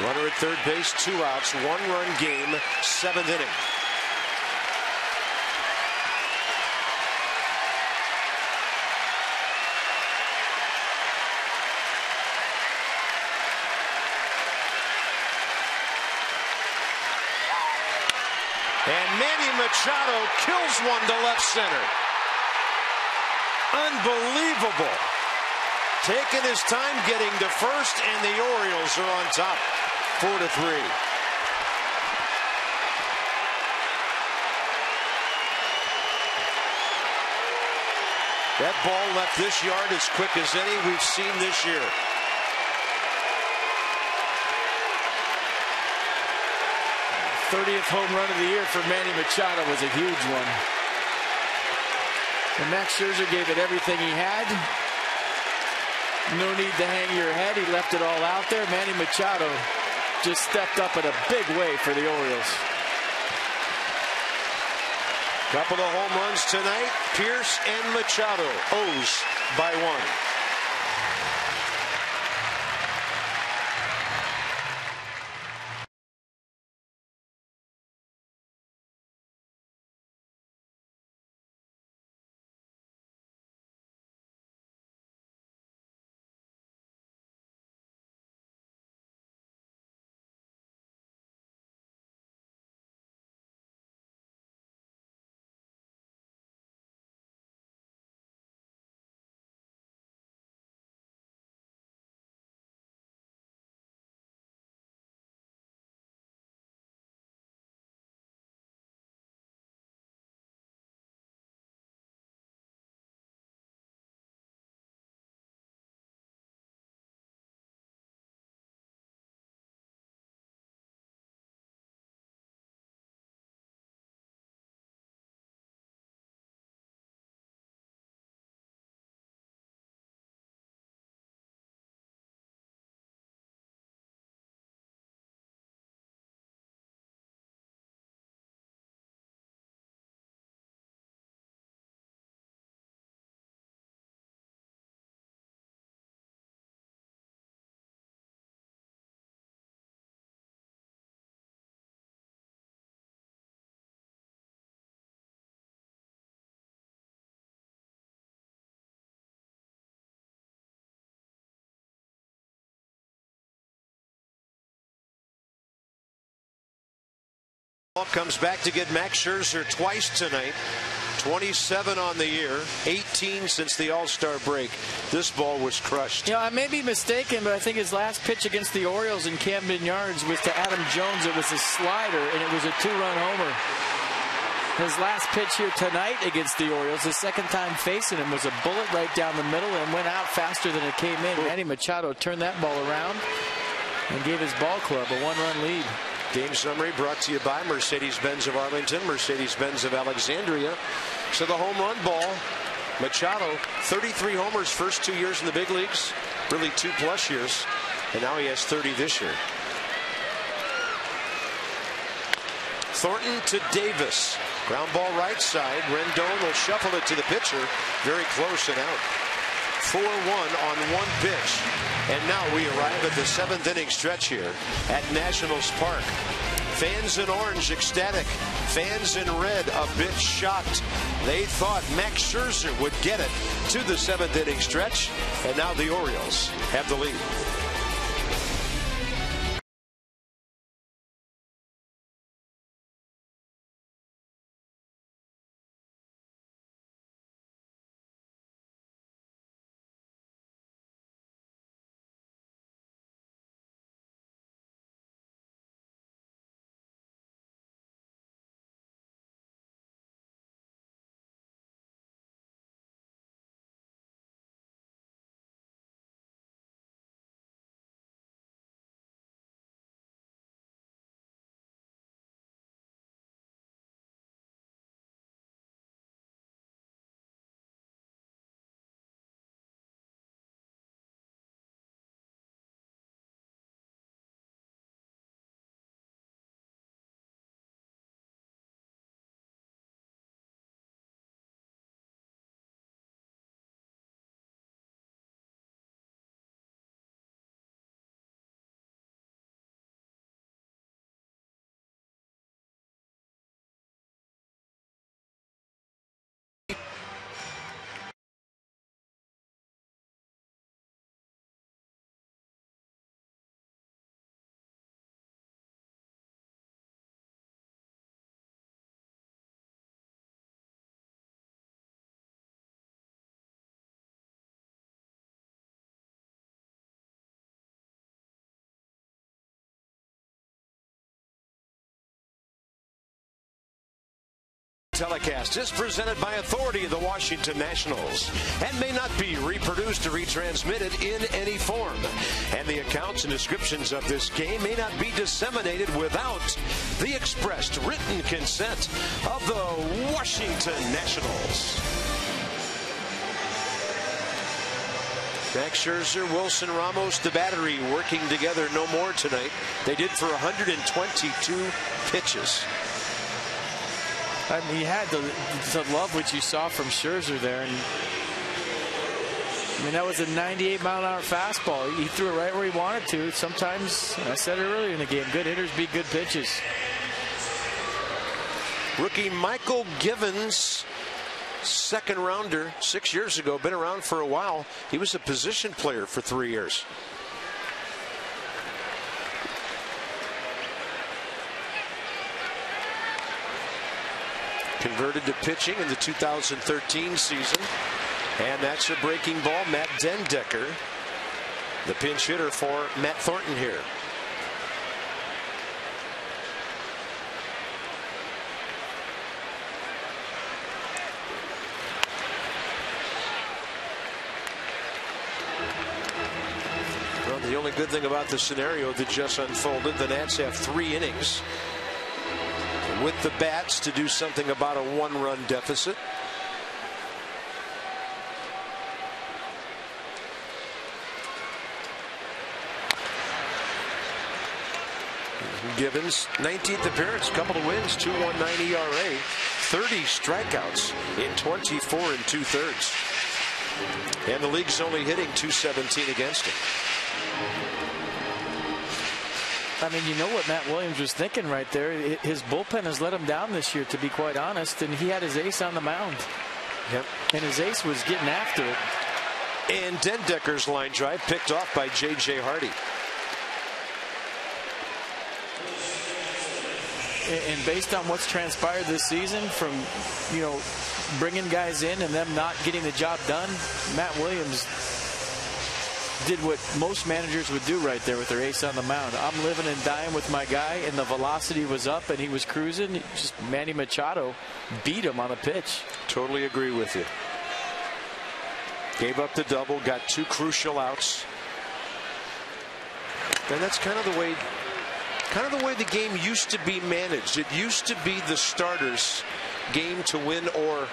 Runner at third base, 2 outs, 1-run game, 7th inning. And Manny Machado kills one to left center. Unbelievable. Taking his time getting to first, and the Orioles are on top, 4-3. That ball left this yard as quick as any we've seen this year. The 30th home run of the year for Manny Machado was a huge one. And Max Scherzer gave it everything he had. No need to hang your head. He left it all out there. Manny Machado just stepped up in a big way for the Orioles. Couple of home runs tonight. Pierce and Machado. O's by 1. Comes back to get Max Scherzer twice tonight. 27 on the year, 18 since the All-Star break. This ball was crushed. You know, I may be mistaken, but I think his last pitch against the Orioles in Camden Yards was to Adam Jones. It was a slider, and it was a 2-run homer. His last pitch here tonight against the Orioles, the second time facing him, was a bullet right down the middle and went out faster than it came in. Manny Machado turned that ball around and gave his ball club a 1-run lead. Game summary brought to you by Mercedes-Benz of Arlington, Mercedes-Benz of Alexandria. So the home run ball Machado, 33 homers first 2 years in the big leagues, really 2+ years, and now he has 30 this year. Thornton to Davis. Ground ball right side. Rendon will shuffle it to the pitcher. Very close and out. 4-1 on one pitch. And now we arrive at the 7th inning stretch here at Nationals Park. Fans in orange ecstatic. Fans in red a bit shocked. They thought Max Scherzer would get it to the 7th inning stretch. And now the Orioles have the lead. Telecast is presented by authority of the Washington Nationals and may not be reproduced or retransmitted in any form. And the accounts and descriptions of this game may not be disseminated without the expressed written consent of the Washington Nationals. Max Scherzer, Wilson Ramos, the battery working together no more tonight. They did for 122 pitches. I mean, he had to love what you saw from Scherzer there. And I mean, that was a 98-mile-an-hour fastball. He threw it right where he wanted to. Sometimes, I said it earlier in the game, good hitters beat good pitches. Rookie Michael Givens, second rounder 6 years ago, been around for a while. He was a position player for 3 years. Converted to pitching in the 2013 season. And that's a breaking ball. Matt Dendecker, the pinch hitter for Matt Thornton here. Well, the only good thing about the scenario that just unfolded, the Nats have 3 innings with the bats to do something about a 1-run deficit. Givens, 19th appearance, couple of wins, 2.19 ERA, 30 strikeouts in 24 2/3. And the league's only hitting .217 against him. I mean, you know what Matt Williams was thinking right there. His bullpen has let him down this year, to be quite honest, and he had his ace on the mound. Yep. And his ace was getting after it. And Dendecker's line drive picked off by J.J. Hardy. And based on what's transpired this season, from, you know, bringing guys in and them not getting the job done, Matt Williams did what most managers would do right there with their ace on the mound. I'm living and dying with my guy, and the velocity was up and he was cruising. Just Manny Machado beat him on a pitch. Totally agree with you. Gave up the double, got 2 crucial outs. And that's kind of the way the game used to be managed. It used to be the starter's game to win or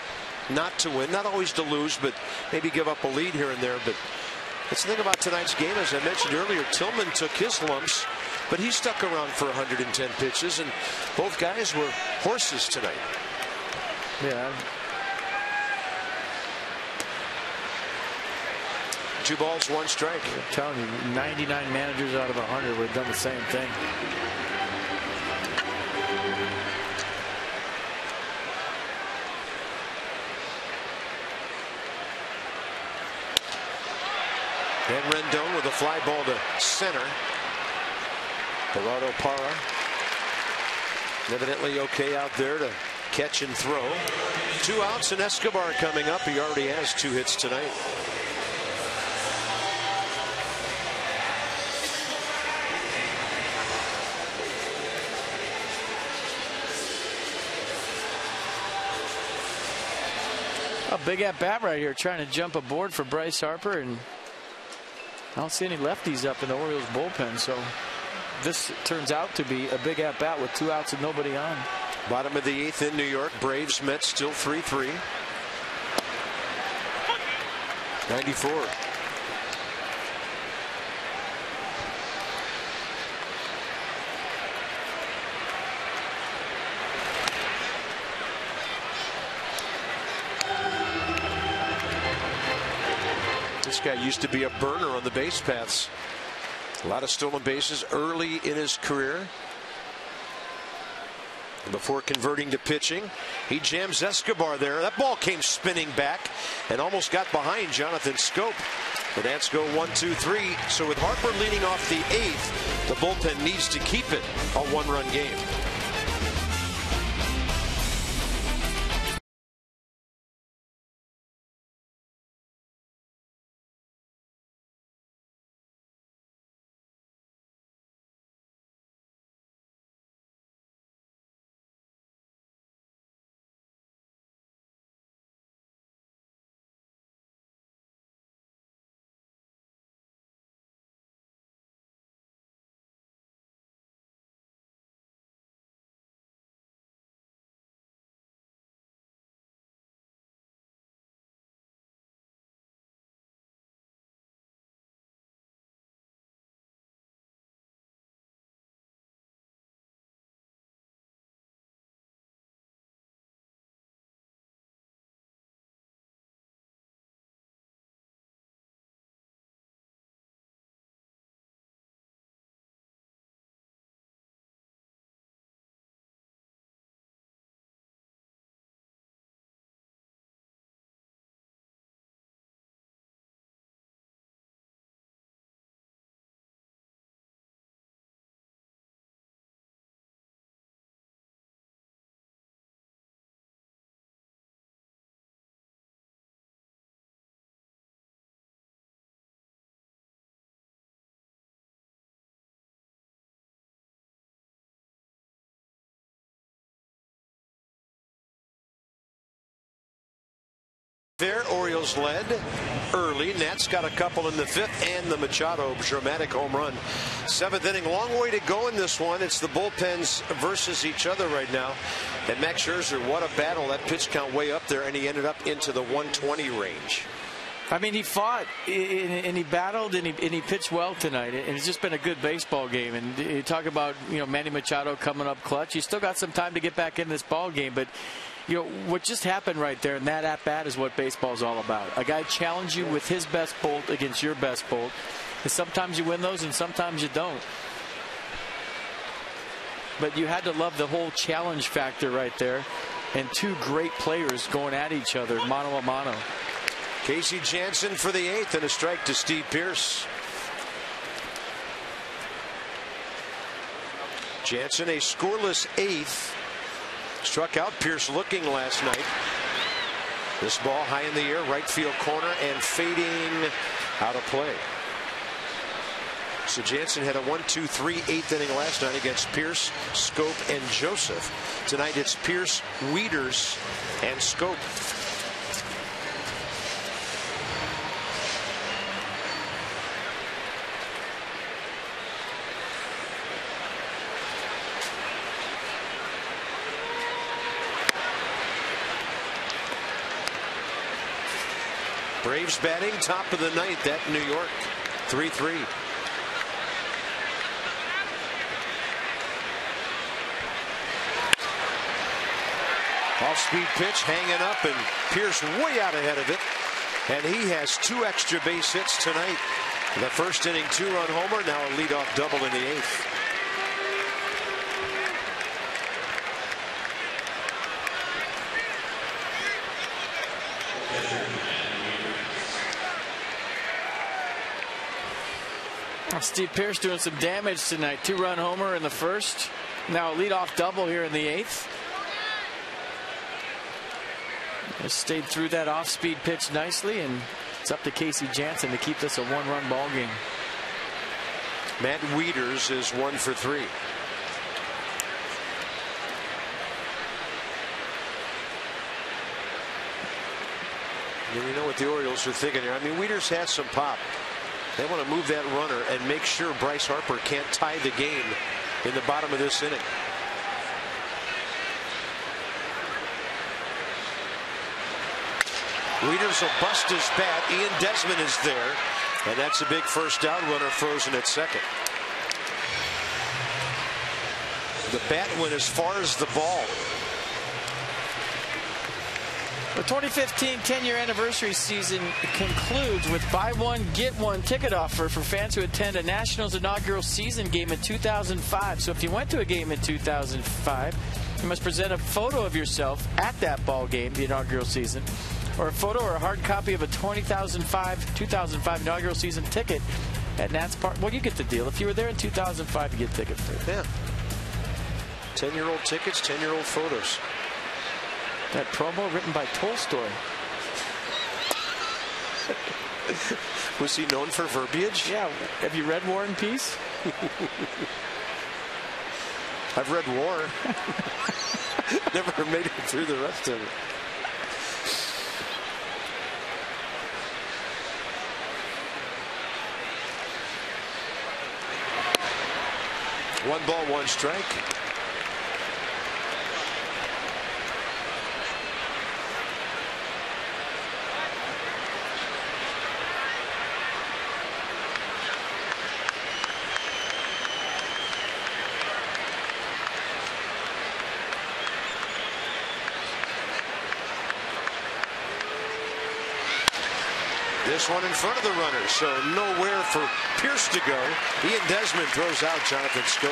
not to win, not always to lose, but maybe give up a lead here and there. But that's the thing about tonight's game. As I mentioned earlier, Tillman took his lumps, but he stuck around for 110 pitches, and both guys were horses tonight. Yeah. 2 balls, 1 strike. I'm telling you, 99 managers out of 100 would have done the same thing. And Rendon with a fly ball to center. Gerardo Parra evidently okay out there to catch and throw. 2 outs and Escobar coming up. He already has 2 hits tonight. A big at bat right here, trying to jump aboard for Bryce Harper, and I don't see any lefties up in the Orioles bullpen, so this turns out to be a big at bat with 2 outs and nobody on. Bottom of the 8th in New York. Braves Mets still 3-3. 94. This guy used to be a burner on the base paths. A lot of stolen bases early in his career. Before converting to pitching, he jams Escobar there. That ball came spinning back and almost got behind Jonathan Scope. The Nats go 1-2-3. So with Harper leading off the 8th, the bullpen needs to keep it a 1-run game. There, Orioles led early. Nats got a couple in the 5th, and the Machado dramatic home run. 7th inning, long way to go in this one. It's the bullpens versus each other right now. And Max Scherzer, what a battle. That pitch count way up there, and he ended up into the 120 range. I mean, he fought and he battled and he pitched well tonight, and it's just been a good baseball game. And you talk about, you know, Manny Machado coming up clutch. You still got some time to get back in this ball game, but you know what just happened right there, and that at bat is what baseball's all about. A guy challenge you with his best bolt against your best bolt, and sometimes you win those and sometimes you don't. But you had to love the whole challenge factor right there, and 2 great players going at each other mano a mano. Casey Jansen for the 8th, and a strike to Steve Pearce. Jansen, a scoreless 8th. Struck out Pearce looking last night. This ball high in the air, right field corner, and fading out of play. So Jansen had a 1-2-3 8th inning last night against Pearce, Scope, and Joseph. Tonight it's Pearce, Wieters, and Scope. Braves batting top of the ninth at New York. 3-3. Off-speed pitch hanging up, and Pierce way out ahead of it. And he has 2 extra base hits tonight. The first inning 2-run homer, now a leadoff double in the 8th. Steve Pierce doing some damage tonight. 2-run homer in the first. Now a leadoff double here in the 8th. Just stayed through that off-speed pitch nicely, and it's up to Casey Janssen to keep this a 1-run ball game. Matt Wieters is 1 for 3. And you know what the Orioles are thinking here. I mean, Wieters has some pop. They want to move that runner and make sure Bryce Harper can't tie the game in the bottom of this inning. Wieters will bust his bat. Ian Desmond is there, and that's a big first out. Runner frozen at second. The bat went as far as the ball. The 2015 10-year anniversary season concludes with buy one, get one ticket offer for fans who attend a Nationals inaugural season game in 2005. So if you went to a game in 2005, you must present a photo of yourself at that ball game, the inaugural season, or a photo or a hard copy of a 2005 inaugural season ticket at Nats Park. Well, you get the deal. If you were there in 2005, you get a ticket for it. Yeah. 10-year-old tickets, 10-year-old photos. That promo written by Tolstoy. Was he known for verbiage? Yeah. Have you read War and Peace? I've read War. Never made it through the rest of it. One ball, one strike. This one in front of the runner, so nowhere for Pierce to go. Ian Desmond throws out Jonathan Scope.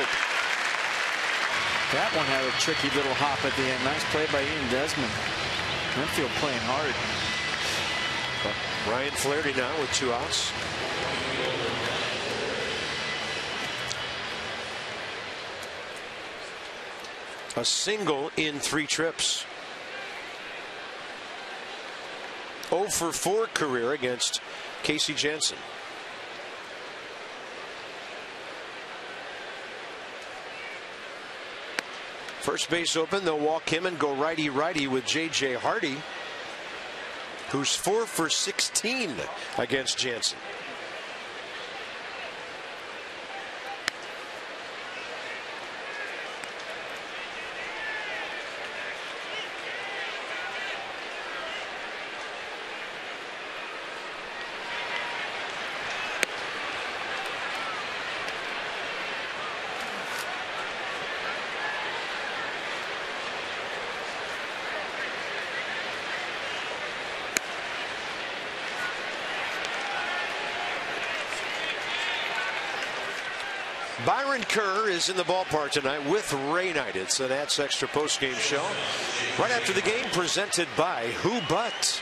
That one had a tricky little hop at the end. Nice play by Ian Desmond. Renfield playing hard. Ryan Flaherty now with 2 outs. A single in 3 trips. 0 for 4 career against Casey Janssen. First base open. They'll walk him and go righty-righty with J.J. Hardy, who's 4 for 16 against Janssen. Byron Kerr is in the ballpark tonight with Ray Knight. It's the Nats Extra postgame show. Right after the game, presented by Who But?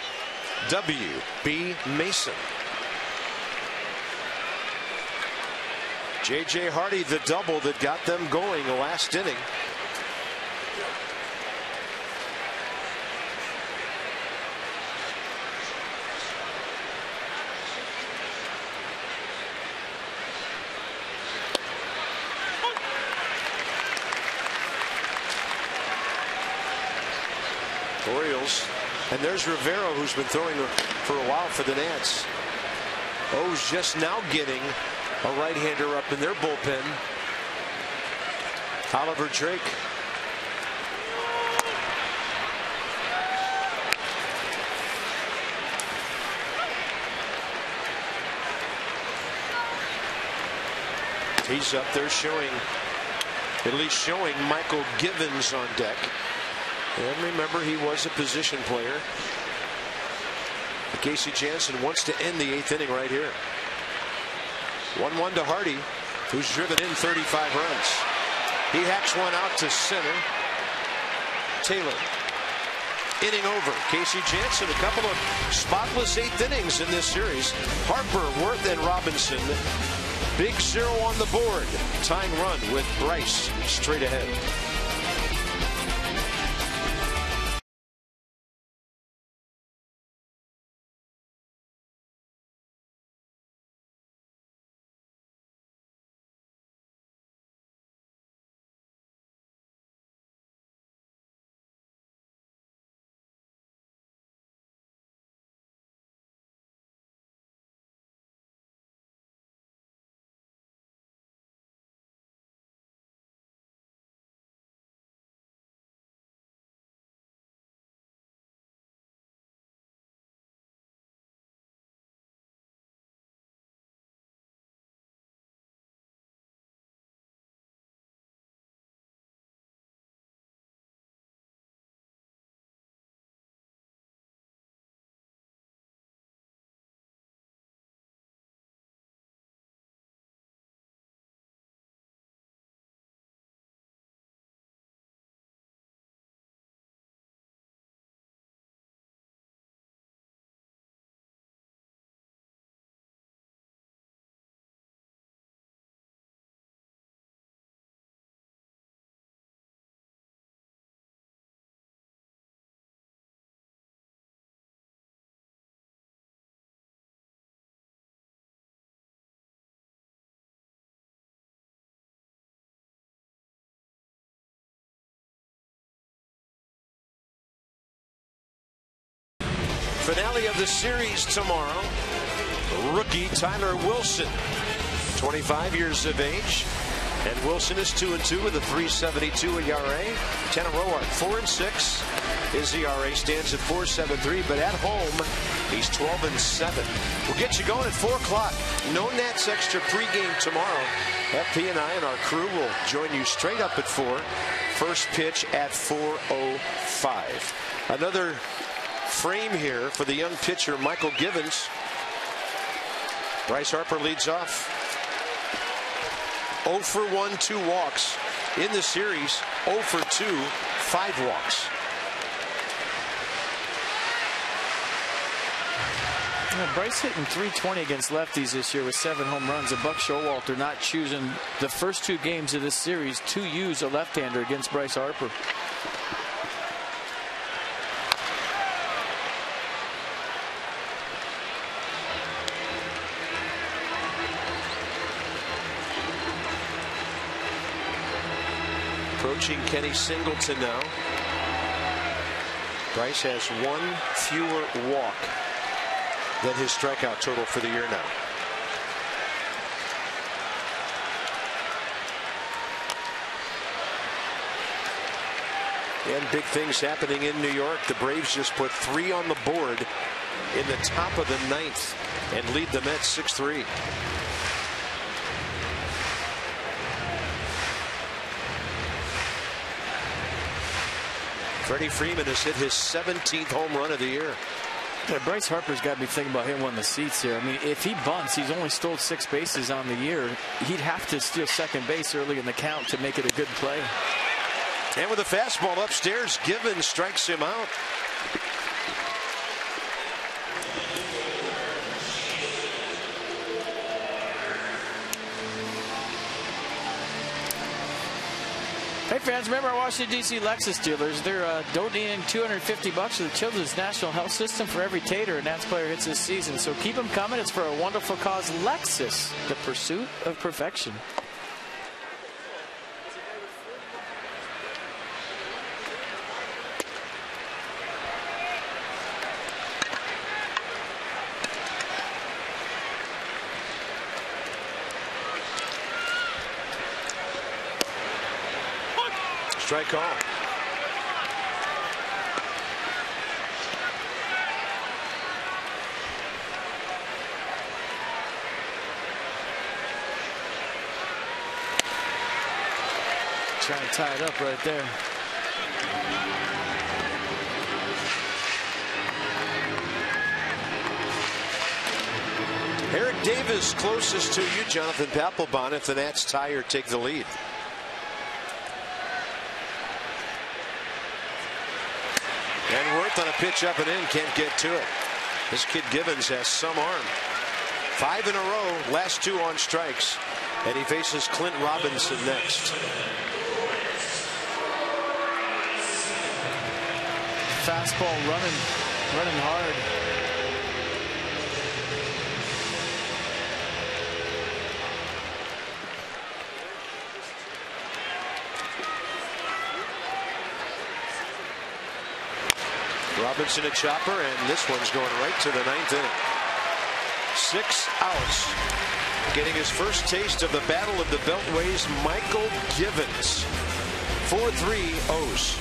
W.B. Mason. J.J. Hardy, the double that got them going the last inning. Orioles, and there's Rivera, who's been throwing for a while for the Nats. O's just now getting a right-hander up in their bullpen. Oliver Drake. He's up there showing, at least showing Michael Givens on deck. And remember, he was a position player. Casey Janssen wants to end the 8th inning right here. 1-1 to Hardy, who's driven in 35 runs. He hacks one out to center. Taylor. Inning over. Casey Janssen, a couple of spotless 8th innings in this series. Harper, Worth, and Robinson. Big 0 on the board. Tying run with Bryce straight ahead. Finale of the series tomorrow. Rookie Tyler Wilson, 25 years of age. And Wilson is 2-2 with a 3.72 ERA. Tanner Roark 4-6. His ERA stands at 4.73, but at home he's 12-7. We'll get you going at 4 o'clock. No Nats Extra pregame tomorrow. FP and I and our crew will join you straight up at 4. First pitch at 4:05. Another frame here for the young pitcher Michael Givens. Bryce Harper leads off. 0 for 1, 2 walks in the series. 0 for 2, 5 walks. Yeah, Bryce hitting .320 against lefties this year with 7 home runs. And Buck Showalter not choosing the first 2 games of this series to use a left-hander against Bryce Harper. Approaching Kenny Singleton now. Bryce has 1 fewer walk than his strikeout total for the year now. And big things happening in New York. The Braves just put 3 on the board in the top of the 9th and lead the Mets 6-3. Freddie Freeman has hit his 17th home run of the year. Yeah, Bryce Harper's got to be thinking about hitting one of the seats here. I mean, if he bunts, he's only stole 6 bases on the year. He'd have to steal second base early in the count to make it a good play. And with a fastball upstairs, Givens strikes him out. Hey fans, remember our Washington D.C. Lexus dealers? They're donating $250 to the Children's National Health System for every Tater a Nats player hits this season. So keep them coming. It's for a wonderful cause. Lexus, the pursuit of perfection. Strike call. Trying to tie it up right there. Eric Davis closest to you, Jonathan Papelbon, if the Nats tie or take the lead. And Worth on a pitch up and in, can't get to it. This kid Givens has some arm. 5 in a row, last 2 on strikes, and he faces Clint Robinson next. Fastball running hard. Robinson a chopper, and this one's going right to the 9th inning. 6 outs. Getting his first taste of the battle of the Beltways, Michael Givens. 4-3 O's.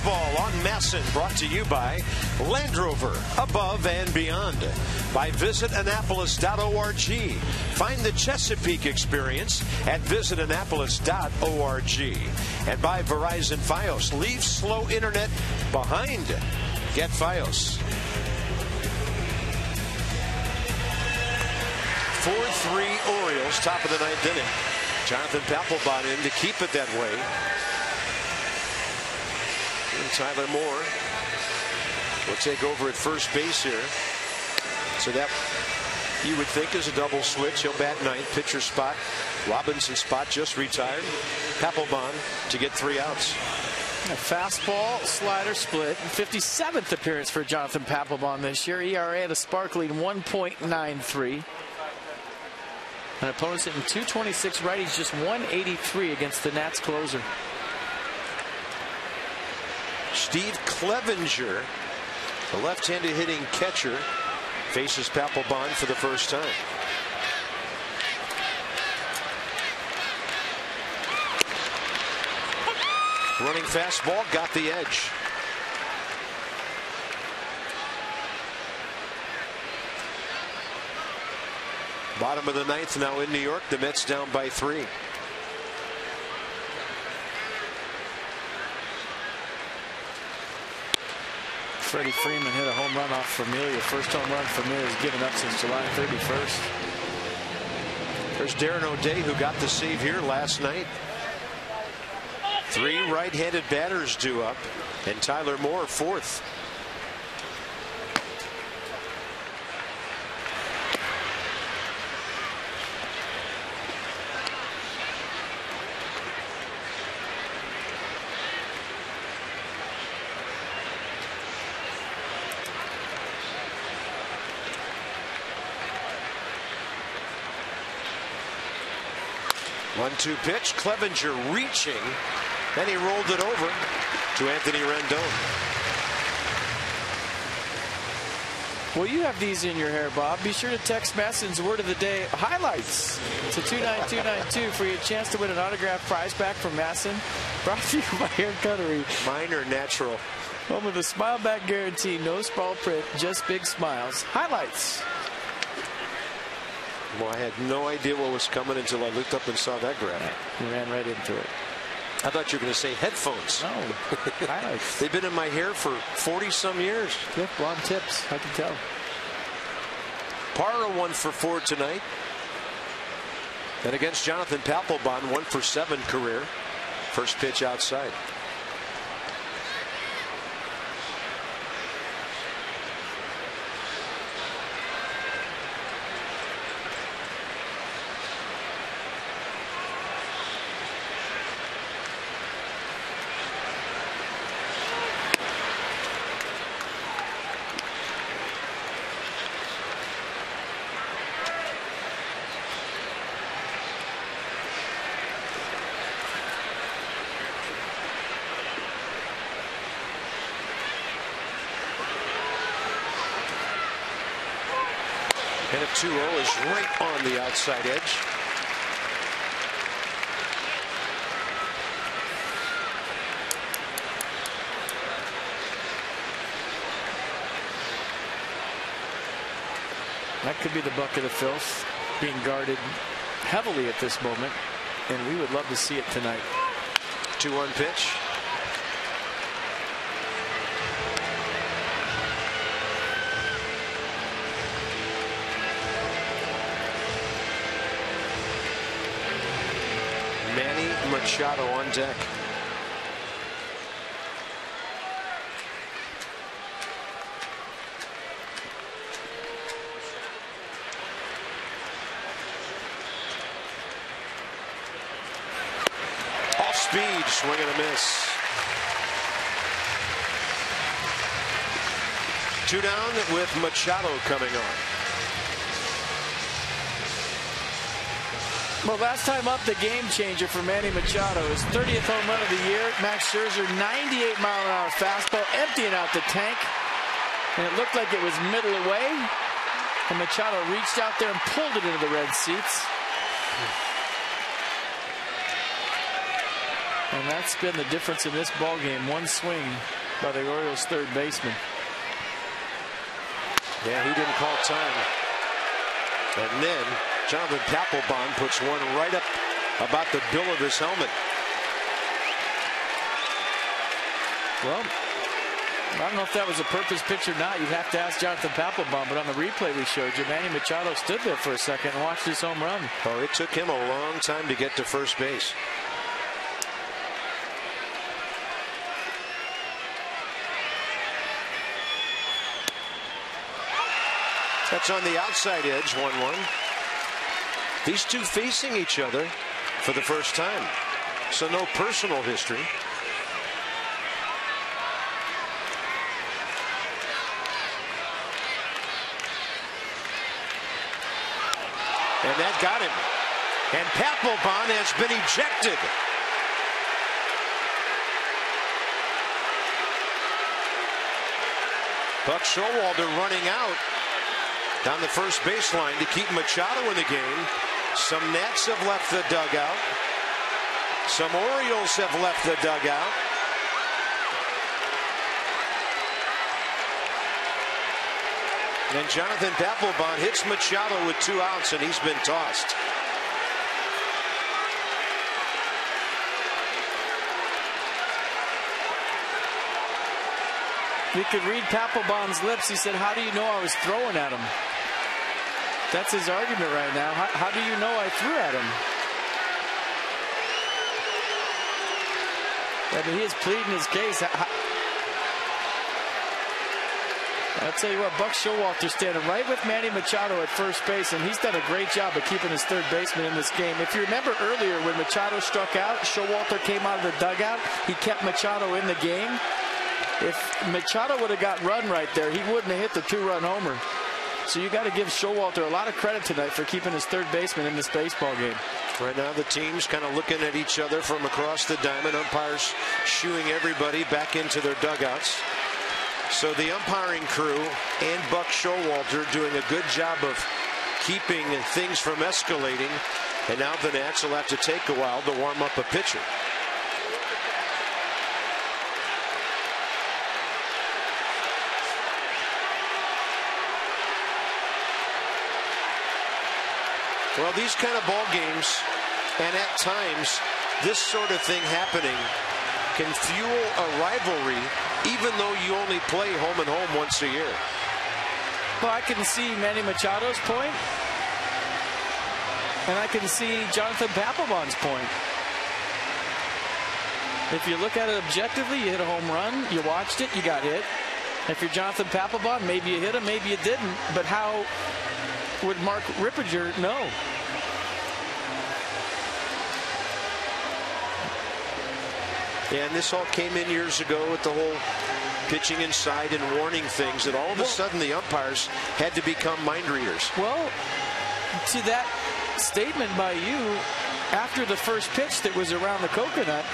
Ball on Masson, brought to you by Land Rover, above and beyond. By visitannapolis.org. Find the Chesapeake experience at visitannapolis.org. And by Verizon Fios. Leave slow internet behind. Get Fios. 4-3 Orioles, top of the 9th inning. Jonathan Papelbon in to keep it that way. And Tyler Moore will take over at first base here. So that, you would think, is a double switch. He'll bat 9th, pitcher spot. Robinson spot just retired. Papelbon to get 3 outs. A fastball, slider split. 57th appearance for Jonathan Papelbon this year. ERA at a sparkling 1.93. An opponent's hitting .226 righties, just 183 against the Nats closer. Steve Clevenger, the left-handed hitting catcher, faces Papelbon for the first time. Running fastball, got the edge. Bottom of the 9th now in New York. The Mets down by 3. Freddie Freeman hit a home run off Familia. First home run Familia's given up since July 31st. There's Darren O'Day, who got the save here last night. 3 right-handed batters due up, and Tyler Moore 4th. One-two pitch. Clevenger reaching. Then he rolled it over to Anthony Rendon. Well, you have these in your hair, Bob. Be sure to text Masson's word of the day highlights to 29292 for your chance to win an autographed prize pack from Masson. Brought to you by Hair Cuttery. Mine are natural. Home with a smile back guarantee, no small print, just big smiles. Highlights. Well, I had no idea what was coming until I looked up and saw that graph. You ran right into it. I thought you were going to say headphones. No, highlights. They've been in my hair for 40-some years. Yeah, blonde tips, I can tell. Parra 1 for 4 tonight. And against Jonathan Papelbon, 1 for 7 career. First pitch outside. And a 2-0 is right on the outside edge. That could be the bucket of filth, being guarded heavily at this moment, and we would love to see it tonight. 2-1 pitch. Machado on deck. Off speed, swing and a miss. 2 down with Machado coming on. Well, last time up, the game changer for Manny Machado. His 30th home run of the year. Max Scherzer, 98-mile-an-hour fastball, emptying out the tank. And it looked like it was middle away. And Machado reached out there and pulled it into the red seats. And that's been the difference in this ball game. One swing by the Orioles' third baseman. Yeah, he didn't call time. And then Jonathan Papelbon puts one right up about the bill of his helmet. Well, I don't know if that was a purpose pitch or not. You'd have to ask Jonathan Papelbon, but on the replay we showed you, Manny Machado stood there for a second and watched his home run. Oh, it took him a long time to get to first base. That's on the outside edge, 1-1. These two facing each other for the first time. So no personal history. And that got him. And Papelbon has been ejected. Buck Showalter running out down the first baseline to keep Machado in the game. Some Nats have left the dugout. Some Orioles have left the dugout. And Jonathan Papelbon hits Machado with 2 outs, and he's been tossed. You could read Papelbon's lips. He said, "How do you know I was throwing at him?" That's his argument right now. How do you know I threw at him? I mean, he is pleading his case. I'll tell you what, Buck Showalter standing right with Manny Machado at first base, and he's done a great job of keeping his third baseman in this game. If you remember earlier when Machado struck out, Showalter came out of the dugout. He kept Machado in the game. If Machado would have got run right there, he wouldn't have hit the 2-run homer. So you got to give Showalter a lot of credit tonight for keeping his third baseman in this baseball game. Right now the teams kind of looking at each other from across the diamond. Umpires shooing everybody back into their dugouts. So the umpiring crew and Buck Showalter doing a good job of keeping things from escalating. And now the Nats will have to take a while to warm up a pitcher. Well, these kind of ball games, and at times this sort of thing happening, can fuel a rivalry even though you only play home and home once a year. Well, I can see Manny Machado's point, and I can see Jonathan Papelbon's point. If you look at it objectively, you hit a home run, you watched it, you got hit. If you're Jonathan Papelbon, maybe you hit him, maybe you didn't. But how would Mark Rippiger know? Yeah, and this all came in years ago with the whole pitching inside and warning things, that all of a sudden the umpires had to become mind readers. Well, to that statement by you, after the first pitch that was around the coconut,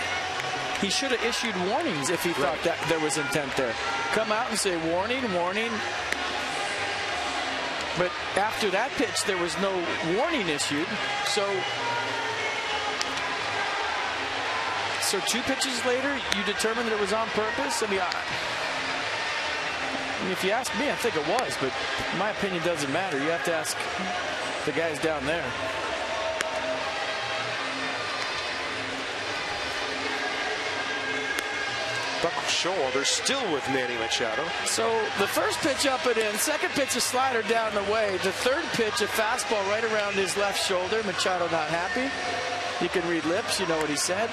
he should have issued warnings if he thought that there was intent there. Come out and say warning, warning. But after that pitch, there was no warning issued. So 2 pitches later, you determined that it was on purpose? I mean, if you ask me, I think it was, but my opinion doesn't matter. You have to ask the guys down there. Buck Showalter still with Manny Machado. So the first pitch up and in, second pitch a slider down the way, the third pitch a fastball right around his left shoulder. Machado not happy. You can read lips, you know what he said.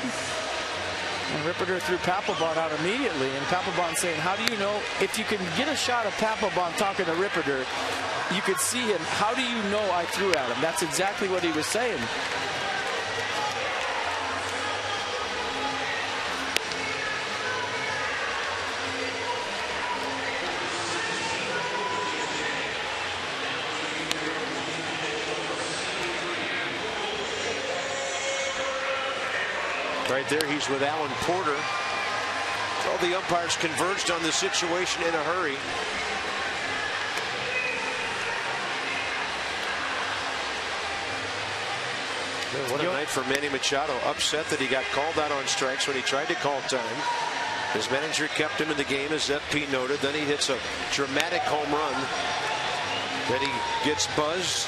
And Rippiger threw Papelbon out immediately, and Papelbon saying, how do you know, if you can get a shot of Papelbon talking to Rippiger, you could see him, how do you know I threw at him? That's exactly what he was saying. Right there, he's with Alan Porter. All the umpires converged on the situation in a hurry. Man, what a night for Manny Machado. Upset that he got called out on strikes when he tried to call time. His manager kept him in the game, as FP noted. Then he hits a dramatic home run. Then he gets buzzed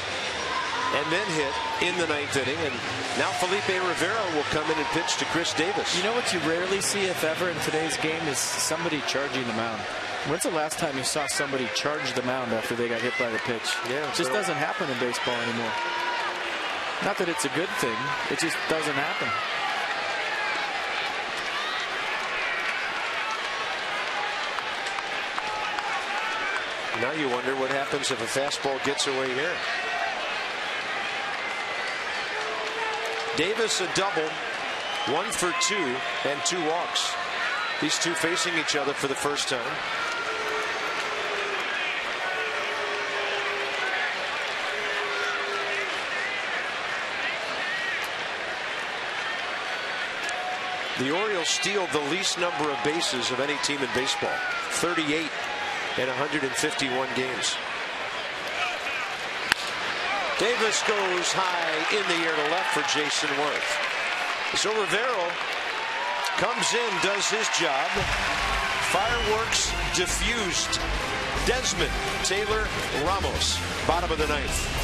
and then hit in the 9th inning. And now Felipe Rivera will come in and pitch to Chris Davis. You know what you rarely see, if ever, in today's game is somebody charging the mound. When's the last time you saw somebody charge the mound after they got hit by the pitch? Yeah, it just doesn't happen in baseball anymore. Not that it's a good thing. It just doesn't happen. Now you wonder what happens if a fastball gets away here. Davis a double, 1 for 2 and 2 walks. These two facing each other for the first time. The Orioles steal the least number of bases of any team in baseball, 38 in 151 games. Davis goes high in the air to left for Jason Worth. So Rivera comes in, does his job. Fireworks diffused. Desmond Taylor Ramos, bottom of the 9th.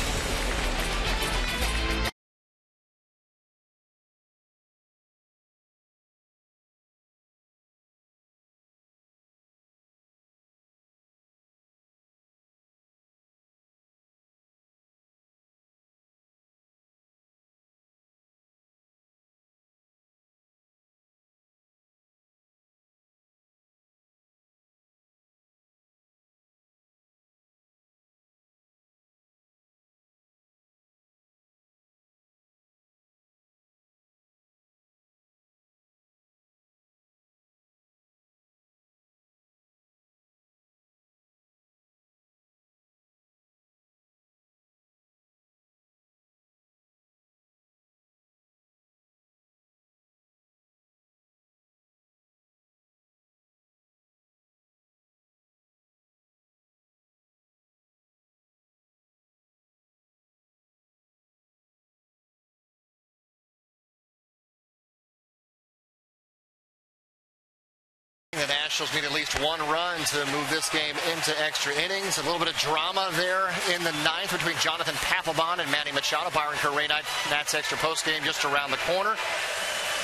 Nationals need at least one run to move this game into extra innings. A little bit of drama there in the ninth between Jonathan Papelbon and Manny Machado. Byron Correa, Nats Extra postgame just around the corner.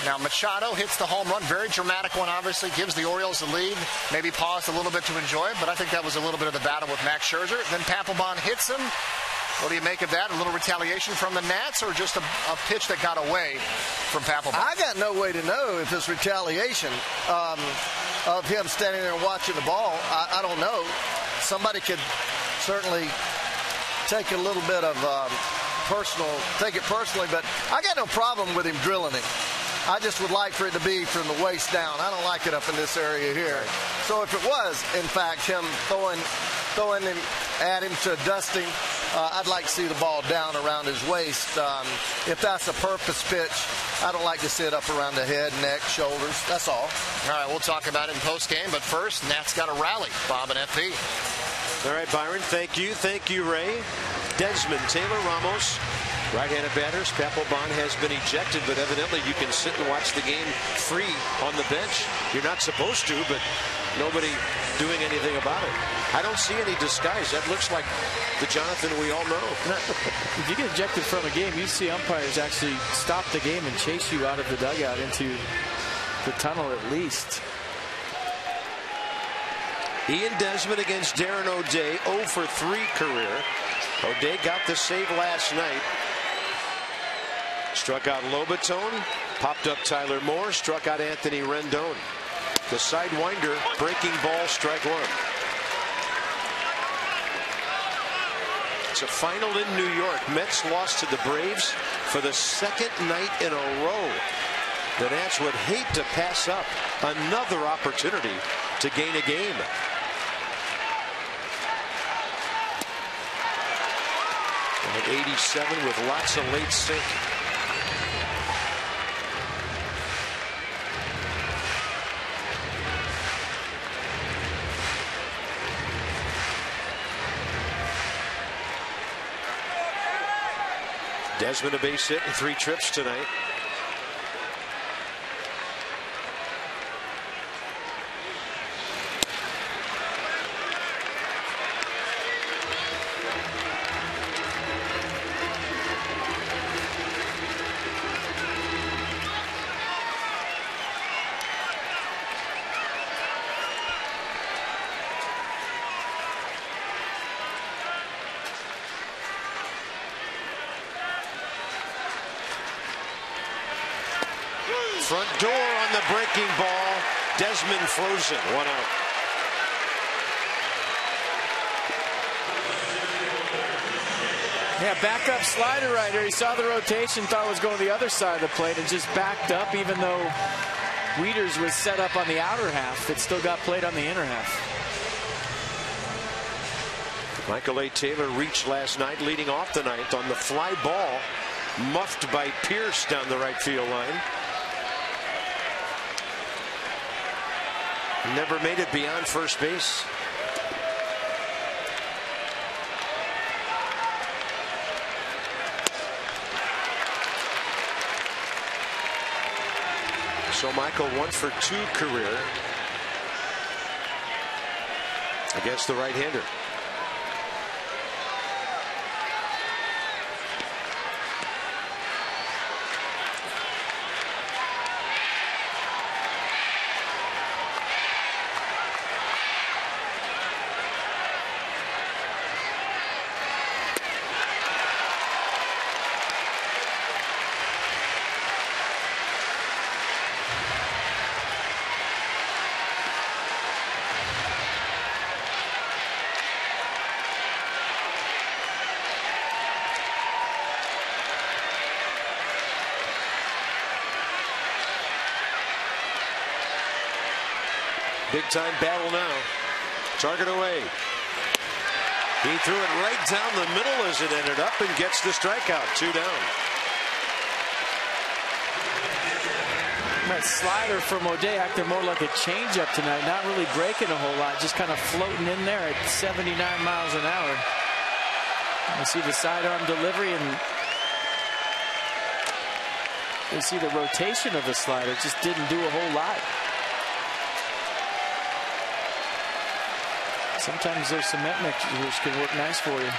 Now Machado hits the home run, very dramatic one, obviously, gives the Orioles the lead. Maybe paused a little bit to enjoy it, but I think that was a little bit of the battle with Max Scherzer. Then Papelbon hits him. What do you make of that? A little retaliation from the Nats, or just a pitch that got away from Papelbon? I got no way to know if it's retaliation of him standing there and watching the ball. I don't know. Somebody could certainly take a little bit of take it personally, but I got no problem with him drilling him. I just would like for it to be from the waist down. I don't like it up in this area here. So if it was, in fact, him throwing him at him to dust him, I'd like to see the ball down around his waist. If that's a purpose pitch, I don't like to see it up around the head, neck, shoulders. That's all. All right, we'll talk about it in postgame, but first, Nats got a rally. Bob and FP. All right, Byron, thank you. Thank you, Ray. Desmond, Taylor Ramos, right-handed batters. Papelbon has been ejected, but evidently you can sit and watch the game free on the bench. You're not supposed to, but nobody doing anything about it. I don't see any disguise. That looks like the Jonathan we all know. If you get ejected from a game, you see umpires actually stop the game and chase you out of the dugout into the tunnel at least. Ian Desmond against Darren O'Day, 0 for 3 career. O'Day got the save last night. Struck out Lobaton, popped up Tyler Moore, struck out Anthony Rendon. The sidewinder, breaking ball, strike one. It's a final in New York. Mets lost to the Braves for the second night in a row. The Nats would hate to pass up another opportunity to gain a game. At 87 with lots of late sink. Desmond a base hit and 3 trips tonight. Front door on the breaking ball. Desmond frozen. 1 out. Yeah, backup slider right here. He saw the rotation, thought it was going the other side of the plate, and just backed up. Even though Wieters was set up on the outer half, it still got played on the inner half. Michael A. Taylor reached last night, leading off the ninth on the fly ball, muffed by Pierce down the right field line. Never made it beyond first base. So Michael 1 for 2 career against the right-hander. Big time battle now. Target away. He threw it right down the middle as it ended up and gets the strikeout. 2 down. That slider from O'Day acting more like a changeup tonight. Not really breaking a whole lot. Just kind of floating in there at 79 miles an hour. You see the sidearm delivery, and you see the rotation of the slider. Just didn't do a whole lot. Sometimes those cement mixers can work nice for you.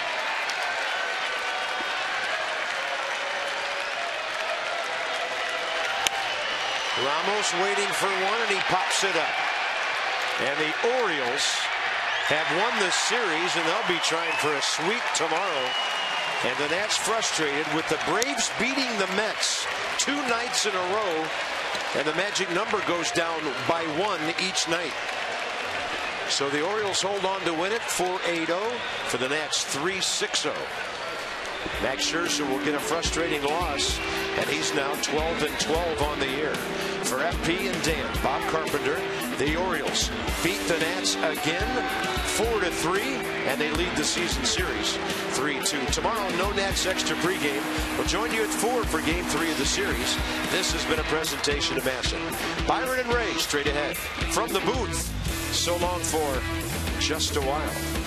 Ramos waiting for one, and he pops it up. And the Orioles have won this series, and they'll be trying for a sweep tomorrow. And the Nats frustrated with the Braves beating the Mets 2 nights in a row, and the magic number goes down by 1 each night. So the Orioles hold on to win it 4-8-0, for the Nats 3-6-0. Max Scherzer will get a frustrating loss, and he's now 12-12 on the year. For FP and Dan, Bob Carpenter, the Orioles beat the Nats again 4-3, and they lead the season series 3-2. Tomorrow, no Nats Extra pregame. We'll join you at 4 for Game 3 of the series. This has been a presentation of Masson. Byron and Ray straight ahead from the booth. So long for just a while.